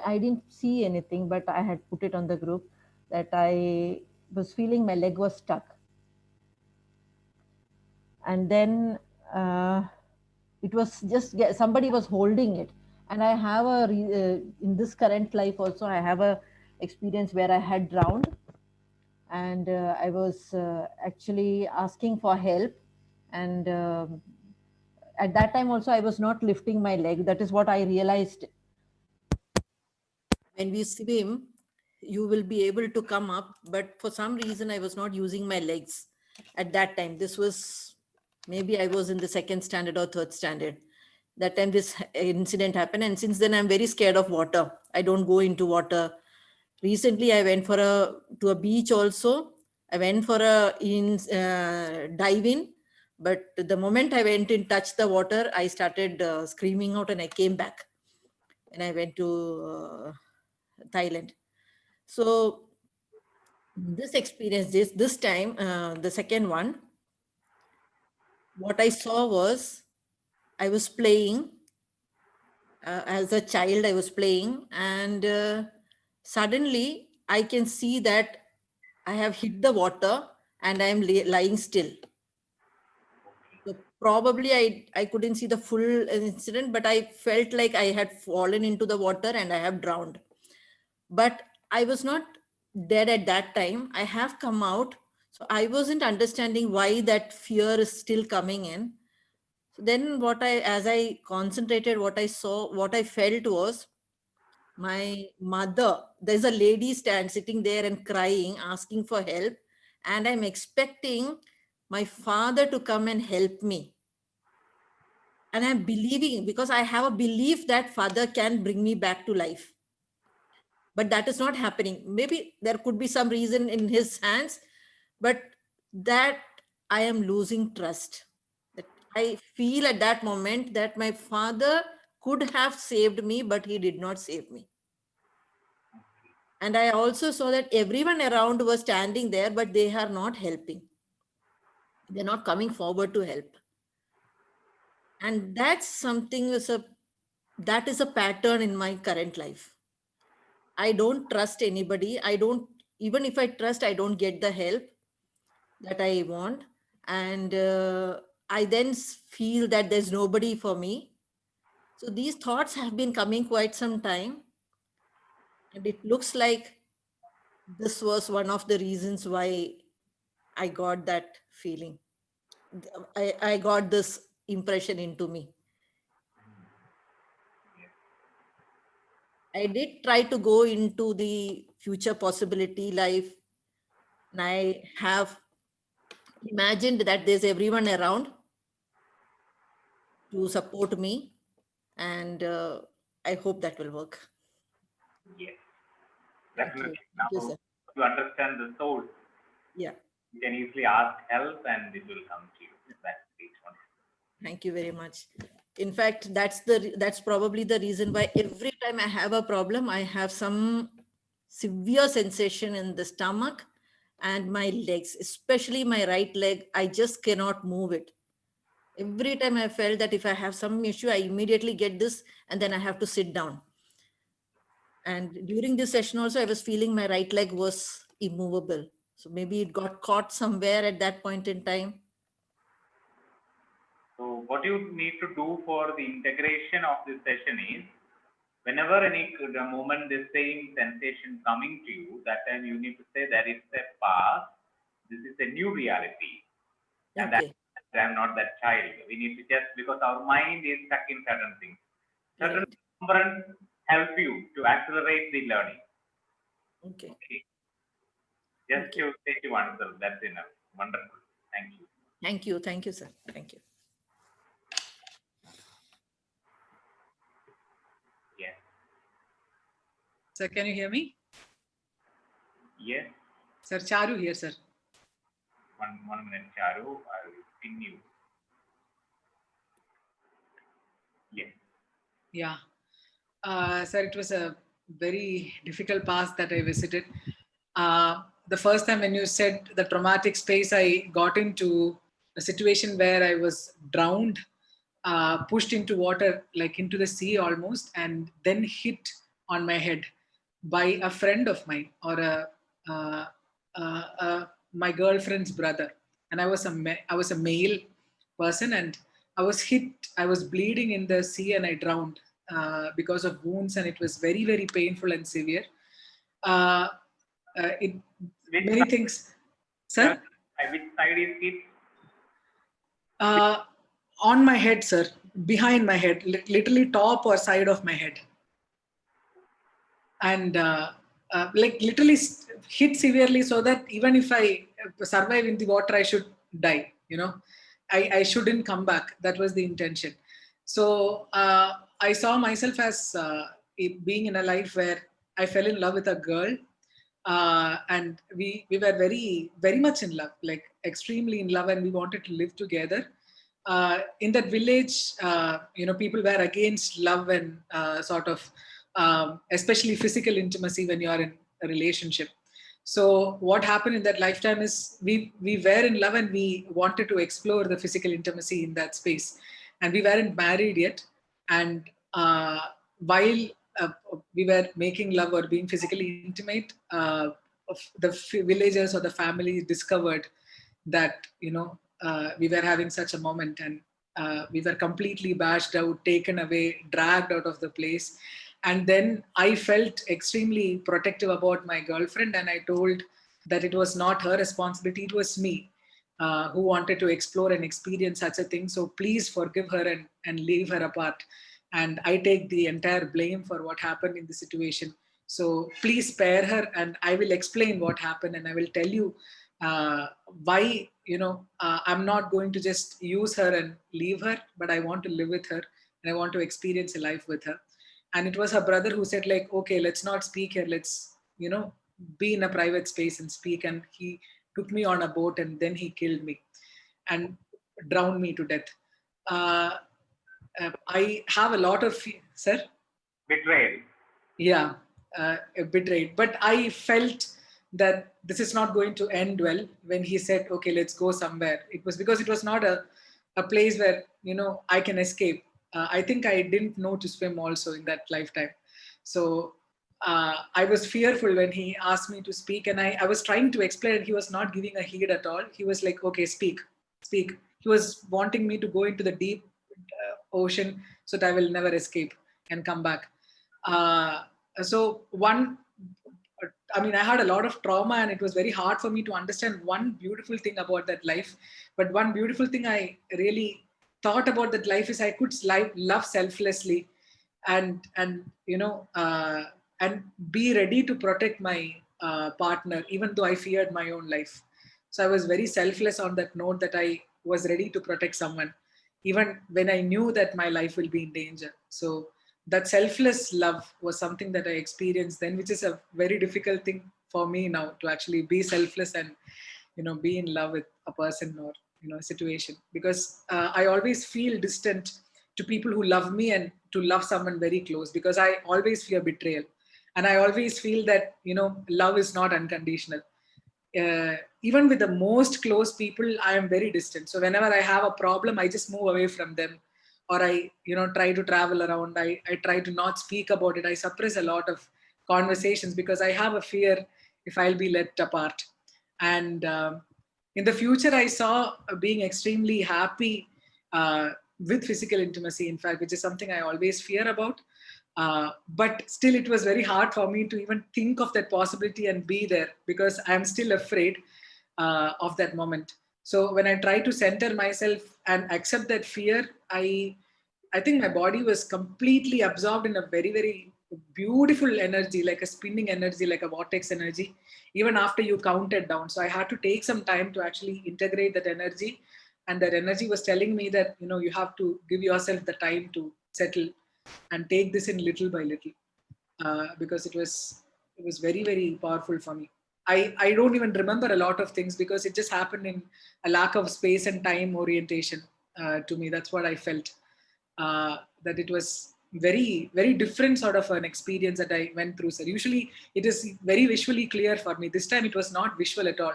I didn't see anything, but I had put it on the group that I was feeling my leg was stuck. And then it was just somebody was holding it. And I have in this current life also, I have a experience where I had drowned. And I was actually asking for help. And at that time also I was not lifting my leg. That is what I realized. When we swim, you will be able to come up, but for some reason I was not using my legs at that time. This was, maybe I was in the second standard or third standard. That time this incident happened, and since then I'm very scared of water. I don't go into water. Recently I went to a beach also. I went for a dive in, but the moment I went in, touched the water, I started screaming out, and I came back and I went to Thailand. So this experience, this time, the second one, what I saw was, I was playing as a child. I was playing, and suddenly I can see that I have hit the water and I am lying still. So probably I couldn't see the full incident, but I felt like I had fallen into the water and I have drowned. But I was not dead at that time. I have come out. So I wasn't understanding why that fear is still coming in. So then as I concentrated, what I saw, what I felt was my mother. There's a lady sitting there and crying, asking for help. And I'm expecting my father to come and help me. And I'm believing, because I have a belief that father can bring me back to life. But that is not happening. Maybe there could be some reason in his hands, but that I am losing trust. That I feel at that moment that my father could have saved me, but he did not save me. And I also saw that everyone around was standing there, but they are not helping. They're not coming forward to help. And that's something, that is a pattern in my current life. I don't trust anybody. Even if I trust, I don't get the help that I want. And I then feel that there's nobody for me. So these thoughts have been coming quite some time. And it looks like this was one of the reasons why I got that feeling. I got this impression into me. I did try to go into the future possibility life, and I have imagined that there's everyone around to support me, and I hope that will work. Yes, definitely. Thank you, Now sir. you understand the soul. Yeah. You can easily ask help and it will come to you. That's each one. Thank you very much. In fact, that's probably the reason why every time I have a problem, I have some severe sensation in the stomach and my legs, especially my right leg. I just cannot move it. Every time I felt that if I have some issue, I immediately get this and then I have to sit down. And during this session also, I was feeling my right leg was immovable. So maybe it got caught somewhere at that point in time. So what you need to do for the integration of this session is, whenever the moment the same sensation coming to you, that time you need to say that it's a past, this is a new reality. And Okay. that I'm not that child. We need to just, because our mind is stuck in certain things. Certain remembrance help you to accelerate the learning. Okay. Just to say to oneself, that's enough. Wonderful. Thank you. Thank you. Thank you, sir. Thank you. Yes. Sir, can you hear me? Yes. Sir, Charu here, sir. One minute, Charu. I will pin you. Yes. Yeah. Sir, it was a very difficult past that I visited. The first time when you said the traumatic space, I got into a situation where I was drowned, pushed into water, like into the sea almost, and then hit on my head by a friend of mine, or my girlfriend's brother. And I was a male person, and I was hit. I was bleeding in the sea, and I drowned because of wounds, and it was very, very painful and severe. Many things. Sir? Which side is it? on my head, sir, behind my head, literally top or side of my head. And like literally hit severely, so that even if I survive in the water, I should die, you know. I shouldn't come back. That was the intention. So I saw myself as being in a life where I fell in love with a girl, and we were very much in love, like extremely in love, and we wanted to live together. In that village, you know, people were against love and sort of, especially physical intimacy when you are in a relationship. So what happened in that lifetime is we were in love and we wanted to explore the physical intimacy in that space, and we weren't married yet. And while we were making love or being physically intimate, the villagers or the family discovered that, you know, we were having such a moment, and we were completely bashed out, taken away, dragged out of the place. And then I felt extremely protective about my girlfriend, and I told that it was not her responsibility, it was me who wanted to explore and experience such a thing. So please forgive her and leave her apart. And I take the entire blame for what happened in the situation. So please spare her, and I will explain what happened, and I will tell you why, you know, I'm not going to just use her and leave her, but I want to live with her and I want to experience a life with her. And it was her brother who said, like, okay, let's not speak here. Let's, you know, be in a private space and speak. And he took me on a boat, and then he killed me and drowned me to death. I have a lot of, sir? Betrayal. Yeah, betrayed. But I felt that this is not going to end well when he said, okay, let's go somewhere. It was because it was not a place where, you know, I can escape. I think I didn't know to swim also in that lifetime. So I was fearful when he asked me to speak, and I was trying to explain, and he was not giving a heed at all. He was like, okay, speak. He was wanting me to go into the deep ocean so that I will never escape and come back. So I mean, I had a lot of trauma, and it was very hard for me to understand one beautiful thing about that life. But one beautiful thing I really thought about that life is I could love selflessly, and you know, and be ready to protect my partner, even though I feared my own life. So I was very selfless on that note, that I was ready to protect someone, even when I knew that my life will be in danger. So that selfless love was something that I experienced then, which is a very difficult thing for me now, to actually be selfless and, you know, be in love with a person or, you know, a situation, because I always feel distant to people who love me and to love someone very close, because I always fear betrayal. And I always feel that, you know, love is not unconditional. Even with the most close people, I am very distant. So whenever I have a problem, I just move away from them, or I, you know, try to travel around. I try to not speak about it. I suppress a lot of conversations because I have a fear if I'll be left apart. And in the future, I saw being extremely happy with physical intimacy, in fact, which is something I always fear about. But still, it was very hard for me to even think of that possibility and be there, because I'm still afraid of that moment. So when I try to center myself and accept that fear, I think my body was completely absorbed in a very, very beautiful energy, like a spinning energy, like a vortex energy, even after you counted down. So I had to take some time to actually integrate that energy. And that energy was telling me that, you know, you have to give yourself the time to settle and take this in little by little, because it was very, very powerful for me. I don't even remember a lot of things because it just happened in a lack of space and time orientation to me. That's what I felt, that it was very, very different sort of an experience that I went through. So usually it is very visually clear for me. This time it was not visual at all.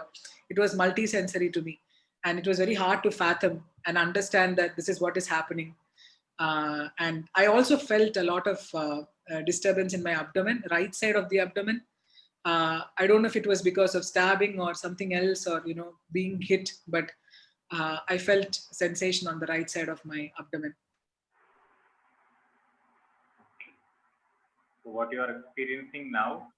It was multi-sensory to me. And it was very hard to fathom and understand that this is what is happening. And I also felt a lot of disturbance in my abdomen, right side of the abdomen. I don't know if it was because of stabbing or something else, or, you know, being hit, but I felt sensation on the right side of my abdomen. So what you are experiencing now?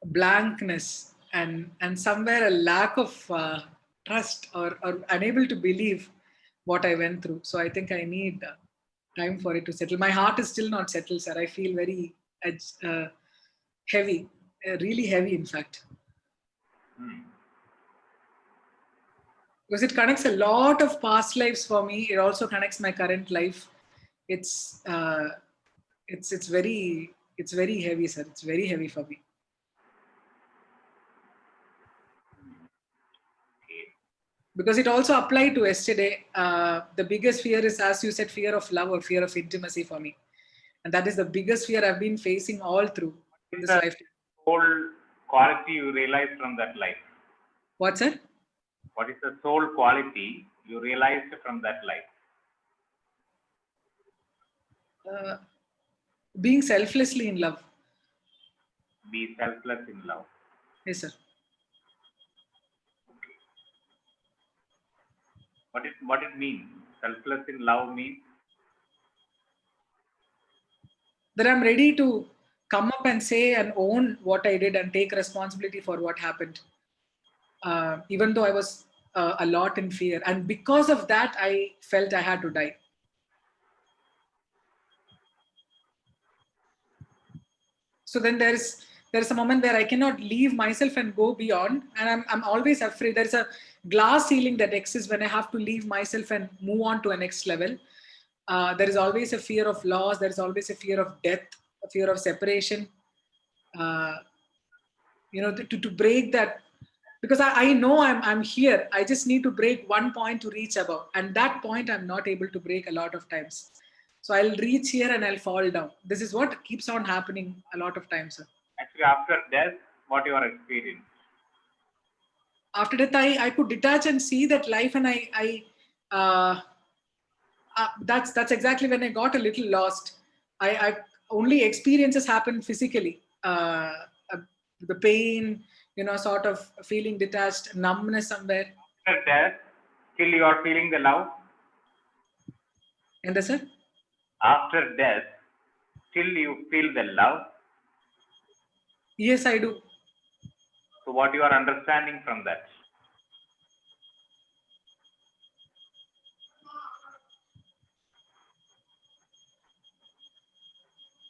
Blankness and somewhere a lack of trust, or unable to believe what I went through. So I think I need time for it to settle. My heart is still not settled, sir. I feel very heavy, really heavy, in fact. Because it connects a lot of past lives for me. It also connects my current life. It's very heavy, sir. It's very heavy for me. Because it also applied to yesterday. The biggest fear is, as you said, fear of love or fear of intimacy for me. And that is the biggest fear I've been facing all through this life. Soul quality you realized from that life? What's it? What is the soul quality you realized from that life? Being selflessly in love. Be selfless in love. Yes, sir. What it means? Selfless in love means? That I'm ready to come up and say and own what I did and take responsibility for what happened. Even though I was a lot in fear. And because of that, I felt I had to die. So then there's a moment where I cannot leave myself and go beyond. And I'm always afraid. There's a glass ceiling that exists when I have to leave myself and move on to a next level. There is always a fear of loss. There is always a fear of death, a fear of separation. To break that, because I know I'm here. I just need to break one point to reach above. And that point I'm not able to break a lot of times. So I'll reach here and I'll fall down. This is what keeps on happening a lot of times, sir. Actually, after death, what your experience? After death, I could detach and see that life, and that's exactly when I got a little lost. I only experiences happen physically. The pain, sort of feeling detached, numbness somewhere. After death, still you are feeling the love? And the sir? After death, still you feel the love? Yes, I do. So what you are understanding from that?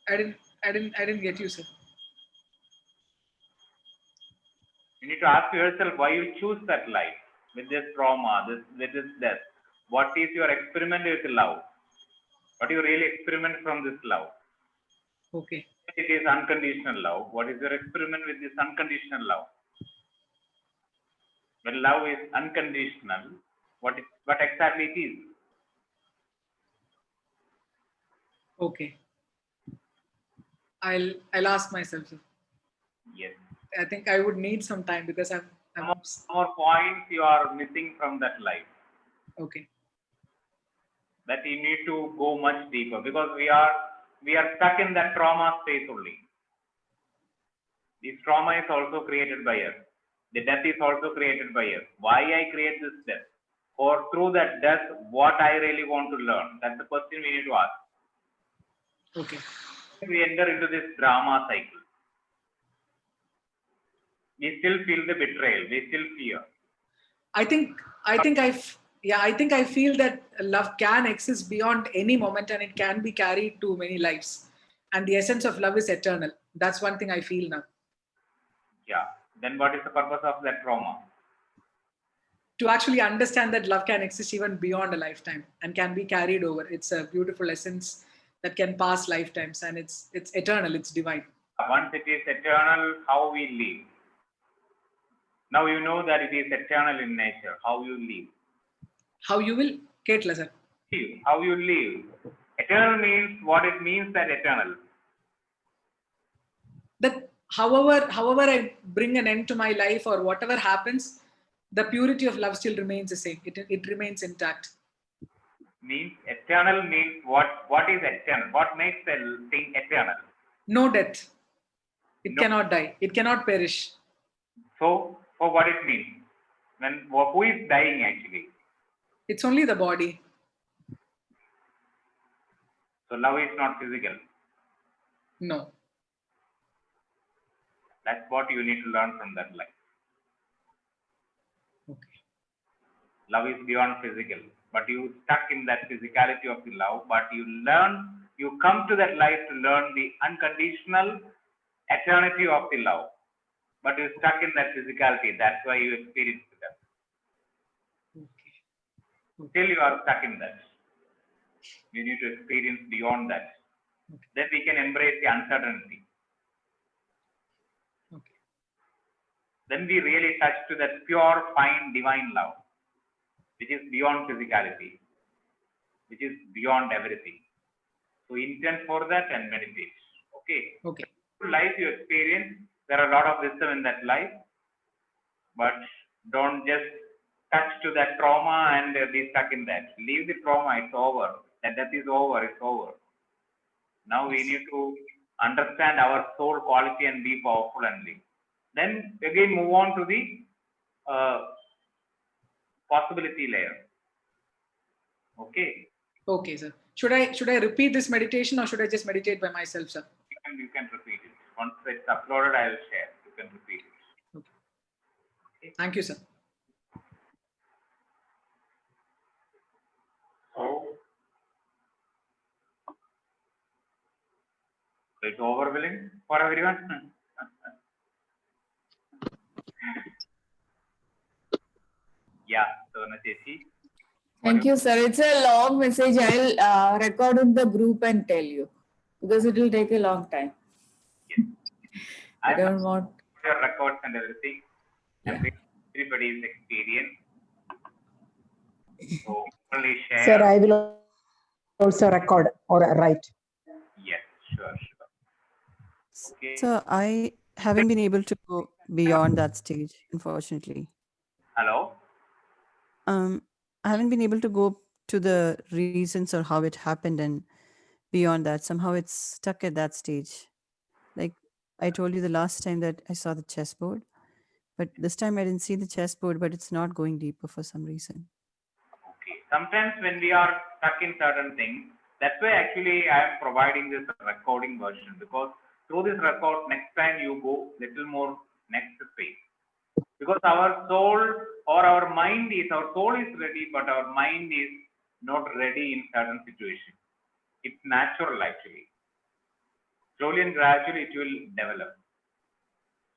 I didn't get you, sir. You need to ask yourself why you choose that life with this trauma, with this death. What is your experiment with love? What do you really experiment from this love? Okay. It is unconditional love. What is your experiment with this unconditional love? When love is unconditional, what exactly it is? Okay. I'll ask myself, sir. Yes. I think I would need some time because I'm more points you are missing from that life. Okay. That you need to go much deeper, because we are stuck in that trauma space only. This trauma is also created by us. The death is also created by us. Why I create this death? Or through that death, what I really want to learn? That's the question we need to ask. Okay. We enter into this drama cycle. We still feel the betrayal. We still fear. I think I feel that love can exist beyond any moment, and it can be carried to many lives. And the essence of love is eternal. That's one thing I feel now. Yeah. Then what is the purpose of that trauma? To actually understand that love can exist even beyond a lifetime and can be carried over. It's a beautiful essence that can pass lifetimes, and it's eternal. It's divine. Once it is eternal, how we live. Now you know that it is eternal in nature. How you live. How you will, Ketla, sir. How you live. Eternal means what it means that eternal. That however I bring an end to my life or whatever happens, the purity of love still remains the same. It remains intact. Means eternal means what is eternal? What makes the thing eternal? No death. It cannot die. It cannot perish. So what it means? Who is dying actually? It's only the body. So love is not physical. No. That's what you need to learn from that life. Okay. Love is beyond physical. but you stuck in that physicality of the love, but you come to that life to learn the unconditional eternity of the love, but you're stuck in that physicality. That's why you experience that. Still you are stuck in that. You need to experience beyond that. Then we can embrace the uncertainty. Then we really touch to that pure, fine, divine love, which is beyond physicality, which is beyond everything. So intend for that and meditate. Okay. Life you experience, there are a lot of wisdom in that life, but don't just touch to that trauma and be stuck in that. Leave the trauma, it's over. That death is over, it's over. Now we need to understand our soul quality and be powerful and live. Then again move on to the possibility layer. Okay. Okay, sir. Should I repeat this meditation or should I just meditate by myself, sir? You can repeat it. Once it's uploaded, I will share. You can repeat it. Okay. Thank you, sir. So it's overwhelming for everyone. Yeah, so Nacheshi. Thank you, sir. It's a long message. I'll record in the group and tell you because it will take a long time. Yes. I don't want your records and everything. Everybody's experience. So only share. Sir, I will also record or write. Yes, sure. Okay. So I haven't been able to go beyond that stage, unfortunately. Hello? I haven't been able to go to the reasons or how it happened and beyond that. Somehow it's stuck at that stage. Like I told you the last time that I saw the chessboard, but this time I didn't see the chessboard, but it's not going deeper for some reason. Okay. Sometimes when we are stuck in certain things, that's why actually I am providing this recording version, because through this record, next time you go little more next space. Because our soul or our soul is ready, but our mind is not ready in certain situations. It's natural actually. Slowly and gradually it will develop.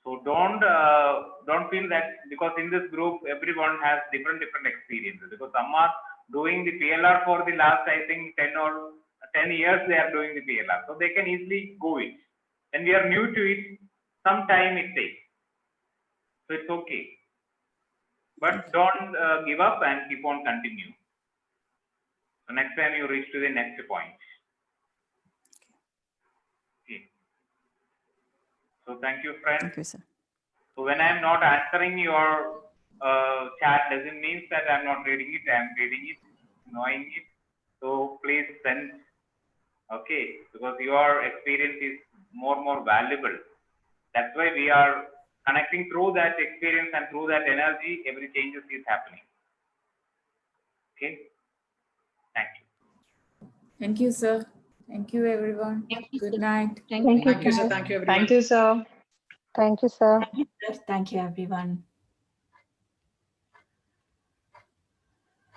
So don't feel that because in this group everyone has different experiences. Because some are doing the PLR for the last, I think 10 years they are doing the PLR, so they can easily go it. And we are new to it. Some time it takes. So it's okay. But don't give up and keep on continue. So next time you reach to the next point. Okay. So thank you, friends. Thank you, sir. So when I'm not answering your chat, doesn't mean that I'm not reading it. I'm reading it, knowing it. So please send. Okay, because your experience is more valuable. That's why we are connecting through that experience and through that energy, every changes is happening. Okay. Thank you. Thank you, sir. Thank you, everyone. Good night. Thank you, sir. Thank you, everyone. Thank you, sir. Thank you, everyone.